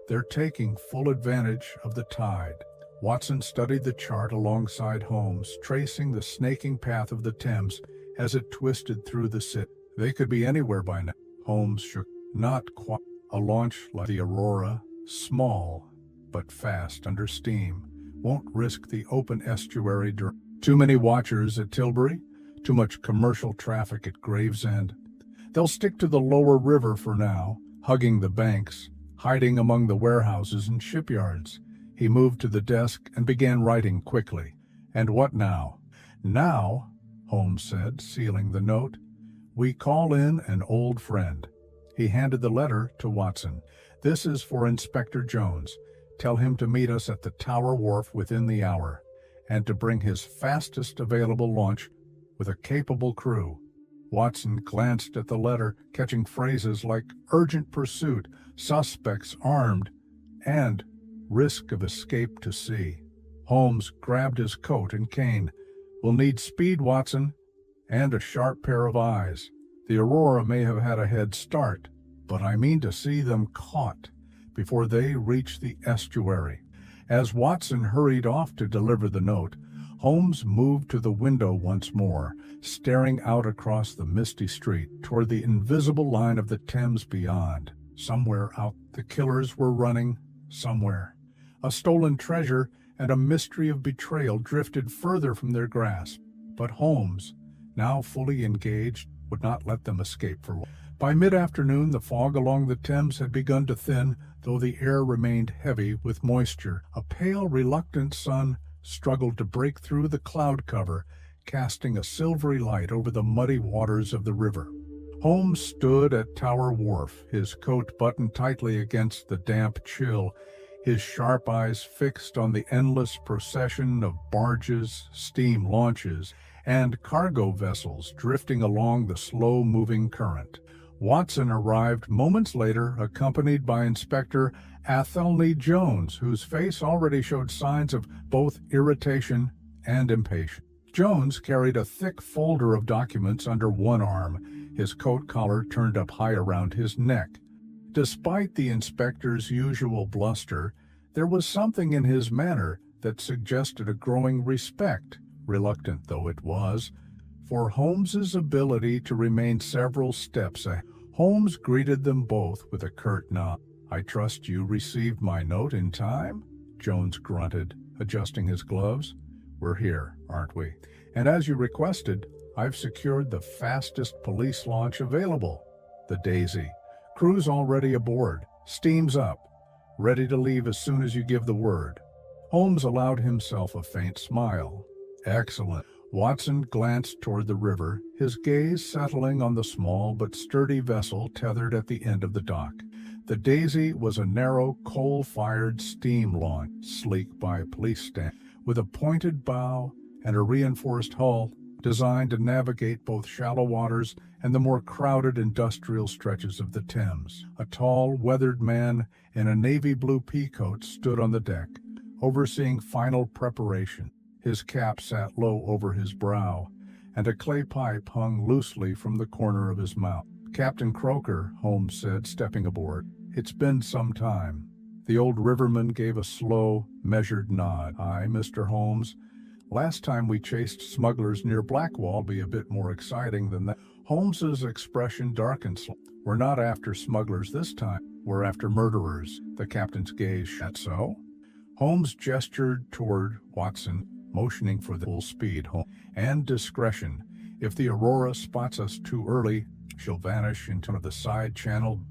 [SPEAKER 1] they're taking full advantage of the tide." Watson studied the chart alongside Holmes, tracing the snaking path of the Thames as it twisted through the city. "They could be anywhere by now." Holmes shook. "Not quite. A launch like the Aurora, small but fast under steam, won't risk the open estuary. Too many watchers at Tilbury, too much commercial traffic at Gravesend. They'll stick to the lower river for now, hugging the banks, hiding among the warehouses and shipyards." He moved to the desk and began writing quickly. "And what now?" "Now," Holmes said, sealing the note. "We call in an old friend." He handed the letter to Watson. "This is for Inspector Jones. Tell him to meet us at the Tower Wharf within the hour, and to bring his fastest available launch with a capable crew." Watson glanced at the letter, catching phrases like urgent pursuit, suspects armed, and risk of escape to sea. Holmes grabbed his coat and cane. "We'll need speed, Watson, and a sharp pair of eyes. The Aurora may have had a head start, but I mean to see them caught before they reach the estuary." As Watson hurried off to deliver the note, Holmes moved to the window once more, staring out across the misty street toward the invisible line of the Thames beyond. Somewhere out the killers were running, somewhere. A stolen treasure and a mystery of betrayal drifted further from their grasp. But Holmes, now fully engaged, would not let them escape for long. By mid-afternoon, the fog along the Thames had begun to thin, though the air remained heavy with moisture. A pale, reluctant sun struggled to break through the cloud cover, casting a silvery light over the muddy waters of the river. Holmes stood at Tower Wharf, his coat buttoned tightly against the damp chill, his sharp eyes fixed on the endless procession of barges, steam launches, and cargo vessels drifting along the slow-moving current. Watson arrived moments later, accompanied by Inspector Athelney Jones, whose face already showed signs of both irritation and impatience. Jones carried a thick folder of documents under one arm, his coat collar turned up high around his neck. Despite the inspector's usual bluster, there was something in his manner that suggested a growing respect, reluctant though it was, for Holmes's ability to remain several steps ahead. Holmes greeted them both with a curt nod. "I trust you received my note in time?" Jones grunted, adjusting his gloves. "We're here, aren't we? And as you requested, I've secured the fastest police launch available, the Daisy. Crew's already aboard, steam's up, ready to leave as soon as you give the word." Holmes allowed himself a faint smile. "Excellent." Watson glanced toward the river, his gaze settling on the small but sturdy vessel tethered at the end of the dock. The Daisy was a narrow, coal-fired steam launch, sleek by police standards, with a pointed bow and a reinforced hull designed to navigate both shallow waters and the more crowded industrial stretches of the Thames. A tall, weathered man in a navy blue peacoat stood on the deck, overseeing final preparation. His cap sat low over his brow, and a clay pipe hung loosely from the corner of his mouth. "Captain Croker," Holmes said, stepping aboard. "It's been some time." The old riverman gave a slow, measured nod. "Aye, Mr. Holmes. Last time we chased smugglers near Blackwall be a bit more exciting than that." Holmes's expression darkened slightly. "We're not after smugglers this time. We're after murderers." The captain's gaze shut. "So?" Holmes gestured toward Watson, motioning for the full speed home and discretion. "If the Aurora spots us too early, she'll vanish into the side channel,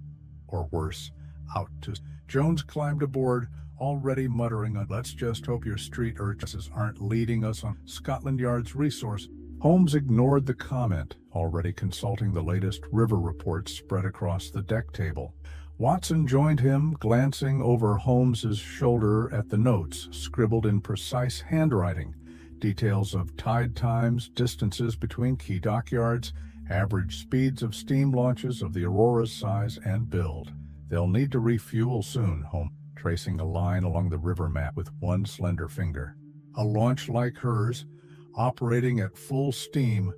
[SPEAKER 1] or worse, out to..." Jones climbed aboard, already muttering on, "Let's just hope your street urchins aren't leading us on Scotland Yard's resource." Holmes ignored the comment, already consulting the latest river reports spread across the deck table. Watson joined him, glancing over Holmes's shoulder at the notes, scribbled in precise handwriting, details of tide times, distances between key dockyards, average speeds of steam launches of the Aurora's size and build. "They'll need to refuel soon," Holmes, tracing a line along the river map with one slender finger. "A launch like hers, operating at full steam,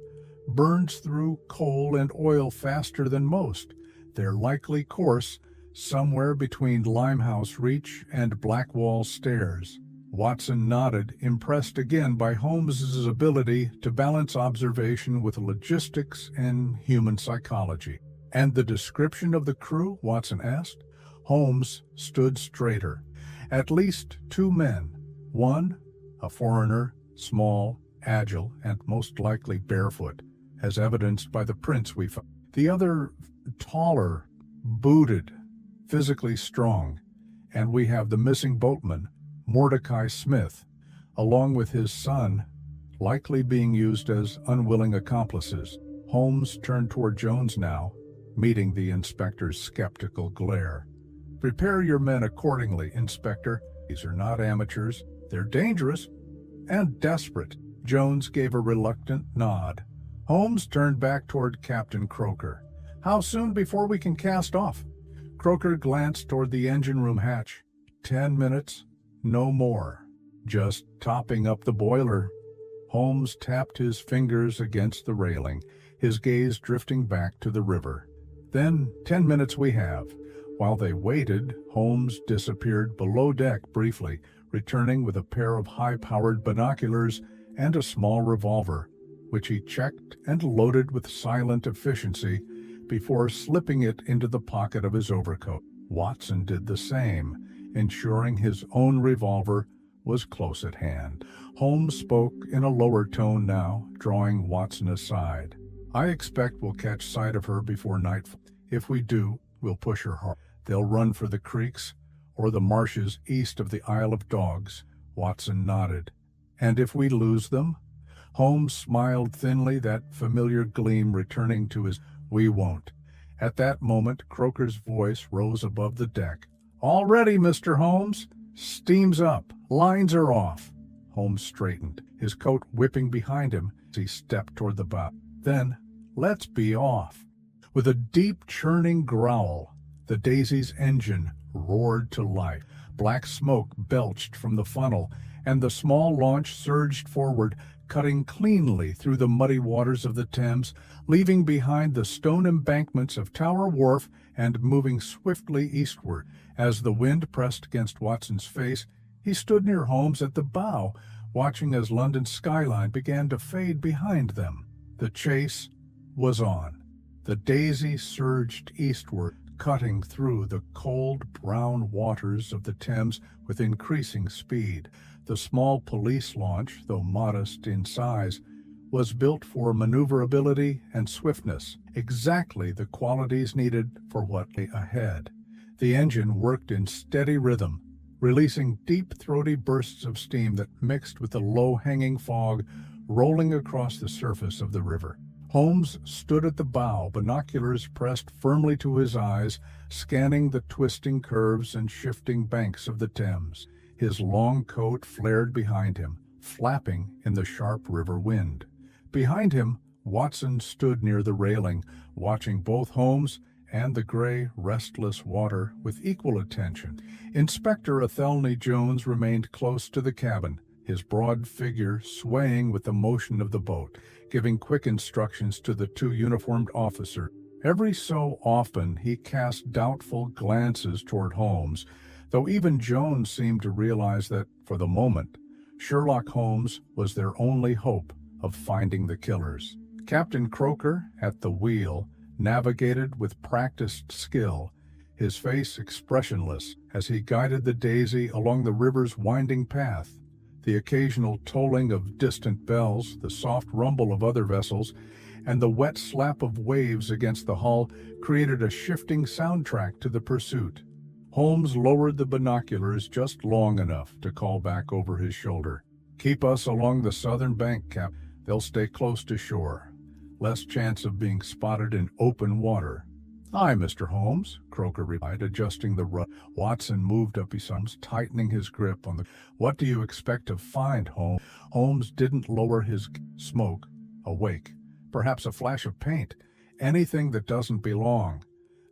[SPEAKER 1] burns through coal and oil faster than most. Their likely course somewhere between Limehouse Reach and Blackwall Stairs." Watson nodded, impressed again by Holmes's ability to balance observation with logistics and human psychology. "And the description of the crew?" Watson asked. Holmes stood straighter. "At least 2 men. One, a foreigner, small, agile, and most likely barefoot, as evidenced by the prints we found. The other, taller, booted, physically strong, and we have the missing boatman, Mordecai Smith, along with his son." likely being used as unwilling accomplices. Holmes turned toward Jones now, meeting the inspector's skeptical glare. "Prepare your men accordingly, Inspector. These are not amateurs. They're dangerous and desperate." Jones gave a reluctant nod. Holmes turned back toward Captain Croker. "How soon before we can cast off?" Croker glanced toward the engine room hatch. 10 minutes, no more. Just topping up the boiler." Holmes tapped his fingers against the railing, his gaze drifting back to the river. "Then 10 minutes we have." While they waited, Holmes disappeared below deck briefly, returning with a pair of high-powered binoculars and a small revolver, which he checked and loaded with silent efficiency before slipping it into the pocket of his overcoat. Watson did the same, ensuring his own revolver was close at hand. Holmes spoke in a lower tone now, drawing Watson aside. "I expect we'll catch sight of her before nightfall. If we do, we'll push her hard. They'll run for the creeks or the marshes east of the Isle of Dogs." Watson nodded. "And if we lose them?" Holmes smiled thinly, that familiar gleam returning to his. "We won't." At that moment, Croker's voice rose above the deck. "All ready, Mr. Holmes. Steam's up. Lines are off." Holmes straightened, his coat whipping behind him as he stepped toward the bow. "Then, let's be off." With a deep churning growl, the Daisy's engine roared to life. Black smoke belched from the funnel, and the small launch surged forward, cutting cleanly through the muddy waters of the Thames, leaving behind the stone embankments of Tower Wharf and moving swiftly eastward. As the wind pressed against Watson's face, he stood near Holmes at the bow, watching as London's skyline began to fade behind them. The chase was on. The Daisy surged eastward, cutting through the cold brown waters of the Thames with increasing speed. The small police launch, though modest in size, was built for maneuverability and swiftness, exactly the qualities needed for what lay ahead. The engine worked in steady rhythm, releasing deep, throaty bursts of steam that mixed with the low-hanging fog rolling across the surface of the river. Holmes stood at the bow, binoculars pressed firmly to his eyes, scanning the twisting curves and shifting banks of the Thames. His long coat flared behind him, flapping in the sharp river wind. Behind him, Watson stood near the railing, watching both Holmes and the gray, restless water with equal attention. Inspector Athelney Jones remained close to the cabin, his broad figure swaying with the motion of the boat, giving quick instructions to the two uniformed officers. Every so often he cast doubtful glances toward Holmes, though even Jones seemed to realize that, for the moment, Sherlock Holmes was their only hope of finding the killers. Captain Croker, at the wheel, navigated with practiced skill, his face expressionless as he guided the Daisy along the river's winding path. The occasional tolling of distant bells, the soft rumble of other vessels, and the wet slap of waves against the hull created a shifting soundtrack to the pursuit. Holmes lowered the binoculars just long enough to call back over his shoulder. "Keep us along the southern bank, Cap. They'll stay close to shore. Less chance of being spotted in open water." "Aye, Mr. Holmes," Croker replied, adjusting the rudder. Watson moved up beside him, tightening his grip on the. "What do you expect to find, Holmes?" Holmes didn't lower his smoke. "Awake. Perhaps a flash of paint. Anything that doesn't belong.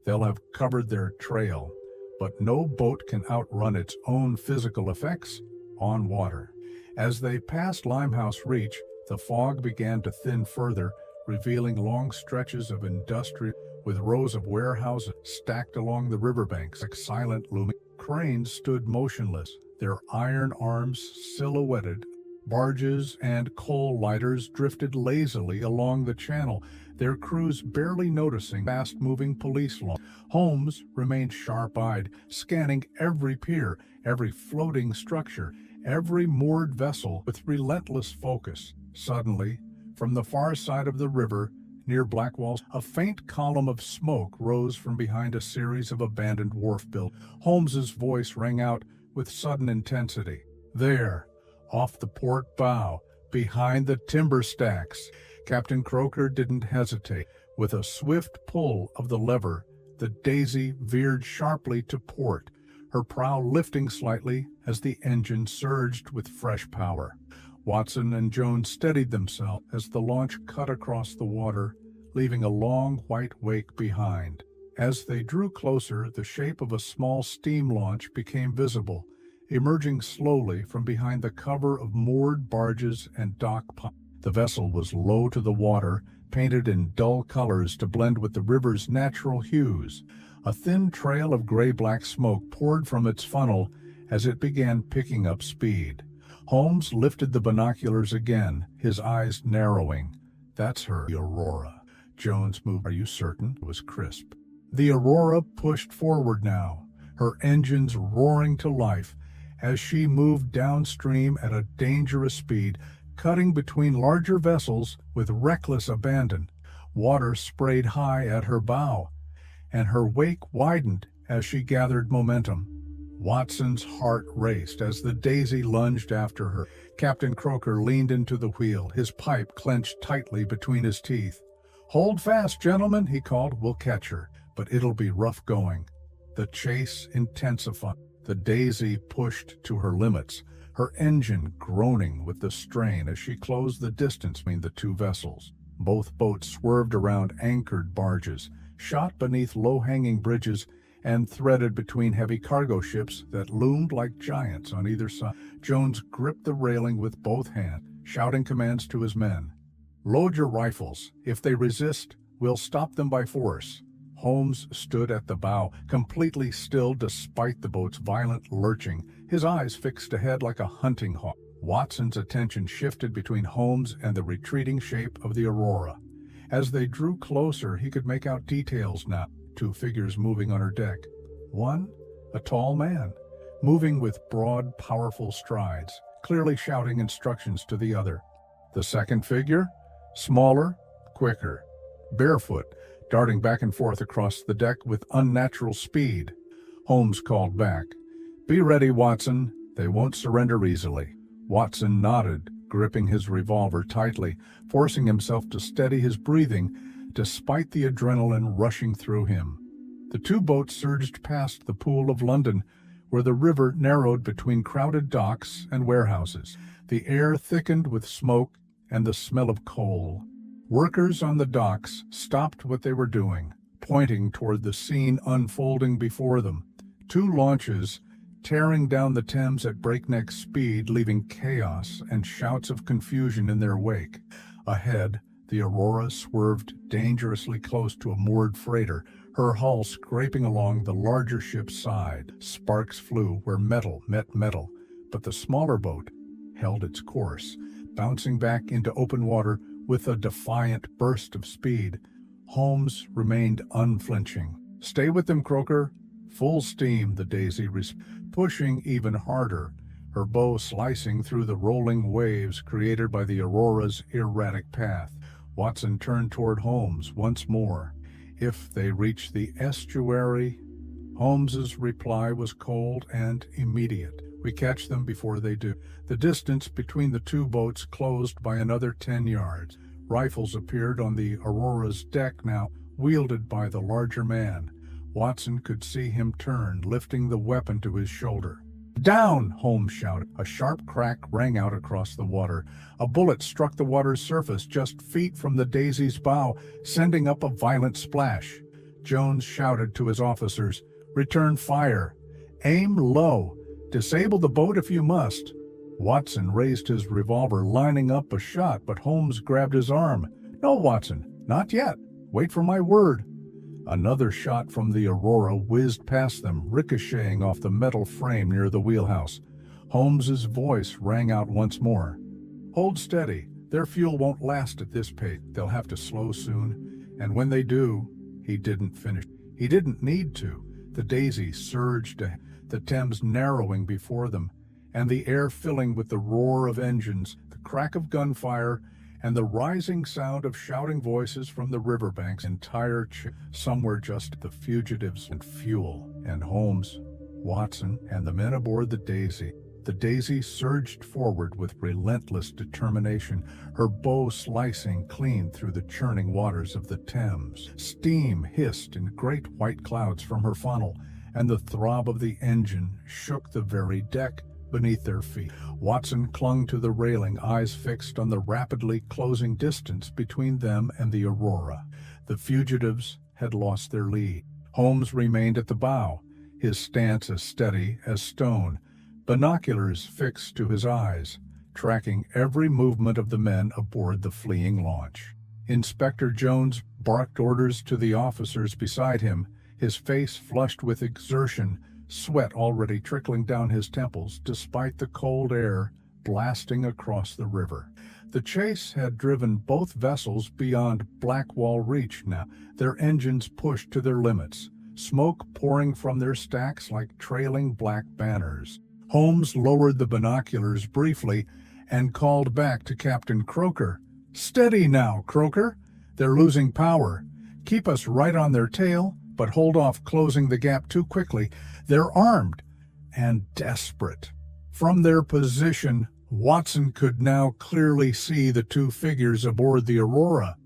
[SPEAKER 1] They'll have covered their trail, but no boat can outrun its own physical effects on water." As they passed Limehouse Reach, the fog began to thin further, revealing long stretches of industry with rows of warehouses stacked along the riverbanks like silent looming. Cranes stood motionless, their iron arms silhouetted. Barges and coal lighters drifted lazily along the channel, their crews barely noticing fast-moving police launch. Holmes remained sharp-eyed, scanning every pier, every floating structure, every moored vessel with relentless focus. Suddenly, from the far side of the river, near Blackwall, a faint column of smoke rose from behind a series of abandoned wharf buildings. Holmes's voice rang out with sudden intensity. "There, off the port bow, behind the timber stacks. Captain Croker didn't hesitate. With a swift pull of the lever, the Daisy veered sharply to port, her prow lifting slightly as the engine surged with fresh power. Watson and Jones steadied themselves as the launch cut across the water, leaving a long white wake behind. As they drew closer, the shape of a small steam launch became visible, emerging slowly from behind the cover of moored barges and dock piles. The vessel was low to the water, painted in dull colors to blend with the river's natural hues. A thin trail of gray-black smoke poured from its funnel as it began picking up speed. Holmes lifted the binoculars again, his eyes narrowing. "That's her, the Aurora." Jones moved. "Are you certain?" It was crisp. The Aurora pushed forward now, her engines roaring to life as she moved downstream at a dangerous speed, cutting between larger vessels with reckless abandon. Water sprayed high at her bow, and her wake widened as she gathered momentum. Watson's heart raced as the Daisy lunged after her. Captain Croker leaned into the wheel, his pipe clenched tightly between his teeth. "Hold fast, gentlemen," he called. "We'll catch her, but it'll be rough going." The chase intensified. The Daisy pushed to her limits, her engine groaning with the strain as she closed the distance between the two vessels. Both boats swerved around anchored barges, shot beneath low-hanging bridges, and threaded between heavy cargo ships that loomed like giants on either side. Jones gripped the railing with both hands, shouting commands to his men. "Load your rifles. If they resist, we'll stop them by force." Holmes stood at the bow, completely still despite the boat's violent lurching, his eyes fixed ahead like a hunting hawk. Watson's attention shifted between Holmes and the retreating shape of the Aurora. As they drew closer, he could make out details now. Two figures moving on her deck. One, a tall man, moving with broad, powerful strides, clearly shouting instructions to the other. The second figure, smaller, quicker, barefoot, darting back and forth across the deck with unnatural speed. Holmes called back, "Be ready, Watson. They won't surrender easily." Watson nodded, gripping his revolver tightly, forcing himself to steady his breathing despite the adrenaline rushing through him. The two boats surged past the Pool of London, where the river narrowed between crowded docks and warehouses. The air thickened with smoke and the smell of coal. Workers on the docks stopped what they were doing, pointing toward the scene unfolding before them. Two launches tearing down the Thames at breakneck speed, leaving chaos and shouts of confusion in their wake. Ahead, the Aurora swerved dangerously close to a moored freighter, her hull scraping along the larger ship's side. Sparks flew where metal met metal, but the smaller boat held its course, bouncing back into open water with a defiant burst of speed. Holmes remained unflinching. "Stay with them, Croker." Full steam, the Daisy pushing even harder, her bow slicing through the rolling waves created by the Aurora's erratic path. Watson turned toward Holmes once more. "If they reach the estuary..." Holmes's reply was cold and immediate. "We catch them before they do." The distance between the two boats closed by another 10 yards. Rifles appeared on the Aurora's deck now, wielded by the larger man. Watson could see him turn, lifting the weapon to his shoulder. "Down!" Holmes shouted. A sharp crack rang out across the water. A bullet struck the water's surface just feet from the Daisy's bow, sending up a violent splash. Jones shouted to his officers, "Return fire. Aim low. Disable the boat if you must." Watson raised his revolver, lining up a shot, but Holmes grabbed his arm. "No, Watson, not yet. Wait for my word." Another shot from the Aurora whizzed past them, ricocheting off the metal frame near the wheelhouse. Holmes's voice rang out once more. "Hold steady. Their fuel won't last at this pace. They'll have to slow soon. And when they do..." He didn't finish. He didn't need to. The Daisy surged ahead, the Thames narrowing before them, and the air filling with the roar of engines, the crack of gunfire, and the rising sound of shouting voices from the riverbanks. Somewhere just the fugitives and fuel, and Holmes, Watson, and the men aboard the Daisy. The Daisy surged forward with relentless determination, her bow slicing clean through the churning waters of the Thames. Steam hissed in great white clouds from her funnel, and the throb of the engine shook the very deck beneath their feet. Watson clung to the railing, eyes fixed on the rapidly closing distance between them and the Aurora. The fugitives had lost their lead. Holmes remained at the bow, his stance as steady as stone, binoculars fixed to his eyes, tracking every movement of the men aboard the fleeing launch. Inspector Jones barked orders to the officers beside him, his face flushed with exertion, sweat already trickling down his temples despite the cold air blasting across the river. The chase had driven both vessels beyond Blackwall Reach now, their engines pushed to their limits, smoke pouring from their stacks like trailing black banners. Holmes lowered the binoculars briefly and called back to Captain Croker. "Steady now, Croker. They're losing power. Keep us right on their tail, but hold off closing the gap too quickly. They're armed and desperate." From their position, Watson could now clearly see the two figures aboard the Aurora.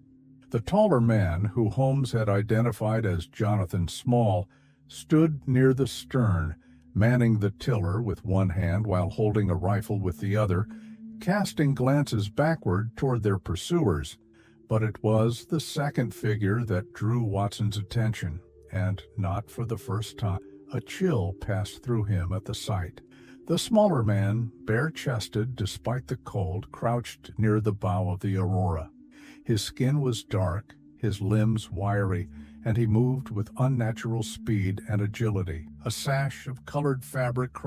[SPEAKER 1] The taller man, who Holmes had identified as Jonathan Small, stood near the stern, manning the tiller with one hand while holding a rifle with the other, casting glances backward toward their pursuers. But it was the second figure that drew Watson's attention, and not for the first time. A chill passed through him at the sight. The smaller man, bare-chested despite the cold, crouched near the bow of the Aurora. His skin was dark, his limbs wiry, and he moved with unnatural speed and agility. A sash of colored fabric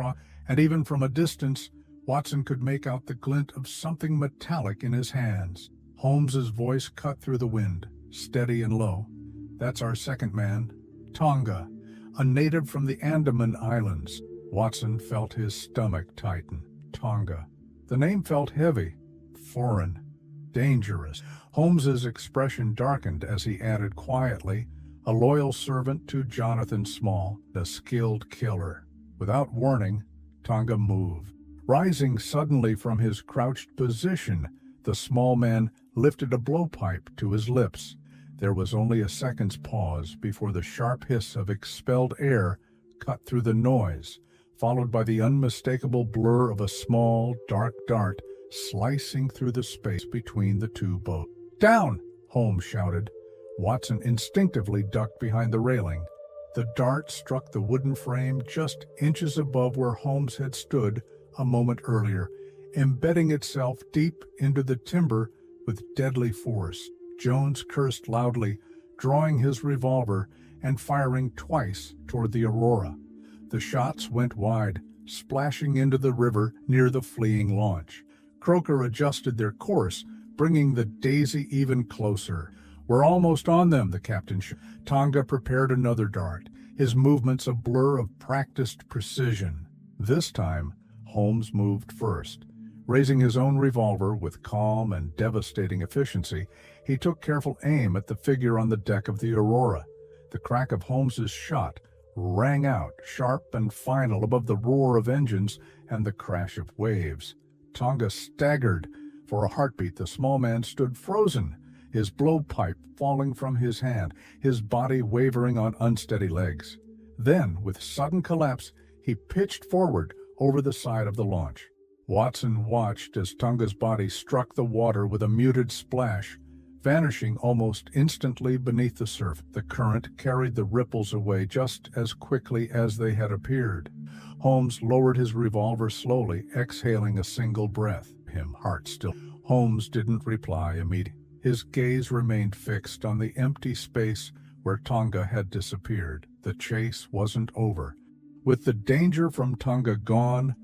[SPEAKER 1] and even from a distance, Watson could make out the glint of something metallic in his hands. Holmes's voice cut through the wind, steady and low. "That's our second man, Tonga, a native from the Andaman Islands." Watson felt his stomach tighten. Tonga. The name felt heavy, foreign, dangerous. Holmes's expression darkened as he added quietly, "A loyal servant to Jonathan Small, a skilled killer." Without warning, Tonga moved. Rising suddenly from his crouched position, the small man lifted a blowpipe to his lips. There was only a second's pause before the sharp hiss of expelled air cut through the noise, followed by the unmistakable blur of a small, dark dart slicing through the space between the two boats. "Down!" Holmes shouted. Watson instinctively ducked behind the railing. The dart struck the wooden frame just inches above where Holmes had stood a moment earlier, embedding itself deep into the timber with deadly force. Jones cursed loudly, drawing his revolver and firing twice toward the Aurora. The shots went wide, splashing into the river near the fleeing launch. Croker adjusted their course, bringing the Daisy even closer. "We're almost on them," the captain shouted. Tonga prepared another dart, his movements a blur of practiced precision. This time, Holmes moved first. Raising his own revolver with calm and devastating efficiency, he took careful aim at the figure on the deck of the Aurora. The crack of Holmes's shot rang out, sharp and final above the roar of engines and the crash of waves. Tonga staggered. For a heartbeat, the small man stood frozen, his blowpipe falling from his hand, his body wavering on unsteady legs. Then, with sudden collapse, he pitched forward over the side of the launch. Watson watched as Tonga's body struck the water with a muted splash, vanishing almost instantly beneath the surf. The current carried the ripples away just as quickly as they had appeared. Holmes lowered his revolver slowly, exhaling a single breath. Heart still. Holmes didn't reply immediately. His gaze remained fixed on the empty space where Tonga had disappeared. The chase wasn't over. With the danger from Tonga gone,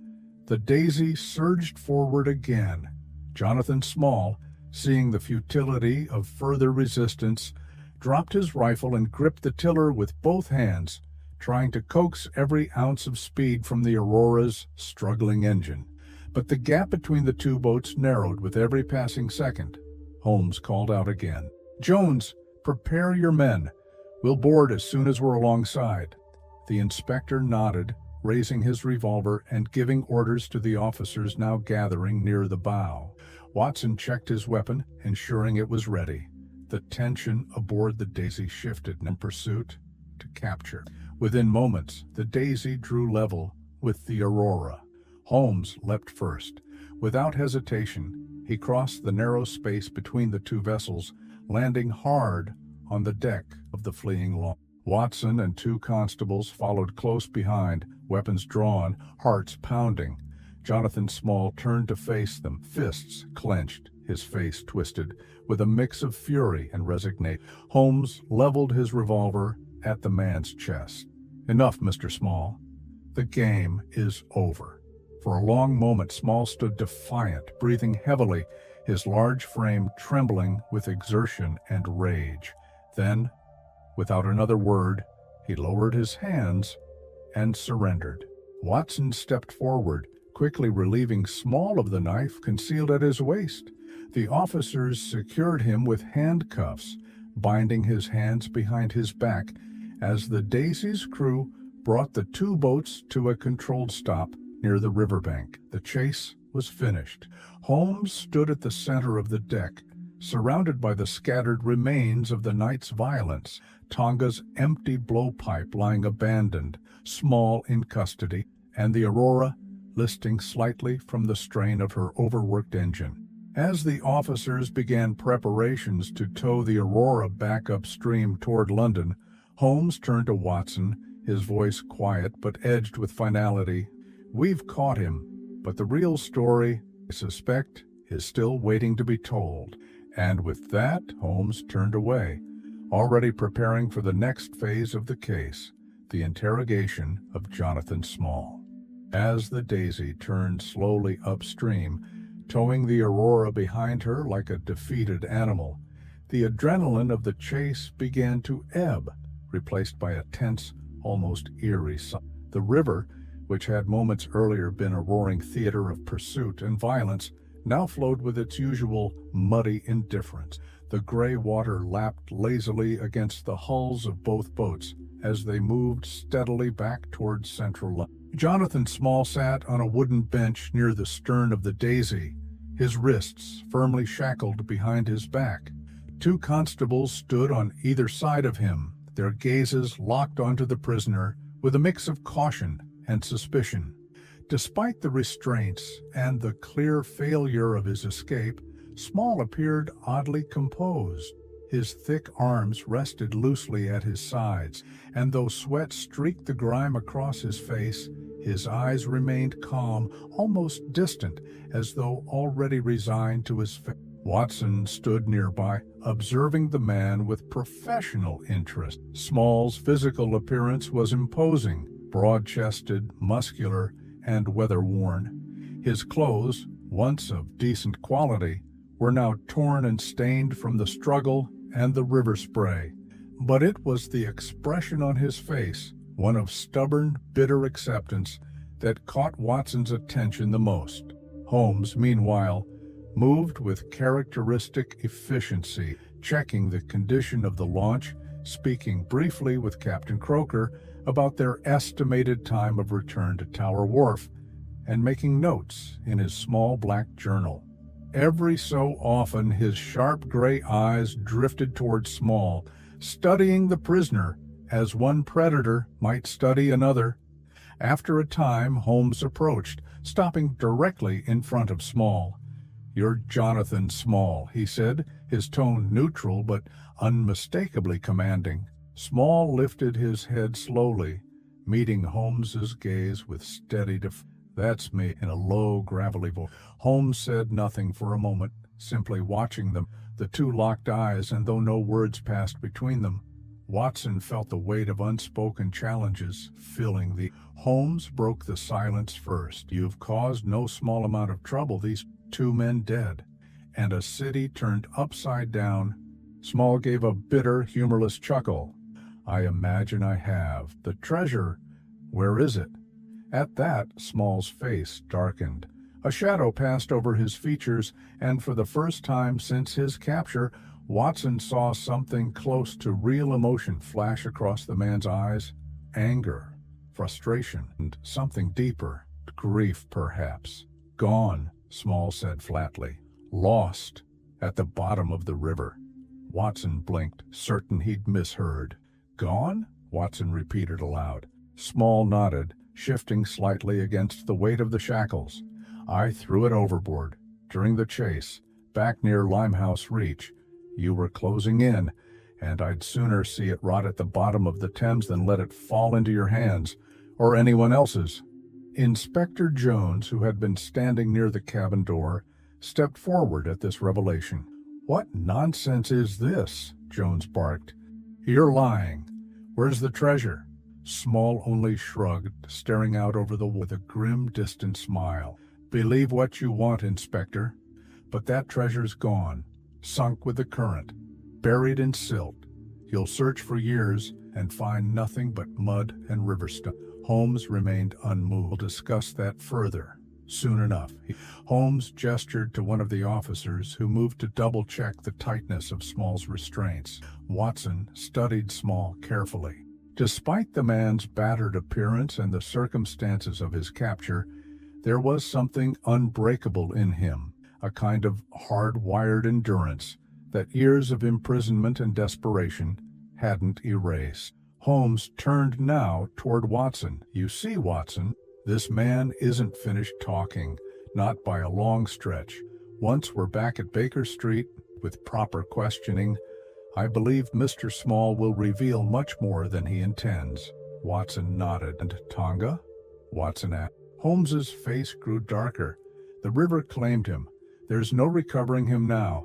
[SPEAKER 1] the Daisy surged forward again. Jonathan Small, seeing the futility of further resistance, dropped his rifle and gripped the tiller with both hands, trying to coax every ounce of speed from the Aurora's struggling engine. But the gap between the two boats narrowed with every passing second. Holmes called out again, "Jones, prepare your men. We'll board as soon as we're alongside." The inspector nodded, raising his revolver and giving orders to the officers now gathering near the bow. Watson checked his weapon, ensuring it was ready. The tension aboard the Daisy shifted from pursuit to capture. Within moments, the Daisy drew level with the Aurora. Holmes leapt first. Without hesitation, he crossed the narrow space between the two vessels, landing hard on the deck of the fleeing launch. Watson and two constables followed close behind, weapons drawn, hearts pounding. Jonathan Small turned to face them, fists clenched, his face twisted, with a mix of fury and resignation. Holmes leveled his revolver at the man's chest. "Enough, Mr. Small. The game is over." For a long moment, Small stood defiant, breathing heavily, his large frame trembling with exertion and rage. Then, without another word, he lowered his hands and surrendered. Watson stepped forward, quickly relieving Small of the knife concealed at his waist. The officers secured him with handcuffs, binding his hands behind his back, as the Daisy's crew brought the two boats to a controlled stop near the riverbank. The chase was finished. Holmes stood at the center of the deck, surrounded by the scattered remains of the night's violence, Tonga's empty blowpipe lying abandoned, Small in custody, and the Aurora listing slightly from the strain of her overworked engine. As the officers began preparations to tow the Aurora back upstream toward London, Holmes turned to Watson, his voice quiet but edged with finality. "We've caught him, but the real story, I suspect, is still waiting to be told." And with that, Holmes turned away, already preparing for the next phase of the case, the interrogation of Jonathan Small. As the Daisy turned slowly upstream, towing the Aurora behind her like a defeated animal, the adrenaline of the chase began to ebb, replaced by a tense, almost eerie silence. The river, which had moments earlier been a roaring theater of pursuit and violence, now flowed with its usual muddy indifference. The gray water lapped lazily against the hulls of both boats as they moved steadily back towards central London. Jonathan Small sat on a wooden bench near the stern of the Daisy, his wrists firmly shackled behind his back. Two constables stood on either side of him, their gazes locked onto the prisoner with a mix of caution and suspicion. Despite the restraints and the clear failure of his escape, Small appeared oddly composed. His thick arms rested loosely at his sides, and though sweat streaked the grime across his face, his eyes remained calm, almost distant, as though already resigned to his fate. Watson stood nearby, observing the man with professional interest. Small's physical appearance was imposing, broad-chested, muscular, and weather-worn. His clothes, once of decent quality, were now torn and stained from the struggle and the river spray. But it was the expression on his face, one of stubborn, bitter acceptance, that caught Watson's attention the most. Holmes, meanwhile, moved with characteristic efficiency, checking the condition of the launch, speaking briefly with Captain Croker about their estimated time of return to Tower Wharf, and making notes in his small black journal. Every so often his sharp gray eyes drifted toward Small, studying the prisoner as one predator might study another. After a time, Holmes approached, stopping directly in front of Small. "You're Jonathan Small," he said, his tone neutral but unmistakably commanding. Small lifted his head slowly, meeting Holmes's gaze with steady "That's me," in a low, gravelly voice. Holmes said nothing for a moment, simply watching them, the two locked eyes, and though no words passed between them, Watson felt the weight of unspoken challenges filling the... Holmes broke the silence first. "You've caused no small amount of trouble, these 2 men dead, and a city turned upside down." Small gave a bitter, humorless chuckle. "I imagine I have. The treasure, where is it?" At that, Small's face darkened. A shadow passed over his features, and for the first time since his capture, Watson saw something close to real emotion flash across the man's eyes. Anger. frustration, and something deeper, grief perhaps. Gone, Small said flatly. Lost, at the bottom of the river. Watson blinked, certain he'd misheard. Gone? Watson repeated aloud. Small nodded, shifting slightly against the weight of the shackles. I threw it overboard. During the chase, back near Limehouse Reach, you were closing in, and I'd sooner see it rot at the bottom of the Thames than let it fall into your hands, or anyone else's. Inspector Jones, who had been standing near the cabin door, stepped forward at this revelation. What nonsense is this? Jones barked. You're lying. Where's the treasure? Small only shrugged, staring out over the with a grim, distant smile. Believe what you want, Inspector, but that treasure's gone, sunk with the current, buried in silt. You'll search for years and find nothing but mud and riverstone. Holmes remained unmoved. We'll discuss that further soon enough. Holmes gestured to one of the officers, who moved to double-check the tightness of Small's restraints. Watson studied Small carefully. Despite the man's battered appearance and the circumstances of his capture, there was something unbreakable in him, a kind of hard-wired endurance that years of imprisonment and desperation hadn't erased. Holmes turned now toward Watson. You see, Watson, this man isn't finished talking, not by a long stretch. Once we're back at Baker Street, with proper questioning, I believe Mr. Small will reveal much more than he intends. Watson nodded. And Tonga? Watson asked. Holmes's face grew darker. The river claimed him. There's no recovering him now,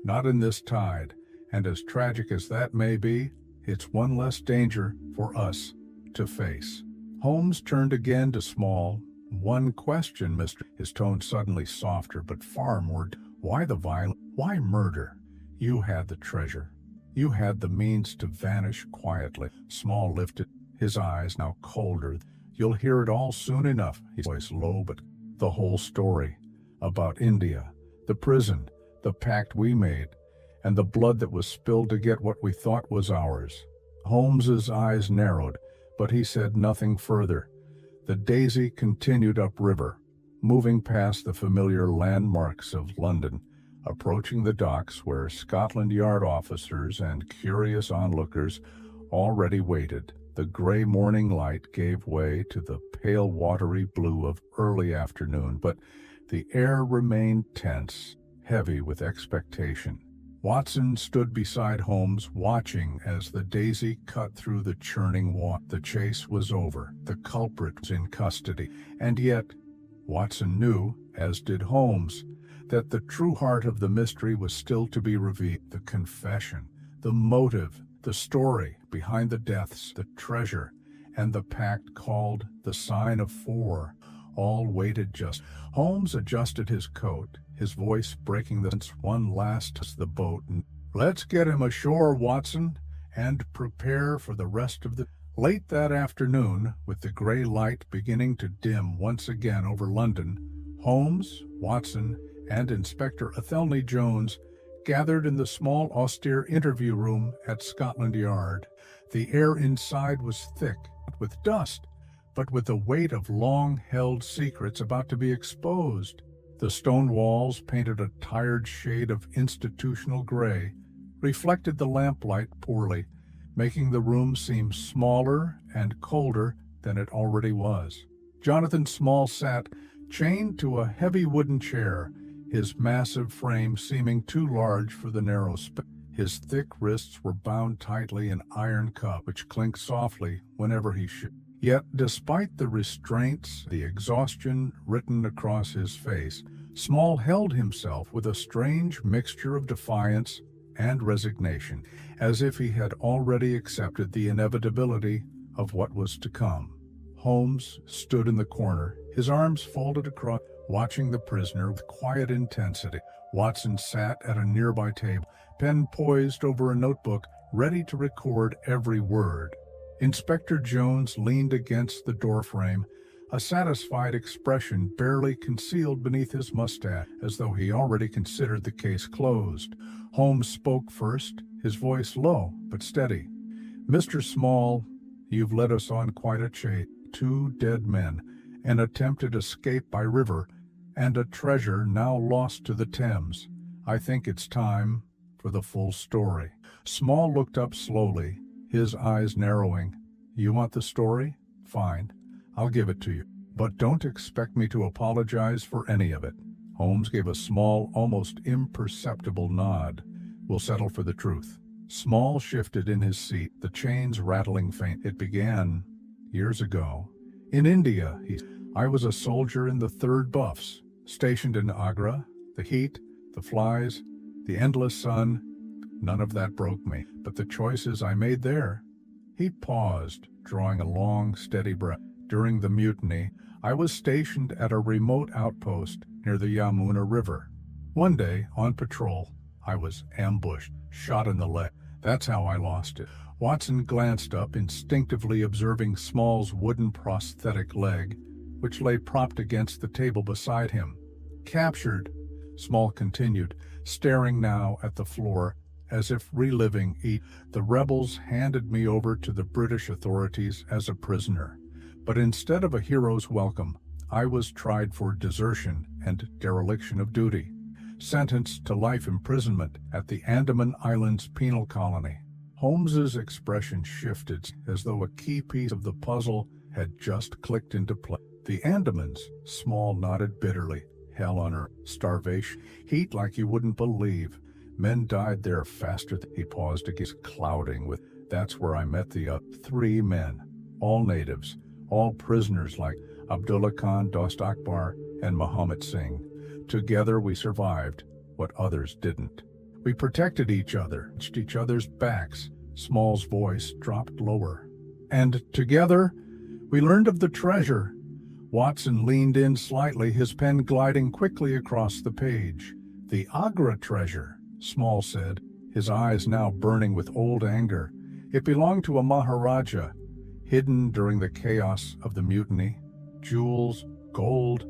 [SPEAKER 1] not in this tide, and as tragic as that may be, it's one less danger for us to face. Holmes turned again to Small. One question, Mr. His tone suddenly softer, but far more. Why the violence? Why murder? You had the treasure. You had the means to vanish quietly. Small lifted, his eyes now colder. You'll hear it all soon enough, his voice low, but the whole story. About India, the prison, the pact we made, and the blood that was spilled to get what we thought was ours. Holmes's eyes narrowed, but he said nothing further. The Daisy continued upriver, moving past the familiar landmarks of London, approaching the docks where Scotland Yard officers and curious onlookers already waited. The gray morning light gave way to the pale watery blue of early afternoon, but the air remained tense, heavy with expectation. Watson stood beside Holmes, watching as the Daisy cut through the churning water. The chase was over. The culprit was in custody. And yet, Watson knew, as did Holmes, that the true heart of the mystery was still to be revealed. The confession, the motive, the story behind the deaths, the treasure, and the pact called the Sign of Four, all waited just. Holmes adjusted his coat, his voice breaking the sense one last as the boat. Let's get him ashore, Watson, and prepare for the rest of the... Late that afternoon, with the gray light beginning to dim once again over London, Holmes, Watson, and Inspector Athelney Jones gathered in the small, austere interview room at Scotland Yard. The air inside was thick with dust, but with the weight of long-held secrets about to be exposed. The stone walls, painted a tired shade of institutional gray, reflected the lamplight poorly, making the room seem smaller and colder than it already was. Jonathan Small sat, chained to a heavy wooden chair, his massive frame seeming too large for the narrow space. His thick wrists were bound tightly in iron cuffs, which clinked softly whenever he should. Yet, despite the restraints, the exhaustion written across his face, Small held himself with a strange mixture of defiance and resignation, as if he had already accepted the inevitability of what was to come. Holmes stood in the corner, his arms folded across, watching the prisoner with quiet intensity. Watson sat at a nearby table, pen poised over a notebook, ready to record every word. Inspector Jones leaned against the doorframe, a satisfied expression barely concealed beneath his mustache, as though he already considered the case closed. Holmes spoke first, his voice low but steady. Mr. Small, you've led us on quite a chase. 2 dead men, an attempted escape by river, and a treasure now lost to the Thames. I think it's time for the full story." Small looked up slowly, his eyes narrowing. "You want the story? Fine, I'll give it to you. But don't expect me to apologize for any of it." Holmes gave a small, almost imperceptible nod. "We'll settle for the truth." Small shifted in his seat, the chains rattling faint. "It began years ago. In India, I was a soldier in the 3rd Buffs, stationed in Agra. The heat, the flies, the endless sun, none of that broke me. But the choices I made there." He paused, drawing a long, steady breath. "During the mutiny, I was stationed at a remote outpost near the Yamuna River. One day, on patrol, I was ambushed, shot in the leg. That's how I lost it." Watson glanced up, instinctively observing Small's wooden prosthetic leg, which lay propped against the table beside him. "Captured," Small continued, staring now at the floor, as if reliving each. "The rebels handed me over to the British authorities as a prisoner. But instead of a hero's welcome, I was tried for desertion and dereliction of duty, sentenced to life imprisonment at the Andaman Islands penal colony." Holmes's expression shifted, as though a key piece of the puzzle had just clicked into place. "The Andamans," Small nodded bitterly. "Hell on earth, starvation, heat like you wouldn't believe. Men died there faster than—" He paused again, clouding with, "That's where I met the 3 men, all natives, all prisoners like Abdullah Khan, Dost Akbar, and Muhammad Singh. Together we survived what others didn't. We protected each other, each other's backs." Small's voice dropped lower. "And together, we learned of the treasure." Watson leaned in slightly, his pen gliding quickly across the page. "The Agra treasure," Small said, his eyes now burning with old anger. "It belonged to a Maharaja, hidden during the chaos of the mutiny. Jewels, gold,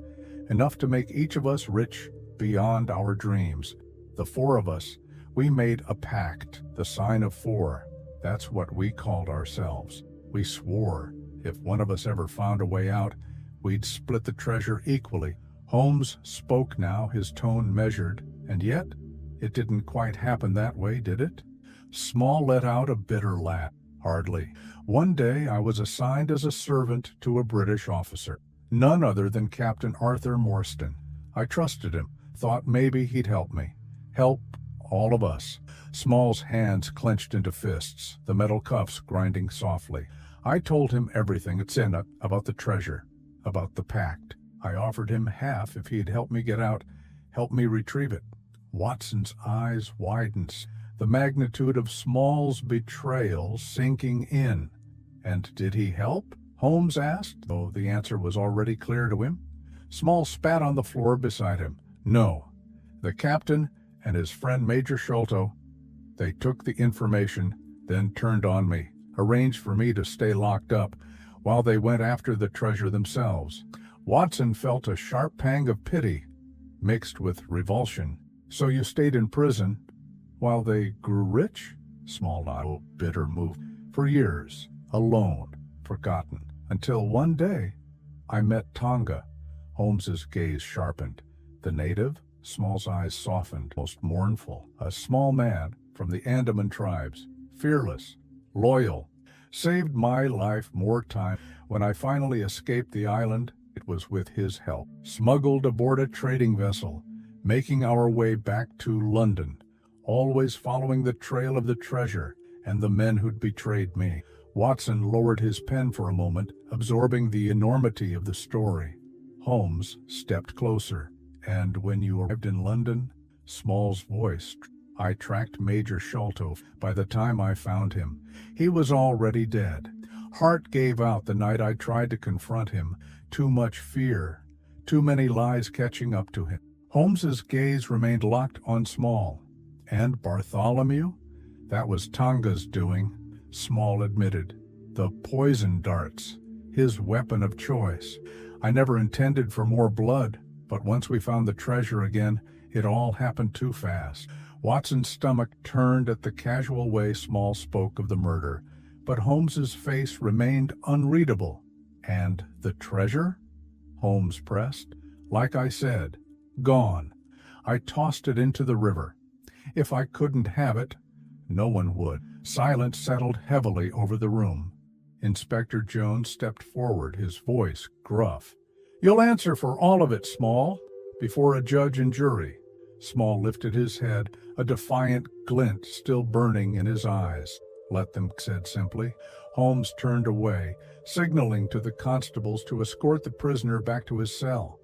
[SPEAKER 1] enough to make each of us rich beyond our dreams. The 4 of us, we made a pact, the sign of 4. That's what we called ourselves. We swore if one of us ever found a way out, we'd split the treasure equally." Holmes spoke now, his tone measured. "And yet, it didn't quite happen that way, did it?" Small let out a bitter laugh. "Hardly. One day I was assigned as a servant to a British officer, none other than Captain Arthur Morstan. I trusted him, thought maybe he'd help me. Help all of us." Small's hands clenched into fists, the metal cuffs grinding softly. "I told him everything at Senna about the treasure, about the pact. I offered him half if he'd help me get out, help me retrieve it." Watson's eyes widened, the magnitude of Small's betrayal sinking in. "And did he help?" Holmes asked, though the answer was already clear to him. Small spat on the floor beside him. "No. The captain and his friend Major Sholto, they took the information, then turned on me, arranged for me to stay locked up while they went after the treasure themselves." Watson felt a sharp pang of pity, mixed with revulsion. "So you stayed in prison while they grew rich?" Small nodded, bitter move. "For years, alone, forgotten, until one day I met Tonga." Holmes's gaze sharpened. "The native?" Small's eyes softened, most mournful. "A small man from the Andaman tribes, fearless, loyal, saved my life more time. When I finally escaped the island, it was with his help. Smuggled aboard a trading vessel, making our way back to London, always following the trail of the treasure and the men who'd betrayed me." Watson lowered his pen for a moment, absorbing the enormity of the story. Holmes stepped closer. "And when you arrived in London?" Small's voice. "I tracked Major Sholto. By the time I found him, he was already dead. Heart gave out the night I tried to confront him. Too much fear, too many lies catching up to him." Holmes's gaze remained locked on Small. "And Bartholomew? That was Tonga's doing," Small admitted. "The poison darts, his weapon of choice. I never intended for more blood, but once we found the treasure again, it all happened too fast." Watson's stomach turned at the casual way Small spoke of the murder, but Holmes's face remained unreadable. And the treasure? Holmes pressed. Like I said, gone. I tossed it into the river. If I couldn't have it, no one would. Silence settled heavily over the room. Inspector Jones stepped forward, his voice gruff. You'll answer for all of it, Small, before a judge and jury. Small lifted his head, a defiant glint still burning in his eyes. Let them, said simply. Holmes turned away, signaling to the constables to escort the prisoner back to his cell.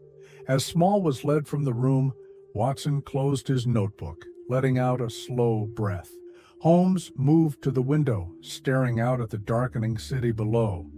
[SPEAKER 1] As Small was led from the room, Watson closed his notebook, letting out a slow breath. Holmes moved to the window, staring out at the darkening city below.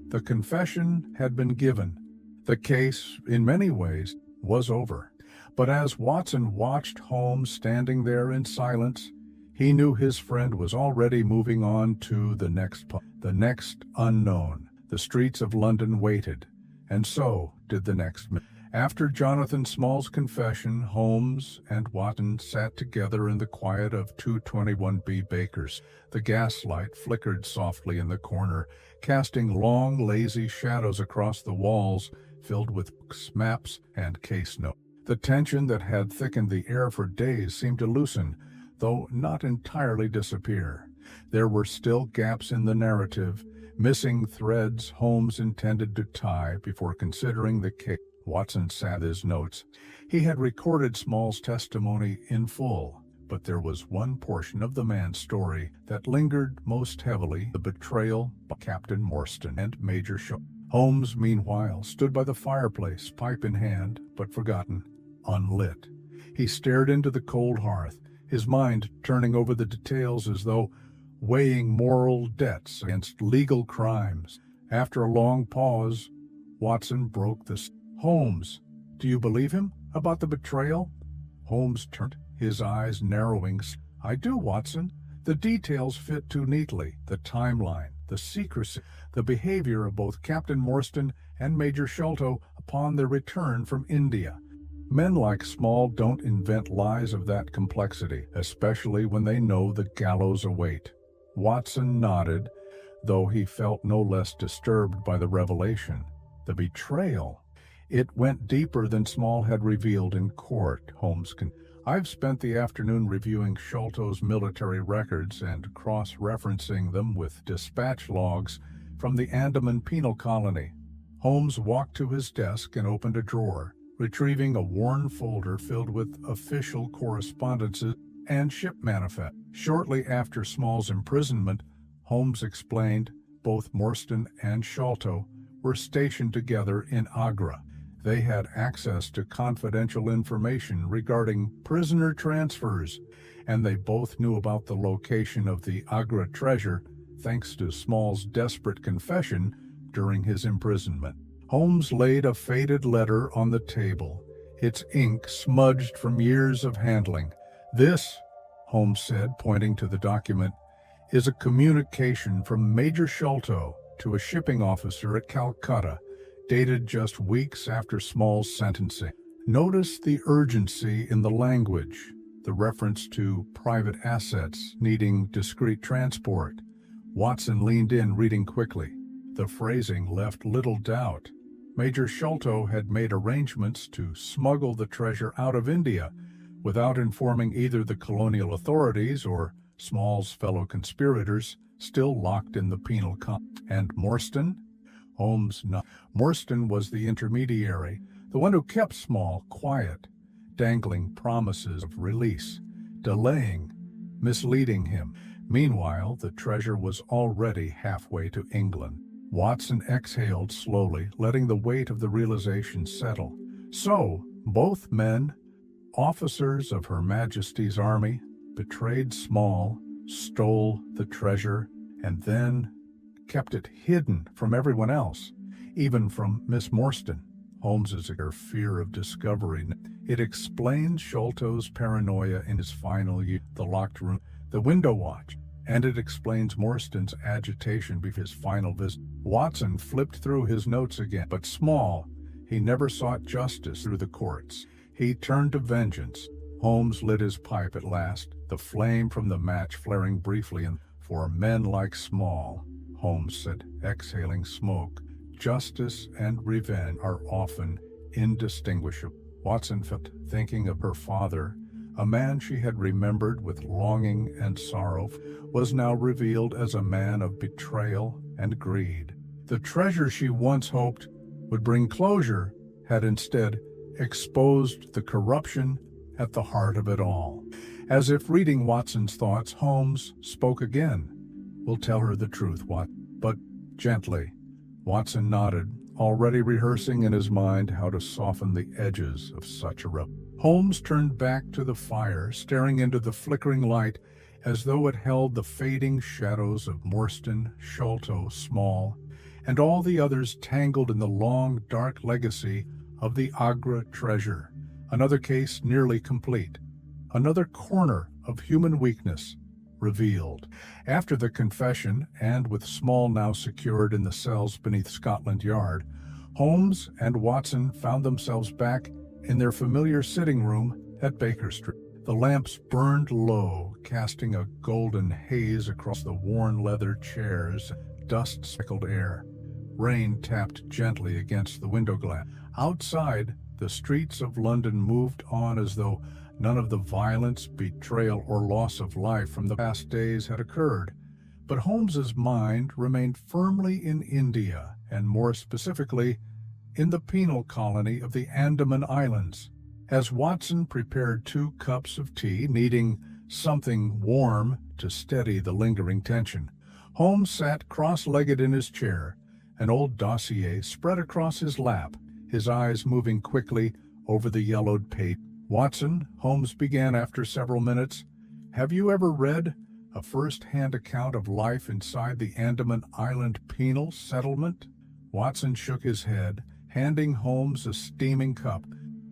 [SPEAKER 1] The confession had been given. The case, in many ways, was over. But as Watson watched Holmes standing there in silence, he knew his friend was already moving on to the next unknown. The streets of London waited, and so did the next man. After Jonathan Small's confession, Holmes and Watson sat together in the quiet of 221B Baker's. The gaslight flickered softly in the corner, casting long, lazy shadows across the walls filled with books, maps, and case notes. The tension that had thickened the air for days seemed to loosen, though not entirely disappear. There were still gaps in the narrative, missing threads Holmes intended to tie before considering the case. Watson sat his notes. He had recorded Small's testimony in full, but there was one portion of the man's story that lingered most heavily, the betrayal by Captain Morstan and Major Sholto. Holmes, meanwhile, stood by the fireplace, pipe in hand, but forgotten, unlit. He stared into the cold hearth, his mind turning over the details as though weighing moral debts against legal crimes. After a long pause, Watson broke the Holmes, do you believe him about the betrayal? Holmes turned, his eyes narrowing. I do, Watson. The details fit too neatly. The timeline, the secrecy, the behavior of both Captain Morstan and Major Sholto upon their return from India. Men like Small don't invent lies of that complexity, especially when they know the gallows await. Watson nodded, though he felt no less disturbed by the revelation. The betrayal. It went deeper than Small had revealed in court, Holmes continued. I've spent the afternoon reviewing Sholto's military records and cross-referencing them with dispatch logs from the Andaman Penal Colony. Holmes walked to his desk and opened a drawer, retrieving a worn folder filled with official correspondences and ship manifests. Shortly after Small's imprisonment, Holmes explained both Morstan and Sholto were stationed together in Agra. They had access to confidential information regarding prisoner transfers, and they both knew about the location of the Agra treasure thanks to Small's desperate confession during his imprisonment. Holmes laid a faded letter on the table, its ink smudged from years of handling. This, Holmes said, pointing to the document, is a communication from Major Sholto to a shipping officer at Calcutta, dated just weeks after Small's sentencing. Notice the urgency in the language, the reference to private assets needing discreet transport. Watson leaned in, reading quickly. The phrasing left little doubt. Major Sholto had made arrangements to smuggle the treasure out of India without informing either the colonial authorities or Small's fellow conspirators still locked in the penal colony. And Morstan? Holmes nodded. Morstan was the intermediary, the one who kept Small quiet, dangling promises of release, delaying, misleading him. Meanwhile, the treasure was already halfway to England. Watson exhaled slowly, letting the weight of the realization settle. So, both men, officers of Her Majesty's Army, betrayed Small, stole the treasure, and then kept it hidden from everyone else, even from Miss Morstan. Holmes's fear of discovery. It explains Sholto's paranoia in his final year, the locked room, the window watch, and it explains Morstan's agitation before his final visit. Watson flipped through his notes again, but Small, he never sought justice through the courts. He turned to vengeance. Holmes lit his pipe at last, the flame from the match flaring briefly. And for men like Small, Holmes said, exhaling smoke, justice and revenge are often indistinguishable. Watson felt, thinking of her father, a man she had remembered with longing and sorrow, was now revealed as a man of betrayal and greed. The treasure she once hoped would bring closure had instead exposed the corruption at the heart of it all. As if reading Watson's thoughts, Holmes spoke again. "We'll tell her the truth, but gently." Watson nodded, already rehearsing in his mind how to soften the edges of such a revelation. Holmes turned back to the fire, staring into the flickering light as though it held the fading shadows of Morstan, Sholto, Small, and all the others tangled in the long, dark legacy of the Agra treasure. Another case nearly complete. Another corner of human weakness revealed. After the confession, and with Small now secured in the cells beneath Scotland Yard, Holmes and Watson found themselves back in their familiar sitting room at Baker Street. The lamps burned low, casting a golden haze across the worn leather chairs and dust-speckled air. Rain tapped gently against the window glass. Outside, the streets of London moved on as though none of the violence, betrayal, or loss of life from the past days had occurred. But Holmes's mind remained firmly in India, and more specifically, in the penal colony of the Andaman Islands. As Watson prepared 2 cups of tea, needing something warm to steady the lingering tension, Holmes sat cross-legged in his chair, an old dossier spread across his lap, his eyes moving quickly over the yellowed page. "Watson," Holmes began after several minutes, "have you ever read a first-hand account of life inside the Andaman Island penal settlement?" Watson shook his head, handing Holmes a steaming cup.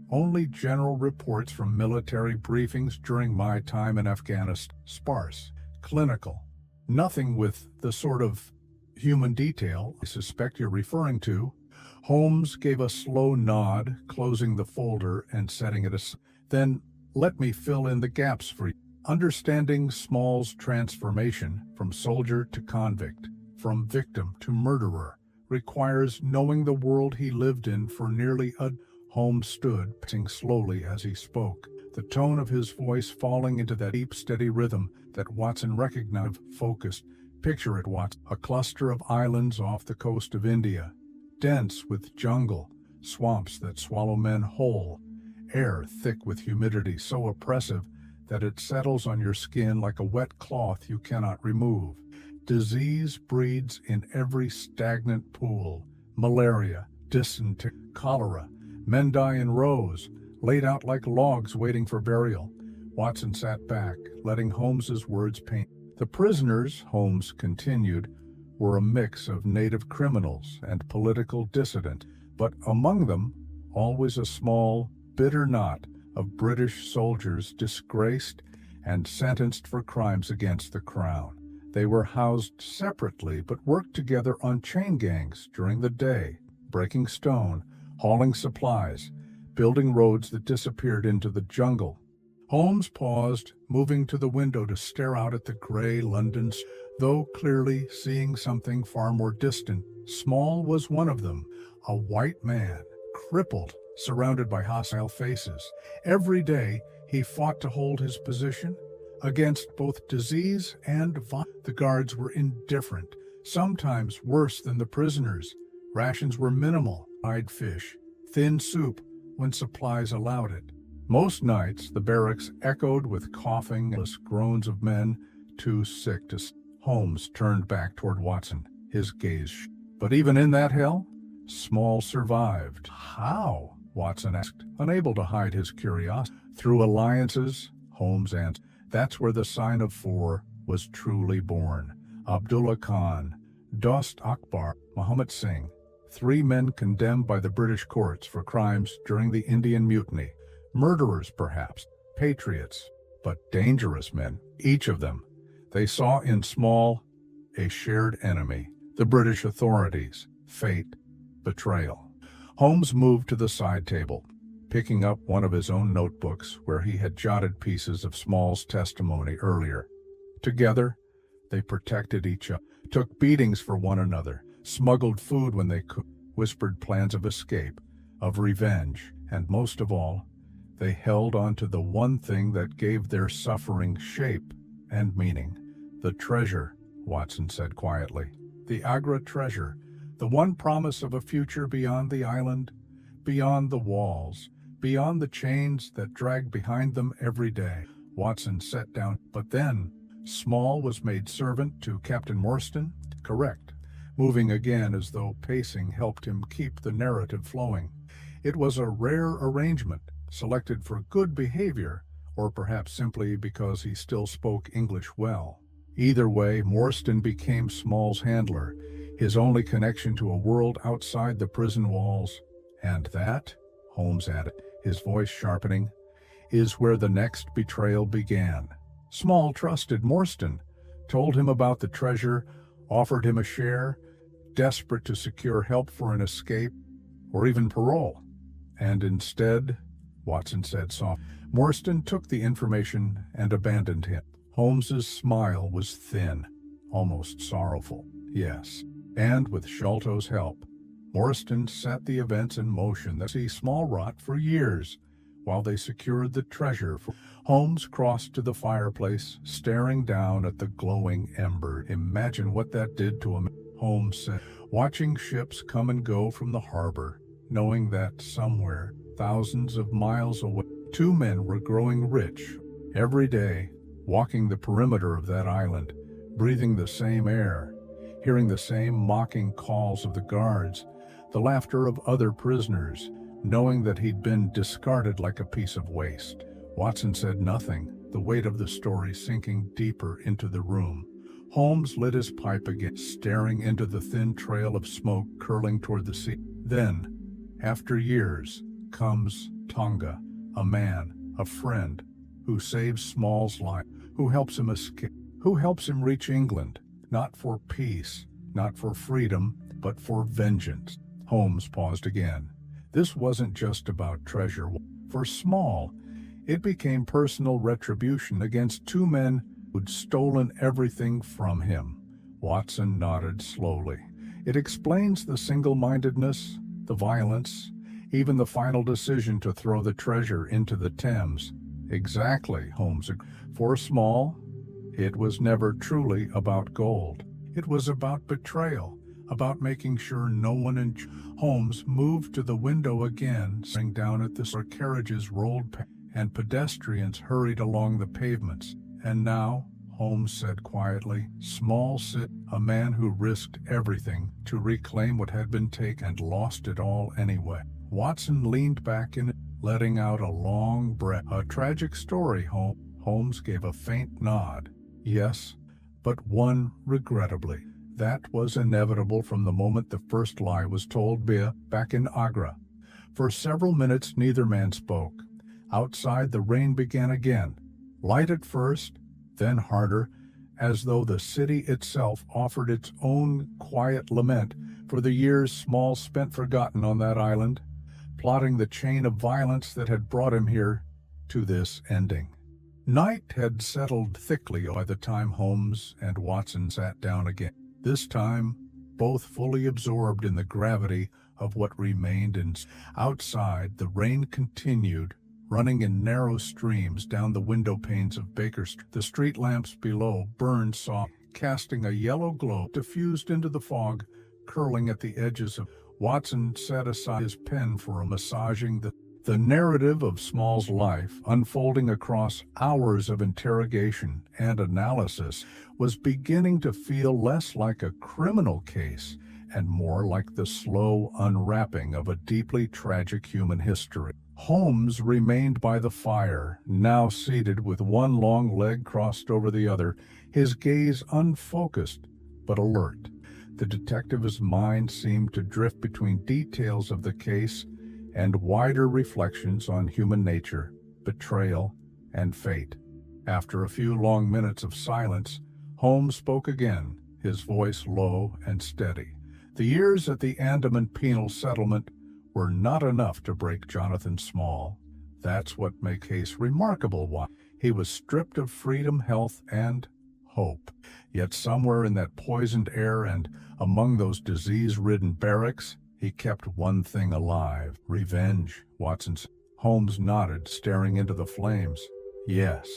[SPEAKER 1] "Only general reports from military briefings during my time in Afghanistan. Sparse, clinical. Nothing with the sort of human detail I suspect you're referring to." Holmes gave a slow nod, closing the folder and setting it aside. "Then let me fill in the gaps for you. Understanding Small's transformation from soldier to convict, from victim to murderer, requires knowing the world he lived in for nearly a..." Holmes stood, pacing slowly as he spoke, the tone of his voice falling into that deep, steady rhythm that Watson recognized. Focused. "Picture it, Watson. A cluster of islands off the coast of India, dense with jungle, swamps that swallow men whole, air thick with humidity so oppressive that it settles on your skin like a wet cloth you cannot remove. Disease breeds in every stagnant pool, malaria, dysentery, cholera. Men die in rows, laid out like logs waiting for burial." Watson sat back, letting Holmes's words paint. "The prisoners," Holmes continued, "were a mix of native criminals and political dissident, but among them, always a small, bitter knot of British soldiers disgraced and sentenced for crimes against the Crown. They were housed separately but worked together on chain gangs during the day, breaking stone, hauling supplies, building roads that disappeared into the jungle." Holmes paused, moving to the window to stare out at the gray London, though clearly seeing something far more distant. Small was one of them, a white man, crippled, surrounded by hostile faces. Every day he fought to hold his position against both disease and violence. The guards were indifferent, sometimes worse than the prisoners. Rations were minimal, fried fish, thin soup when supplies allowed it. Most nights the barracks echoed with coughing and groans of men too sick to sleep. Holmes turned back toward Watson, his gaze. "But even in that hell, Small survived." "How?" Watson asked, unable to hide his curiosity. "Through alliances," Holmes answered. "That's where the sign of 4 was truly born. Abdullah Khan, Dost Akbar, Muhammad Singh, 3 men condemned by the British courts for crimes during the Indian Mutiny. Murderers, perhaps, patriots, but dangerous men, each of them. They saw in Small a shared enemy, the British authorities, fate, betrayal." Holmes moved to the side table, picking up one of his own notebooks where he had jotted pieces of Small's testimony earlier. Together, they protected each other, took beatings for one another, smuggled food when they could. whispered plans of escape, of revenge, and most of all, they held on to the one thing that gave their suffering shape and meaning. The treasure, Watson said quietly. The Agra treasure, the one promise of a future beyond the island, beyond the walls, beyond the chains that dragged behind them every day. Watson sat down, but then Small was made servant to Captain Morstan? Correct, moving again as though pacing helped him keep the narrative flowing. It was a rare arrangement, selected for good behavior, or perhaps simply because he still spoke English well. Either way, Morstan became Small's handler, his only connection to a world outside the prison walls. And that, Holmes added, his voice sharpening, is where the next betrayal began. Small trusted Morstan, told him about the treasure, offered him a share, desperate to secure help for an escape, or even parole. And instead, Watson said softly, Morstan took the information and abandoned him. Holmes's smile was thin, almost sorrowful. Yes, and with Sholto's help, Morstan set the events in motion that see Small rot for years, while they secured the treasure. Holmes crossed to the fireplace, staring down at the glowing ember. Imagine what that did to him, Holmes said, watching ships come and go from the harbor, knowing that somewhere, thousands of miles away, two men were growing rich every day, walking the perimeter of that island, breathing the same air, hearing the same mocking calls of the guards, the laughter of other prisoners, knowing that he'd been discarded like a piece of waste. Watson said nothing, the weight of the story sinking deeper into the room. Holmes lit his pipe again, staring into the thin trail of smoke curling toward the sea. Then, after years, comes Tonga, a man, a friend, who saves Small's life, who helps him escape, who helps him reach England, not for peace, not for freedom, but for vengeance. Holmes paused again. This wasn't just about treasure. For Small, it became personal retribution against two men who'd stolen everything from him. Watson nodded slowly. It explains the single-mindedness, the violence, even the final decision to throw the treasure into the Thames. Exactly, Holmes agreed. For Small, it was never truly about gold. It was about betrayal, about making sure no one Holmes moved to the window again, staring down at the where carriages rolled past and pedestrians hurried along the pavements. And now, Holmes said quietly, Small sit, a man who risked everything to reclaim what had been taken and lost it all anyway. Watson leaned back in it, letting out a long breath. A tragic story, Holmes gave a faint nod. Yes, but one regrettably. That was inevitable from the moment the first lie was told back in Agra. For several minutes neither man spoke. Outside the rain began again, light at first, then harder, as though the city itself offered its own quiet lament for the years Small spent forgotten on that island, plotting the chain of violence that had brought him here to this ending. Night had settled thickly by the time Holmes and Watson sat down again. This time, both fully absorbed in the gravity of what remained outside, the rain continued, running in narrow streams down the window panes of Baker Street. The street lamps below burned soft, casting a yellow glow diffused into the fog, curling at the edges of. Watson set aside his pen for massaging the narrative of Small's life, unfolding across hours of interrogation and analysis, was beginning to feel less like a criminal case and more like the slow unwrapping of a deeply tragic human history. Holmes remained by the fire, now seated with one long leg crossed over the other, his gaze unfocused but alert. The detective's mind seemed to drift between details of the case and wider reflections on human nature, betrayal, and fate. After a few long minutes of silence, Holmes spoke again, his voice low and steady. The years at the Andaman penal settlement were not enough to break Jonathan Small. That's what makes the case remarkable. He was stripped of freedom, health, and hope. Yet somewhere in that poisoned air and among those disease-ridden barracks, He kept one thing alive: revenge, Watson said. Holmes nodded, staring into the flames. Yes,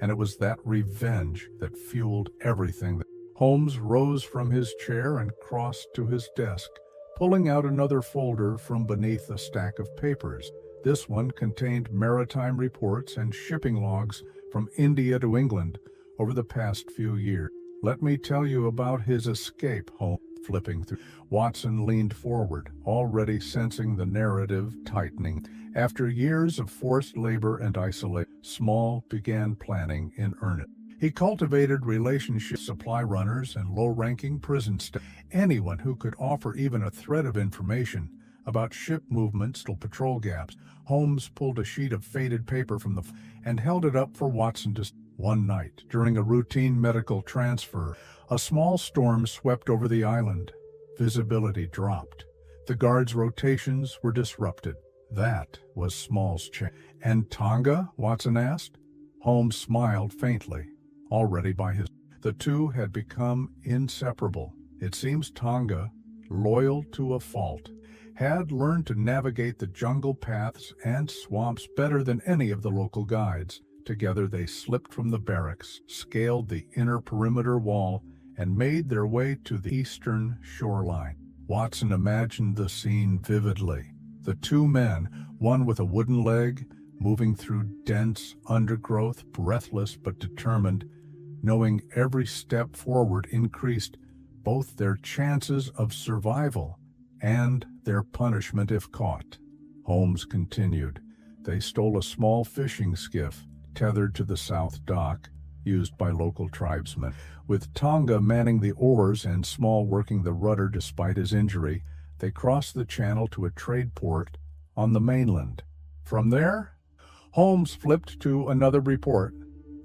[SPEAKER 1] and it was that revenge that fueled everything. Holmes rose from his chair and crossed to his desk, pulling out another folder from beneath a stack of papers. This one contained maritime reports and shipping logs from India to England over the past few years. Let me tell you about his escape, Holmes, flipping through. Watson leaned forward, already sensing the narrative tightening. After years of forced labor and isolation, Small began planning in earnest. He cultivated relationships with supply runners and low-ranking prison staff, anyone who could offer even a thread of information about ship movements or patrol gaps. Holmes pulled a sheet of faded paper from the and held it up for Watson to see. One night, during a routine medical transfer, a small storm swept over the island. Visibility dropped. The guards' rotations were disrupted. That was Small's chance. And Tonga? Watson asked. Holmes smiled faintly. Already by his... The two had become inseparable. It seems Tonga, loyal to a fault, had learned to navigate the jungle paths and swamps better than any of the local guides. Together they slipped from the barracks, scaled the inner perimeter wall, and made their way to the eastern shoreline. Watson imagined the scene vividly. The two men, one with a wooden leg, moving through dense undergrowth, breathless but determined, knowing every step forward increased both their chances of survival and their punishment if caught. Holmes continued. They stole a small fishing skiff, tethered to the south dock, used by local tribesmen. With Tonga manning the oars and Small working the rudder despite his injury, they crossed the channel to a trade port on the mainland. From there, Holmes flipped to another report.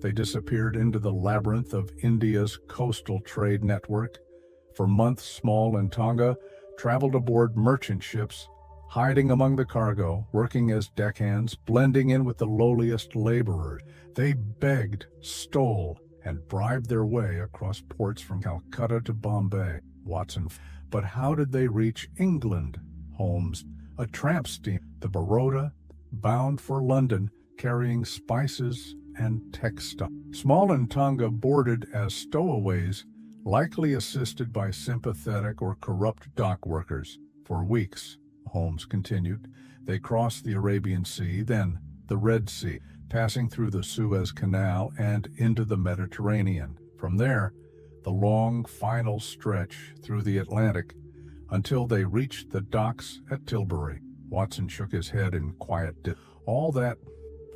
[SPEAKER 1] They disappeared into the labyrinth of India's coastal trade network. For months, Small and Tonga traveled aboard merchant ships, hiding among the cargo, working as deckhands, blending in with the lowliest laborers. They begged, stole, and bribed their way across ports from Calcutta to Bombay. Watson. But how did they reach England? Holmes. A tramp steamer, the Baroda, bound for London, carrying spices and textiles. Small and Tonga boarded as stowaways, likely assisted by sympathetic or corrupt dock workers. For weeks, Holmes continued, they crossed the Arabian Sea, then the Red Sea, passing through the Suez Canal and into the Mediterranean. From there, the long final stretch through the Atlantic until they reached the docks at Tilbury. Watson shook his head in quiet all that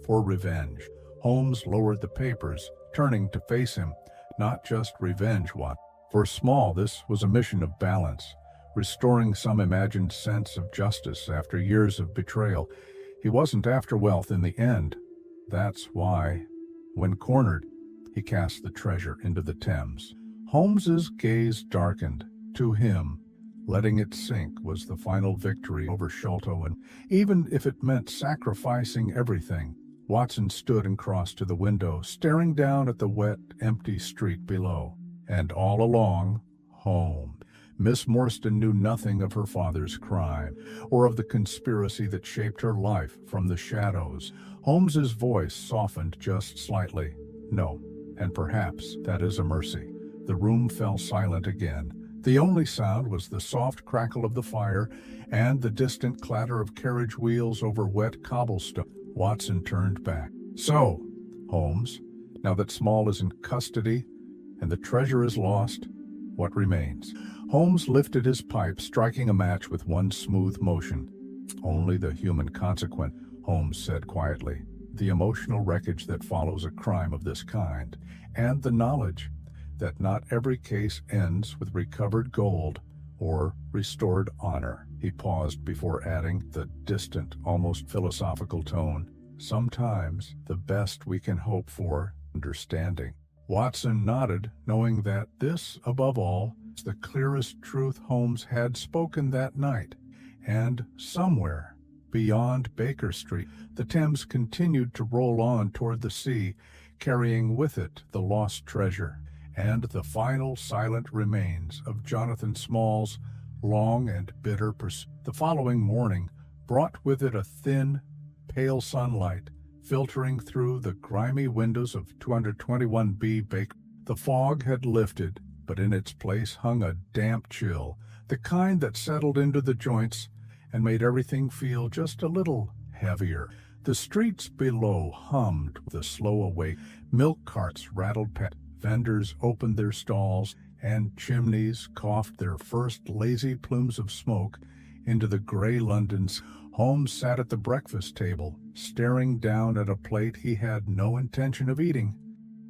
[SPEAKER 1] for revenge. Holmes lowered the papers, turning to face him. Not just revenge, Watson. For Small, this was a mission of balance, restoring some imagined sense of justice after years of betrayal. He wasn't after wealth in the end. That's why, when cornered, he cast the treasure into the Thames. Holmes's gaze darkened. To him, letting it sink was the final victory over Sholto, and even if it meant sacrificing everything. Watson stood and crossed to the window, staring down at the wet, empty street below. And all along, home. Miss Morstan knew nothing of her father's crime, or of the conspiracy that shaped her life from the shadows. Holmes's voice softened just slightly. No, and perhaps that is a mercy. The room fell silent again. The only sound was the soft crackle of the fire and the distant clatter of carriage wheels over wet cobblestone. Watson turned back. So, Holmes, now that Small is in custody and the treasure is lost, what remains? Holmes lifted his pipe, striking a match with one smooth motion. Only the human consequence, Holmes said quietly. The emotional wreckage that follows a crime of this kind, and the knowledge that not every case ends with recovered gold or restored honor. He paused before adding the distant, almost philosophical tone. Sometimes the best we can hope for, understanding. Watson nodded, knowing that this, above all, is the clearest truth Holmes had spoken that night. And somewhere beyond Baker Street, the Thames continued to roll on toward the sea, carrying with it the lost treasure and the final silent remains of Jonathan Small's long and bitter pursuit. The following morning brought with it a thin, pale sunlight filtering through the grimy windows of 221B Baker. The fog had lifted, but in its place hung a damp chill, the kind that settled into the joints and made everything feel just a little heavier. The streets below hummed with a slow awake. Milk carts rattled past, vendors opened their stalls, and chimneys coughed their first lazy plumes of smoke into the gray Londons. Holmes sat at the breakfast table, staring down at a plate he had no intention of eating.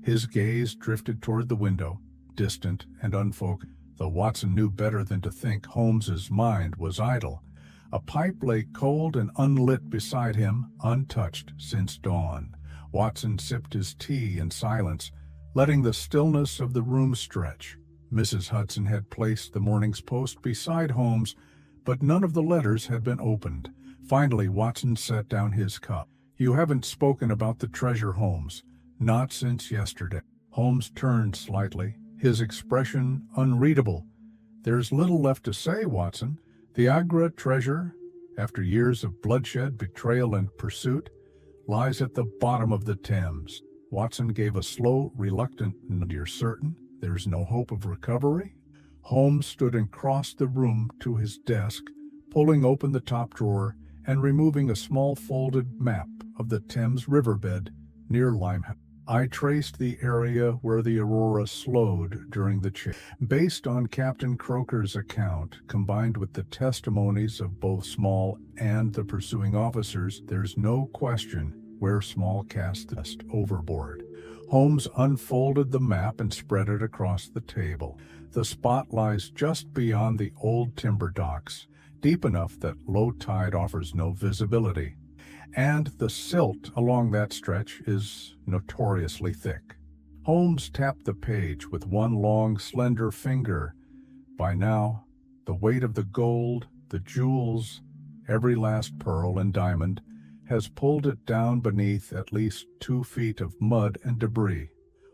[SPEAKER 1] His gaze drifted toward the window, distant and unfocused, though Watson knew better than to think Holmes's mind was idle. A pipe lay cold and unlit beside him, untouched since dawn. Watson sipped his tea in silence, letting the stillness of the room stretch. Mrs. Hudson had placed the morning's post beside Holmes, but none of the letters had been opened. Finally, Watson set down his cup. "You haven't spoken about the treasure, Holmes." "Not since yesterday." Holmes turned slightly, his expression unreadable. "There's little left to say, Watson. The Agra treasure, after years of bloodshed, betrayal, and pursuit, lies at the bottom of the Thames." Watson gave a slow, reluctant nod. "You're certain there's no hope of recovery?" Holmes stood and crossed the room to his desk, pulling open the top drawer and removing a small folded map of the Thames riverbed near Limehouse. "I traced the area where the Aurora slowed during the chase. Based on Captain Croker's account, combined with the testimonies of both Small and the pursuing officers, there's no question where Small cast the nest overboard." Holmes unfolded the map and spread it across the table. "The spot lies just beyond the old timber docks, deep enough that low tide offers no visibility. And the silt along that stretch is notoriously thick." Holmes tapped the page with one long, slender finger. By now, the weight of the gold, the jewels, every last pearl and diamond, has pulled it down beneath at least 2 feet of mud and debris.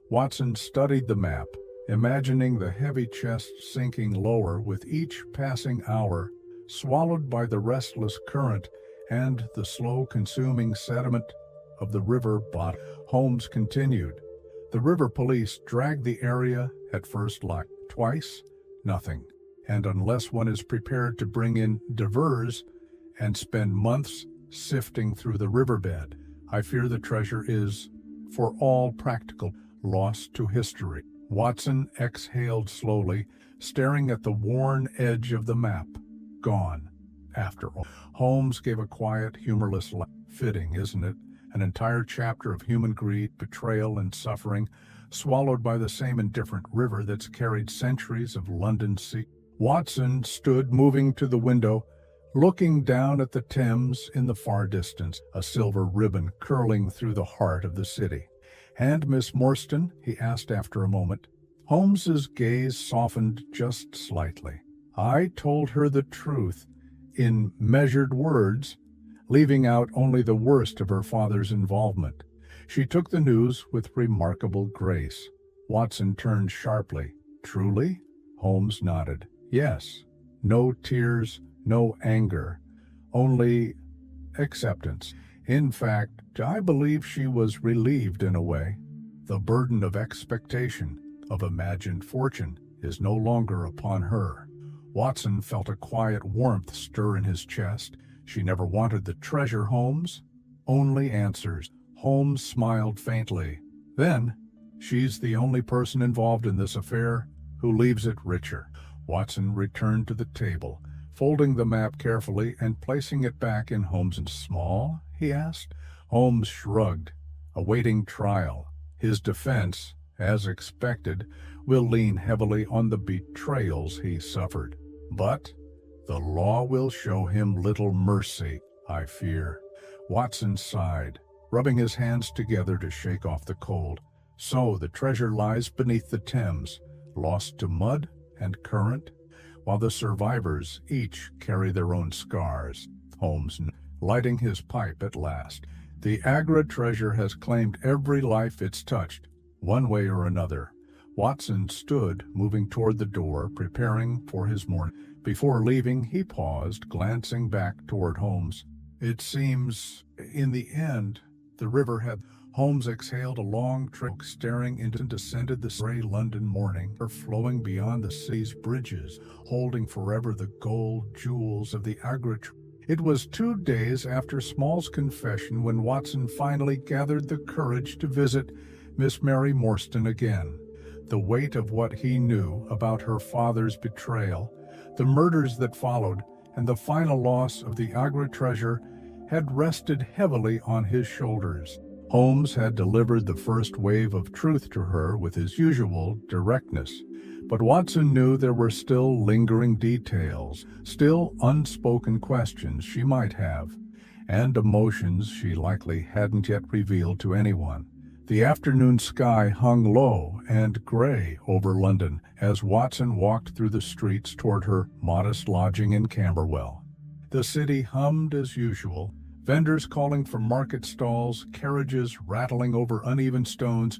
[SPEAKER 1] Watson studied the map, imagining the heavy chest sinking lower with each passing hour, swallowed by the restless current and the slow-consuming sediment of the river bottom. Holmes continued. "The river police dragged the area at first light. Twice, nothing. And unless one is prepared to bring in divers and spend months sifting through the riverbed, I fear the treasure is, for all practical, lost to history." Watson exhaled slowly, staring at the worn edge of the map. Gone, after all. Holmes gave a quiet, humorless laugh. "Fitting, isn't it? An entire chapter of human greed, betrayal, and suffering, swallowed by the same indifferent river that's carried centuries of London sea." Watson stood moving to the window, looking down at the Thames in the far distance, a silver ribbon curling through the heart of the city. "And Miss Morstan?" he asked after a moment. Holmes's gaze softened just slightly. "I told her the truth, in measured words, leaving out only the worst of her father's involvement. She took the news with remarkable grace." Watson turned sharply. "Truly?" Holmes nodded. "Yes. No tears, no anger, only acceptance. In fact, I believe she was relieved in a way. The burden of expectation, of imagined fortune, is no longer upon her." Watson felt a quiet warmth stir in his chest. "She never wanted the treasure, Holmes?" "Only answers." Holmes smiled faintly. "Then, she's the only person involved in this affair who leaves it richer." Watson returned to the table, folding the map carefully and placing it back in Holmes'. "Small?" he asked. Holmes shrugged. "Awaiting trial. His defense, as expected, will lean heavily on the betrayals he suffered. But the law will show him little mercy, I fear." Watson sighed, rubbing his hands together to shake off the cold. "So the treasure lies beneath the Thames, lost to mud and current, while the survivors each carry their own scars." Holmes, lighting his pipe at last. "The Agra treasure has claimed every life it's touched, one way or another." Watson stood, moving toward the door, preparing for his morning. Before leaving, he paused, glancing back toward Holmes. It seems, in the end, the river had... Holmes exhaled a long trail, staring into and descended the gray London morning, flowing beyond the city's bridges, holding forever the gold jewels of the Agra. It was 2 days after Small's confession when Watson finally gathered the courage to visit Miss Mary Morstan again. The weight of what he knew about her father's betrayal, the murders that followed, and the final loss of the Agra treasure had rested heavily on his shoulders. Holmes had delivered the first wave of truth to her with his usual directness, but Watson knew there were still lingering details, still unspoken questions she might have, and emotions she likely hadn't yet revealed to anyone. The afternoon sky hung low and gray over London as Watson walked through the streets toward her modest lodging in Camberwell. The city hummed as usual, vendors calling from market stalls, carriages rattling over uneven stones,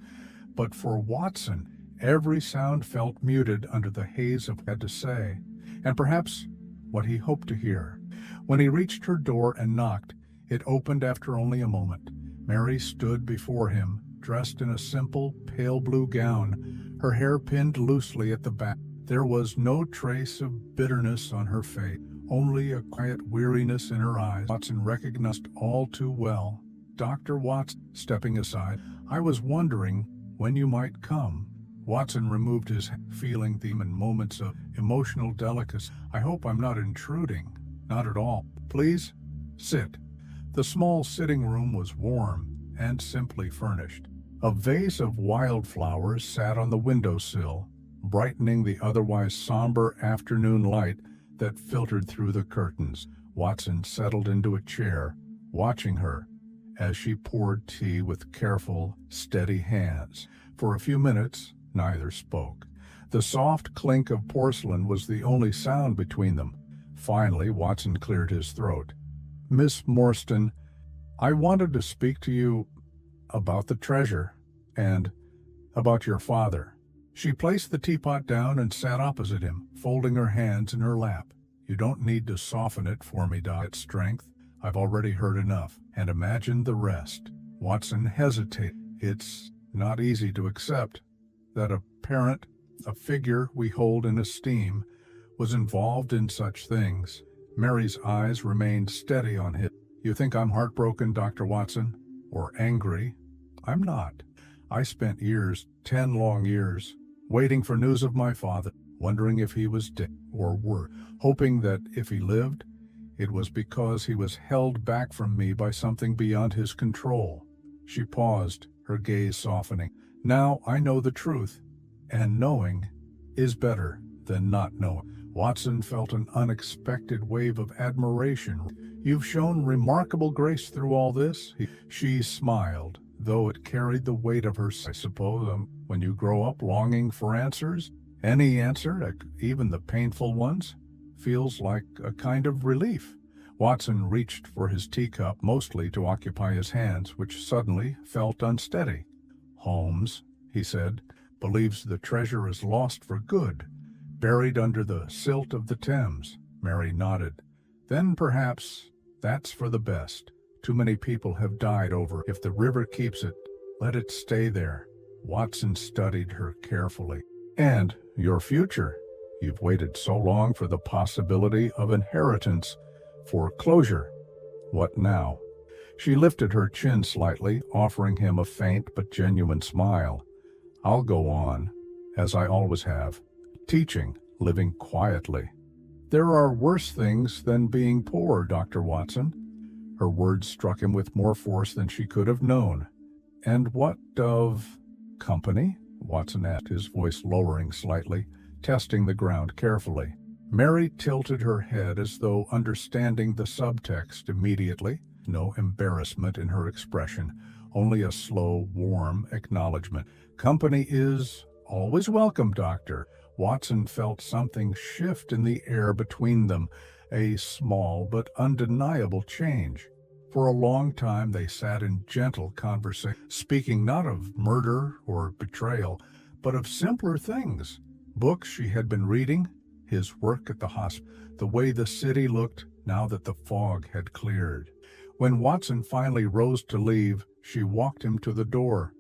[SPEAKER 1] but for Watson, every sound felt muted under the haze of what he had to say, and perhaps what he hoped to hear. When he reached her door and knocked, it opened after only a moment. Mary stood before him, dressed in a simple, pale blue gown, her hair pinned loosely at the back. There was no trace of bitterness on her face, only a quiet weariness in her eyes. Watson recognized all too well. "Dr. Watson," stepping aside, "I was wondering when you might come." Watson removed his feeling theme in moments of emotional delicacy. "I hope I'm not intruding." "Not at all. Please, sit." The small sitting room was warm and simply furnished. A vase of wildflowers sat on the windowsill, brightening the otherwise somber afternoon light that filtered through the curtains. Watson settled into a chair, watching her as she poured tea with careful, steady hands. For a few minutes, neither spoke. The soft clink of porcelain was the only sound between them. Finally, Watson cleared his throat. "Miss Morstan, I wanted to speak to you about the treasure and about your father." She placed the teapot down and sat opposite him, folding her hands in her lap. "You don't need to soften it for me, Dot. Strength. I've already heard enough, and imagined the rest." Watson hesitated. "It's not easy to accept that a parent, a figure we hold in esteem, was involved in such things." Mary's eyes remained steady on him. "You think I'm heartbroken, Dr. Watson? Or angry? I'm not. I spent years, 10 long years, waiting for news of my father, wondering if he was dead or worse, hoping that if he lived, it was because he was held back from me by something beyond his control." She paused, her gaze softening. "Now I know the truth, and knowing is better than not knowing." Watson felt an unexpected wave of admiration. "You've shown remarkable grace through all this." She smiled, though it carried the weight of her. "I suppose when you grow up longing for answers, any answer, even the painful ones, feels like a kind of relief." Watson reached for his teacup, mostly to occupy his hands, which suddenly felt unsteady. "Holmes," he said, "believes the treasure is lost for good, buried under the silt of the Thames." Mary nodded. "Then perhaps that's for the best. Too many people have died over it. If the river keeps it, let it stay there." Watson studied her carefully. "And your future? You've waited so long for the possibility of inheritance, for closure. What now?" She lifted her chin slightly, offering him a faint but genuine smile. "I'll go on, as I always have, teaching, living quietly." "There are worse things than being poor, Dr. Watson." Her words struck him with more force than she could have known. "And what of company?" Watson asked, his voice lowering slightly, testing the ground carefully. Mary tilted her head as though understanding the subtext immediately. No embarrassment in her expression, only a slow, warm acknowledgement. "Company is always welcome, Doctor." Watson felt something shift in the air between them, a small but undeniable change. For a long time they sat in gentle conversation, speaking not of murder or betrayal, but of simpler things. Books she had been reading, his work at the hospital, the way the city looked now that the fog had cleared. When Watson finally rose to leave, she walked him to the door.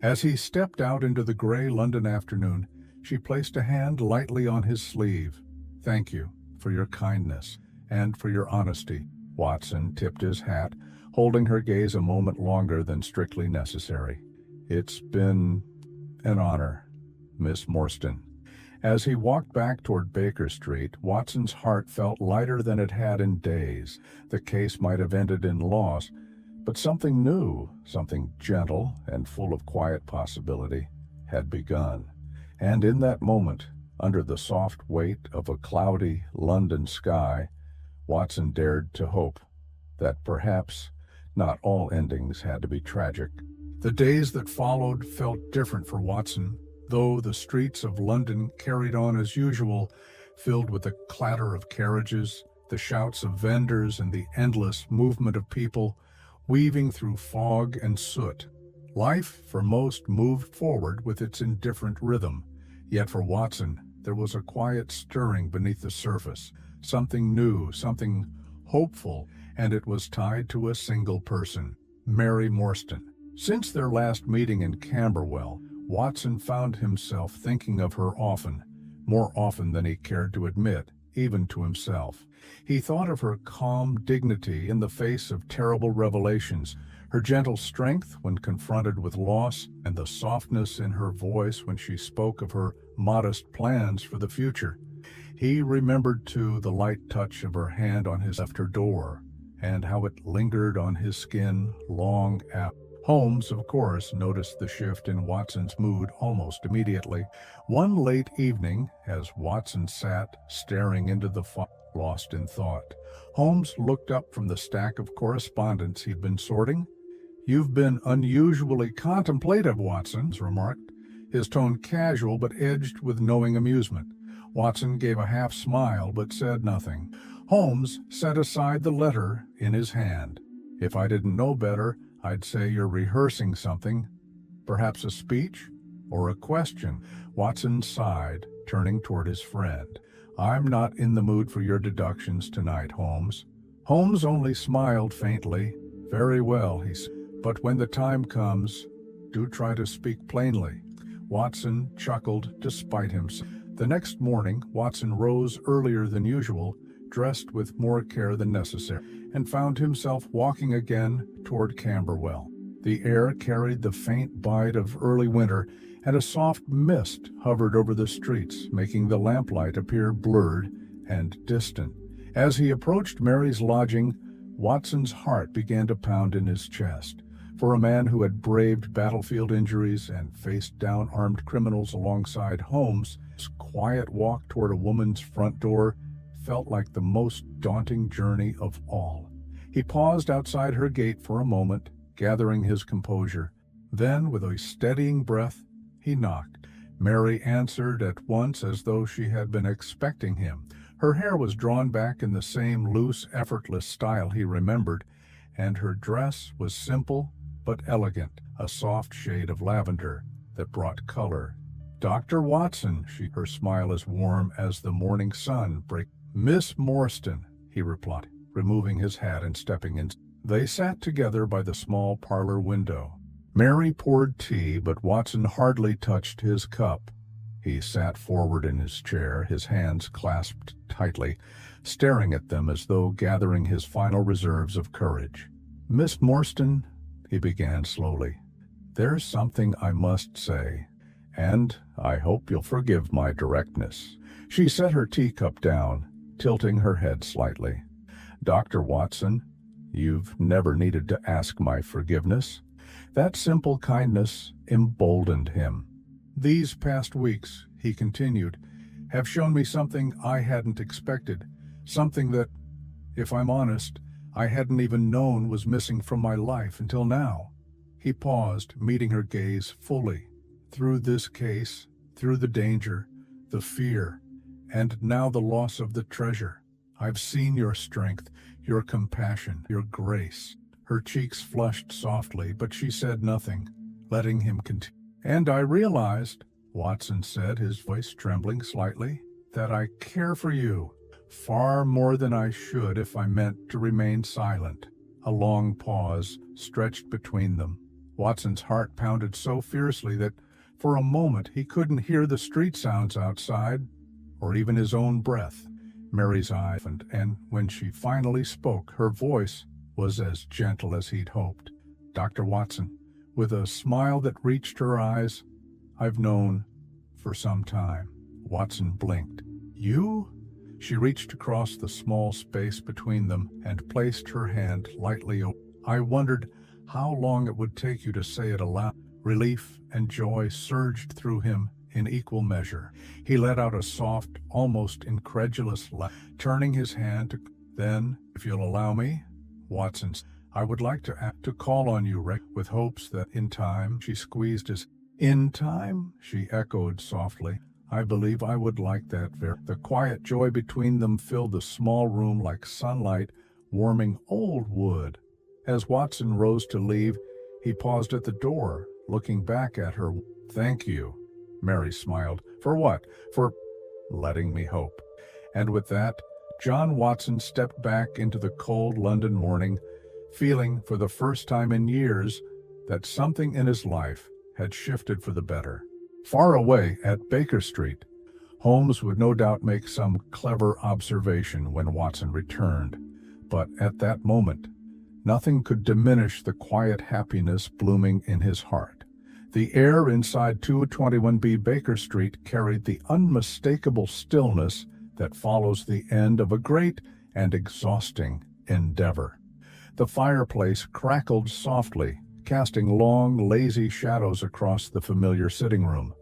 [SPEAKER 1] As he stepped out into the gray London afternoon, she placed a hand lightly on his sleeve. "Thank you for your kindness and for your honesty." Watson tipped his hat, holding her gaze a moment longer than strictly necessary. "It's been an honor, Miss Morstan." As he walked back toward Baker Street, Watson's heart felt lighter than it had in days. The case might have ended in loss, but something new, something gentle and full of quiet possibility, had begun. And in that moment, under the soft weight of a cloudy London sky, Watson dared to hope that perhaps not all endings had to be tragic. The days that followed felt different for Watson, though the streets of London carried on as usual, filled with the clatter of carriages, the shouts of vendors, and the endless movement of people weaving through fog and soot. Life, for most, moved forward with its indifferent rhythm. Yet for Watson, there was a quiet stirring beneath the surface, something new, something hopeful, and it was tied to a single person, Mary Morstan. Since their last meeting in Camberwell, Watson found himself thinking of her often, more often than he cared to admit, even to himself. He thought of her calm dignity in the face of terrible revelations, her gentle strength when confronted with loss, and the softness in her voice when she spoke of her modest plans for the future. He remembered, too, the light touch of her hand on his after door, and how it lingered on his skin long after. Holmes, of course, noticed the shift in Watson's mood almost immediately. One late evening, as Watson sat staring into the fog, lost in thought, Holmes looked up from the stack of correspondence he'd been sorting. "You've been unusually contemplative," Watson remarked, his tone casual but edged with knowing amusement. Watson gave a half smile but said nothing. Holmes set aside the letter in his hand. "If I didn't know better, I'd say you're rehearsing something. Perhaps a speech or a question." Watson sighed, turning toward his friend. "I'm not in the mood for your deductions tonight, Holmes." Holmes only smiled faintly. "Very well," he said. "But when the time comes, do try to speak plainly." Watson chuckled despite himself. The next morning, Watson rose earlier than usual, dressed with more care than necessary, and found himself walking again toward Camberwell. The air carried the faint bite of early winter, and a soft mist hovered over the streets, making the lamplight appear blurred and distant. As he approached Mary's lodging, Watson's heart began to pound in his chest. For a man who had braved battlefield injuries and faced down armed criminals alongside Holmes, his quiet walk toward a woman's front door felt like the most daunting journey of all. He paused outside her gate for a moment, gathering his composure. Then, with a steadying breath, he knocked. Mary answered at once as though she had been expecting him. Her hair was drawn back in the same loose, effortless style he remembered, and her dress was simple but elegant, a soft shade of lavender that brought color. "Dr. Watson," her smile as warm as the morning sun break. "Miss Morstan," he replied, removing his hat and stepping in. They sat together by the small parlor window. Mary poured tea, but Watson hardly touched his cup. He sat forward in his chair, his hands clasped tightly, staring at them as though gathering his final reserves of courage. "Miss Morstan," he began slowly, "there's something I must say, and I hope you'll forgive my directness." She set her teacup down, tilting her head slightly. "Dr. Watson, you've never needed to ask my forgiveness." That simple kindness emboldened him. "These past weeks," he continued, "have shown me something I hadn't expected, something that, if I'm honest, I hadn't even known was missing from my life until now." He paused, meeting her gaze fully. "Through this case, through the danger, the fear, and now the loss of the treasure, I've seen your strength, your compassion, your grace." Her cheeks flushed softly, but she said nothing, letting him continue. "And I realized," Watson said, his voice trembling slightly, that I care for you, far more than I should if I meant to remain silent." A long pause stretched between them. Watson's heart pounded so fiercely that for a moment he couldn't hear the street sounds outside, or even his own breath. Mary's eye opened, and when she finally spoke, her voice was as gentle as he'd hoped. "Dr. Watson," with a smile that reached her eyes, "I've known for some time." Watson blinked. "You?" She reached across the small space between them and placed her hand lightly over. "I wondered how long it would take you to say it aloud." Relief and joy surged through him in equal measure. He let out a soft, almost incredulous laugh, turning his hand to. "Then, if you'll allow me, Watson, I would like to call on you with hopes that in time." She squeezed his. "In time?" she echoed softly. "I believe I would like that very." The quiet joy between them filled the small room like sunlight warming old wood. As Watson rose to leave, he paused at the door, looking back at her. "Thank you," Mary smiled. "For what?" "For letting me hope." And with that, John Watson stepped back into the cold London morning, feeling for the first time in years that something in his life had shifted for the better. Far away at Baker Street, Holmes would no doubt make some clever observation when Watson returned, but at that moment, nothing could diminish the quiet happiness blooming in his heart. The air inside 221B Baker Street carried the unmistakable stillness that follows the end of a great and exhausting endeavor. The fireplace crackled softly, casting long, lazy shadows across the familiar sitting room.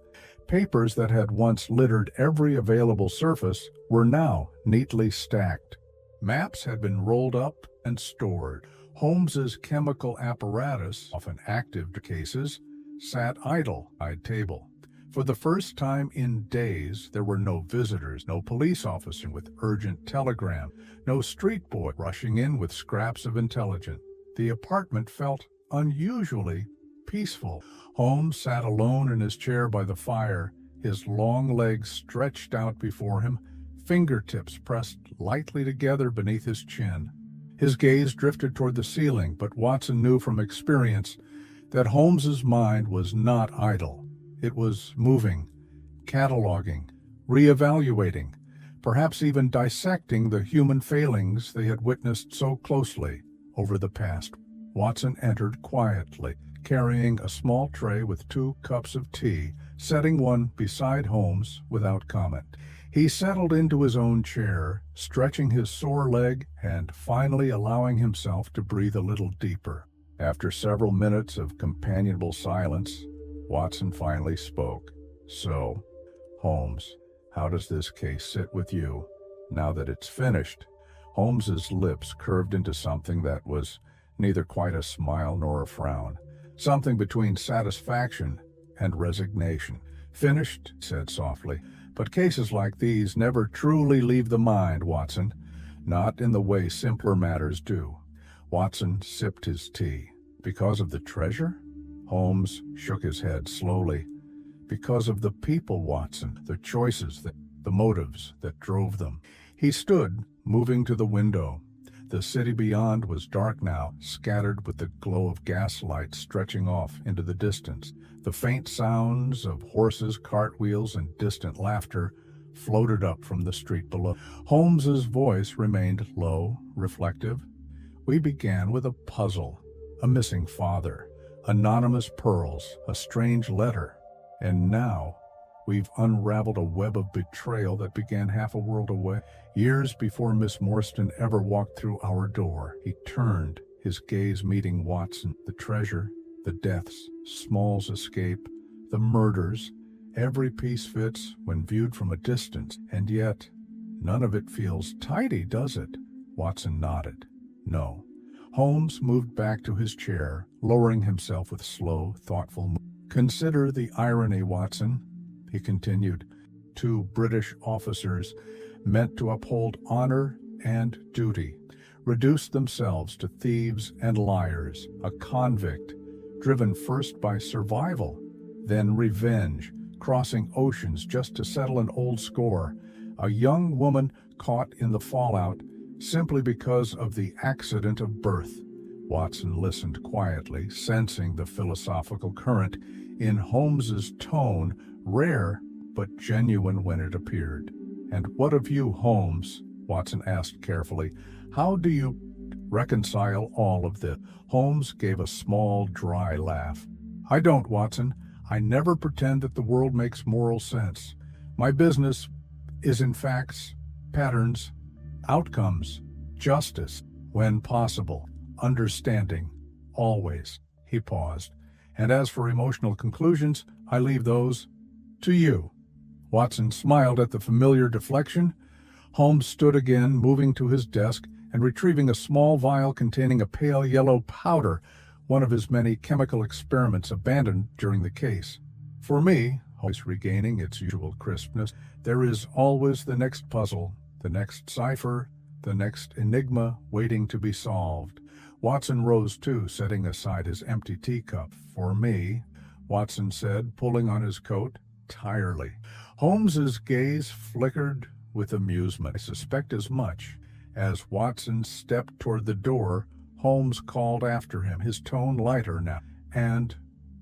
[SPEAKER 1] Papers that had once littered every available surface were now neatly stacked. Maps had been rolled up and stored. Holmes's chemical apparatus, often active cases, sat idle by the table. For the first time in days, there were no visitors, no police officer with urgent telegram, no street boy rushing in with scraps of intelligence. The apartment felt unusually peaceful. Holmes sat alone in his chair by the fire, his long legs stretched out before him, fingertips pressed lightly together beneath his chin. His gaze drifted toward the ceiling, but Watson knew from experience that Holmes's mind was not idle. It was moving, cataloging, reevaluating, perhaps even dissecting the human failings they had witnessed so closely over the past. Watson entered quietly, carrying a small tray with 2 cups of tea, setting one beside Holmes without comment. He settled into his own chair, stretching his sore leg and finally allowing himself to breathe a little deeper. After several minutes of companionable silence, Watson finally spoke. "So, Holmes, how does this case sit with you, now that it's finished?" Holmes's lips curved into something that was neither quite a smile nor a frown, something between satisfaction and resignation. "Finished," he said softly, "but cases like these never truly leave the mind, Watson, not in the way simpler matters do." Watson sipped his tea. "Because of the treasure?" Holmes shook his head slowly. "Because of the people, Watson, the choices, the motives that drove them." He stood, moving to the window. The city beyond was dark now, scattered with the glow of gaslight stretching off into the distance. The faint sounds of horses, cartwheels, and distant laughter floated up from the street below. Holmes's voice remained low, reflective. "We began with a puzzle, a missing father, anonymous pearls, a strange letter, and now we've unraveled a web of betrayal that began half a world away. Years before Miss Morstan ever walked through our door." He turned, his gaze meeting Watson. "The treasure, the deaths, Small's escape, the murders, every piece fits when viewed from a distance, and yet none of it feels tidy, does it?" Watson nodded. "No." Holmes moved back to his chair, lowering himself with slow, thoughtful movement. "Consider the irony, Watson," he continued. 2 British officers, meant to uphold honor and duty, reduced themselves to thieves and liars. A convict, driven first by survival, then revenge, crossing oceans just to settle an old score. a young woman caught in the fallout simply because of the accident of birth. Watson listened quietly, sensing the philosophical current in Holmes's tone, rare but genuine when it appeared. "And what of you, Holmes?" Watson asked carefully. "How do you reconcile all of this?" Holmes gave a small, dry laugh. "I don't, Watson. I never pretend that the world makes moral sense. My business is in facts, patterns, outcomes, justice, when possible, understanding, always." He paused. "And as for emotional conclusions, I leave those to you." Watson smiled at the familiar deflection. Holmes stood again, moving to his desk and retrieving a small vial containing a pale yellow powder, one of his many chemical experiments abandoned during the case. "For me," Holmes regaining its usual crispness, "there is always the next puzzle, the next cipher, the next enigma waiting to be solved." Watson rose too, setting aside his empty teacup. "For me," Watson said, pulling on his coat, "entirely." Holmes's gaze flickered with amusement. "I suspect as much." As Watson stepped toward the door, Holmes called after him, his tone lighter now. "And,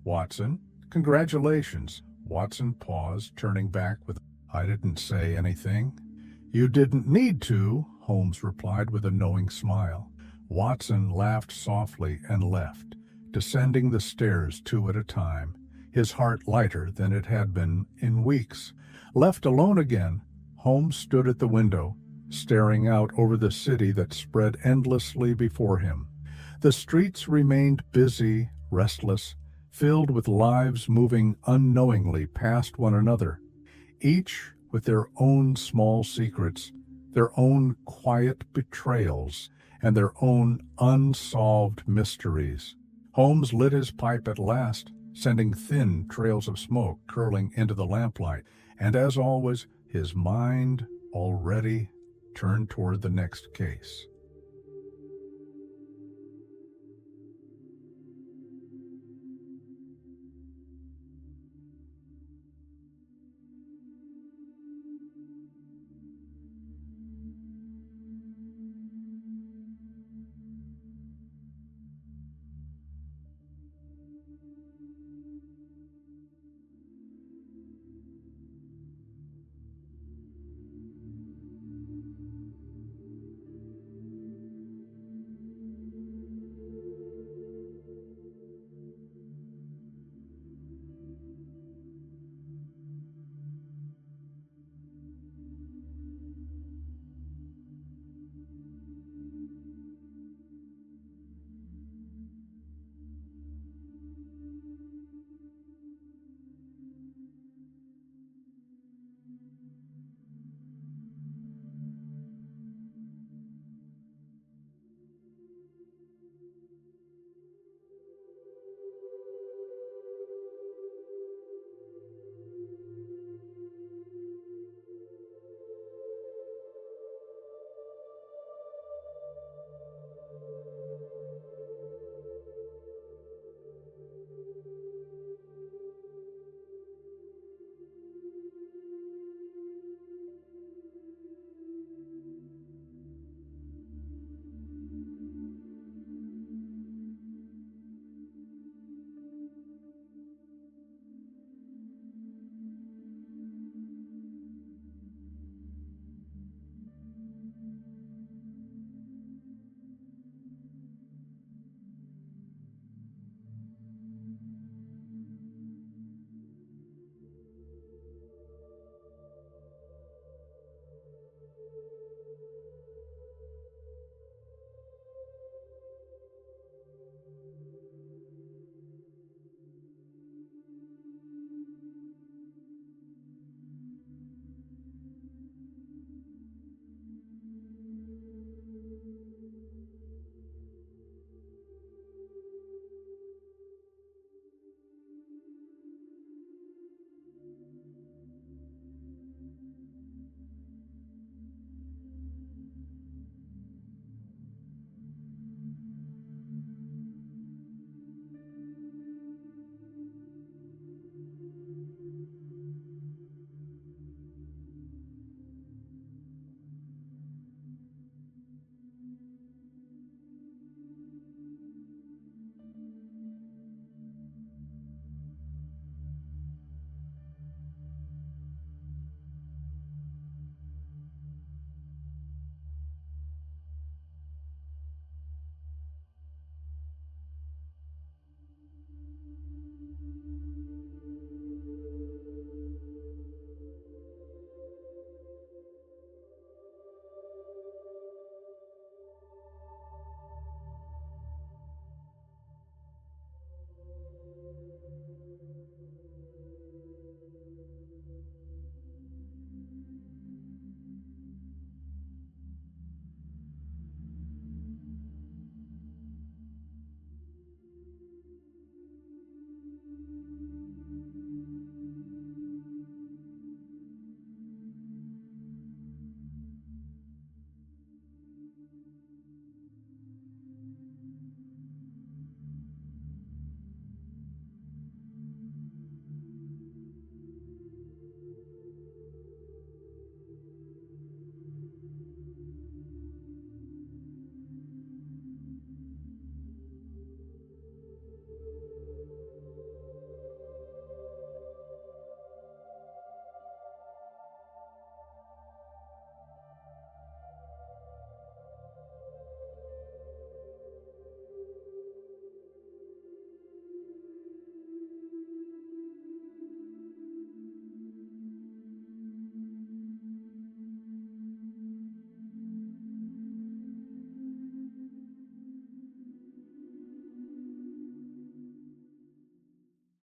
[SPEAKER 1] Watson, congratulations." Watson paused, turning back with, "I didn't say anything." "You didn't need to," Holmes replied with a knowing smile. Watson laughed softly and left, descending the stairs 2 at a time, his heart lighter than it had been in weeks. Left alone again, Holmes stood at the window, staring out over the city that spread endlessly before him. The streets remained busy, restless, filled with lives moving unknowingly past one another, each with their own small secrets, their own quiet betrayals, and their own unsolved mysteries. Holmes lit his pipe at last, sending thin trails of smoke curling into the lamplight, and as always, his mind already turned toward the next case.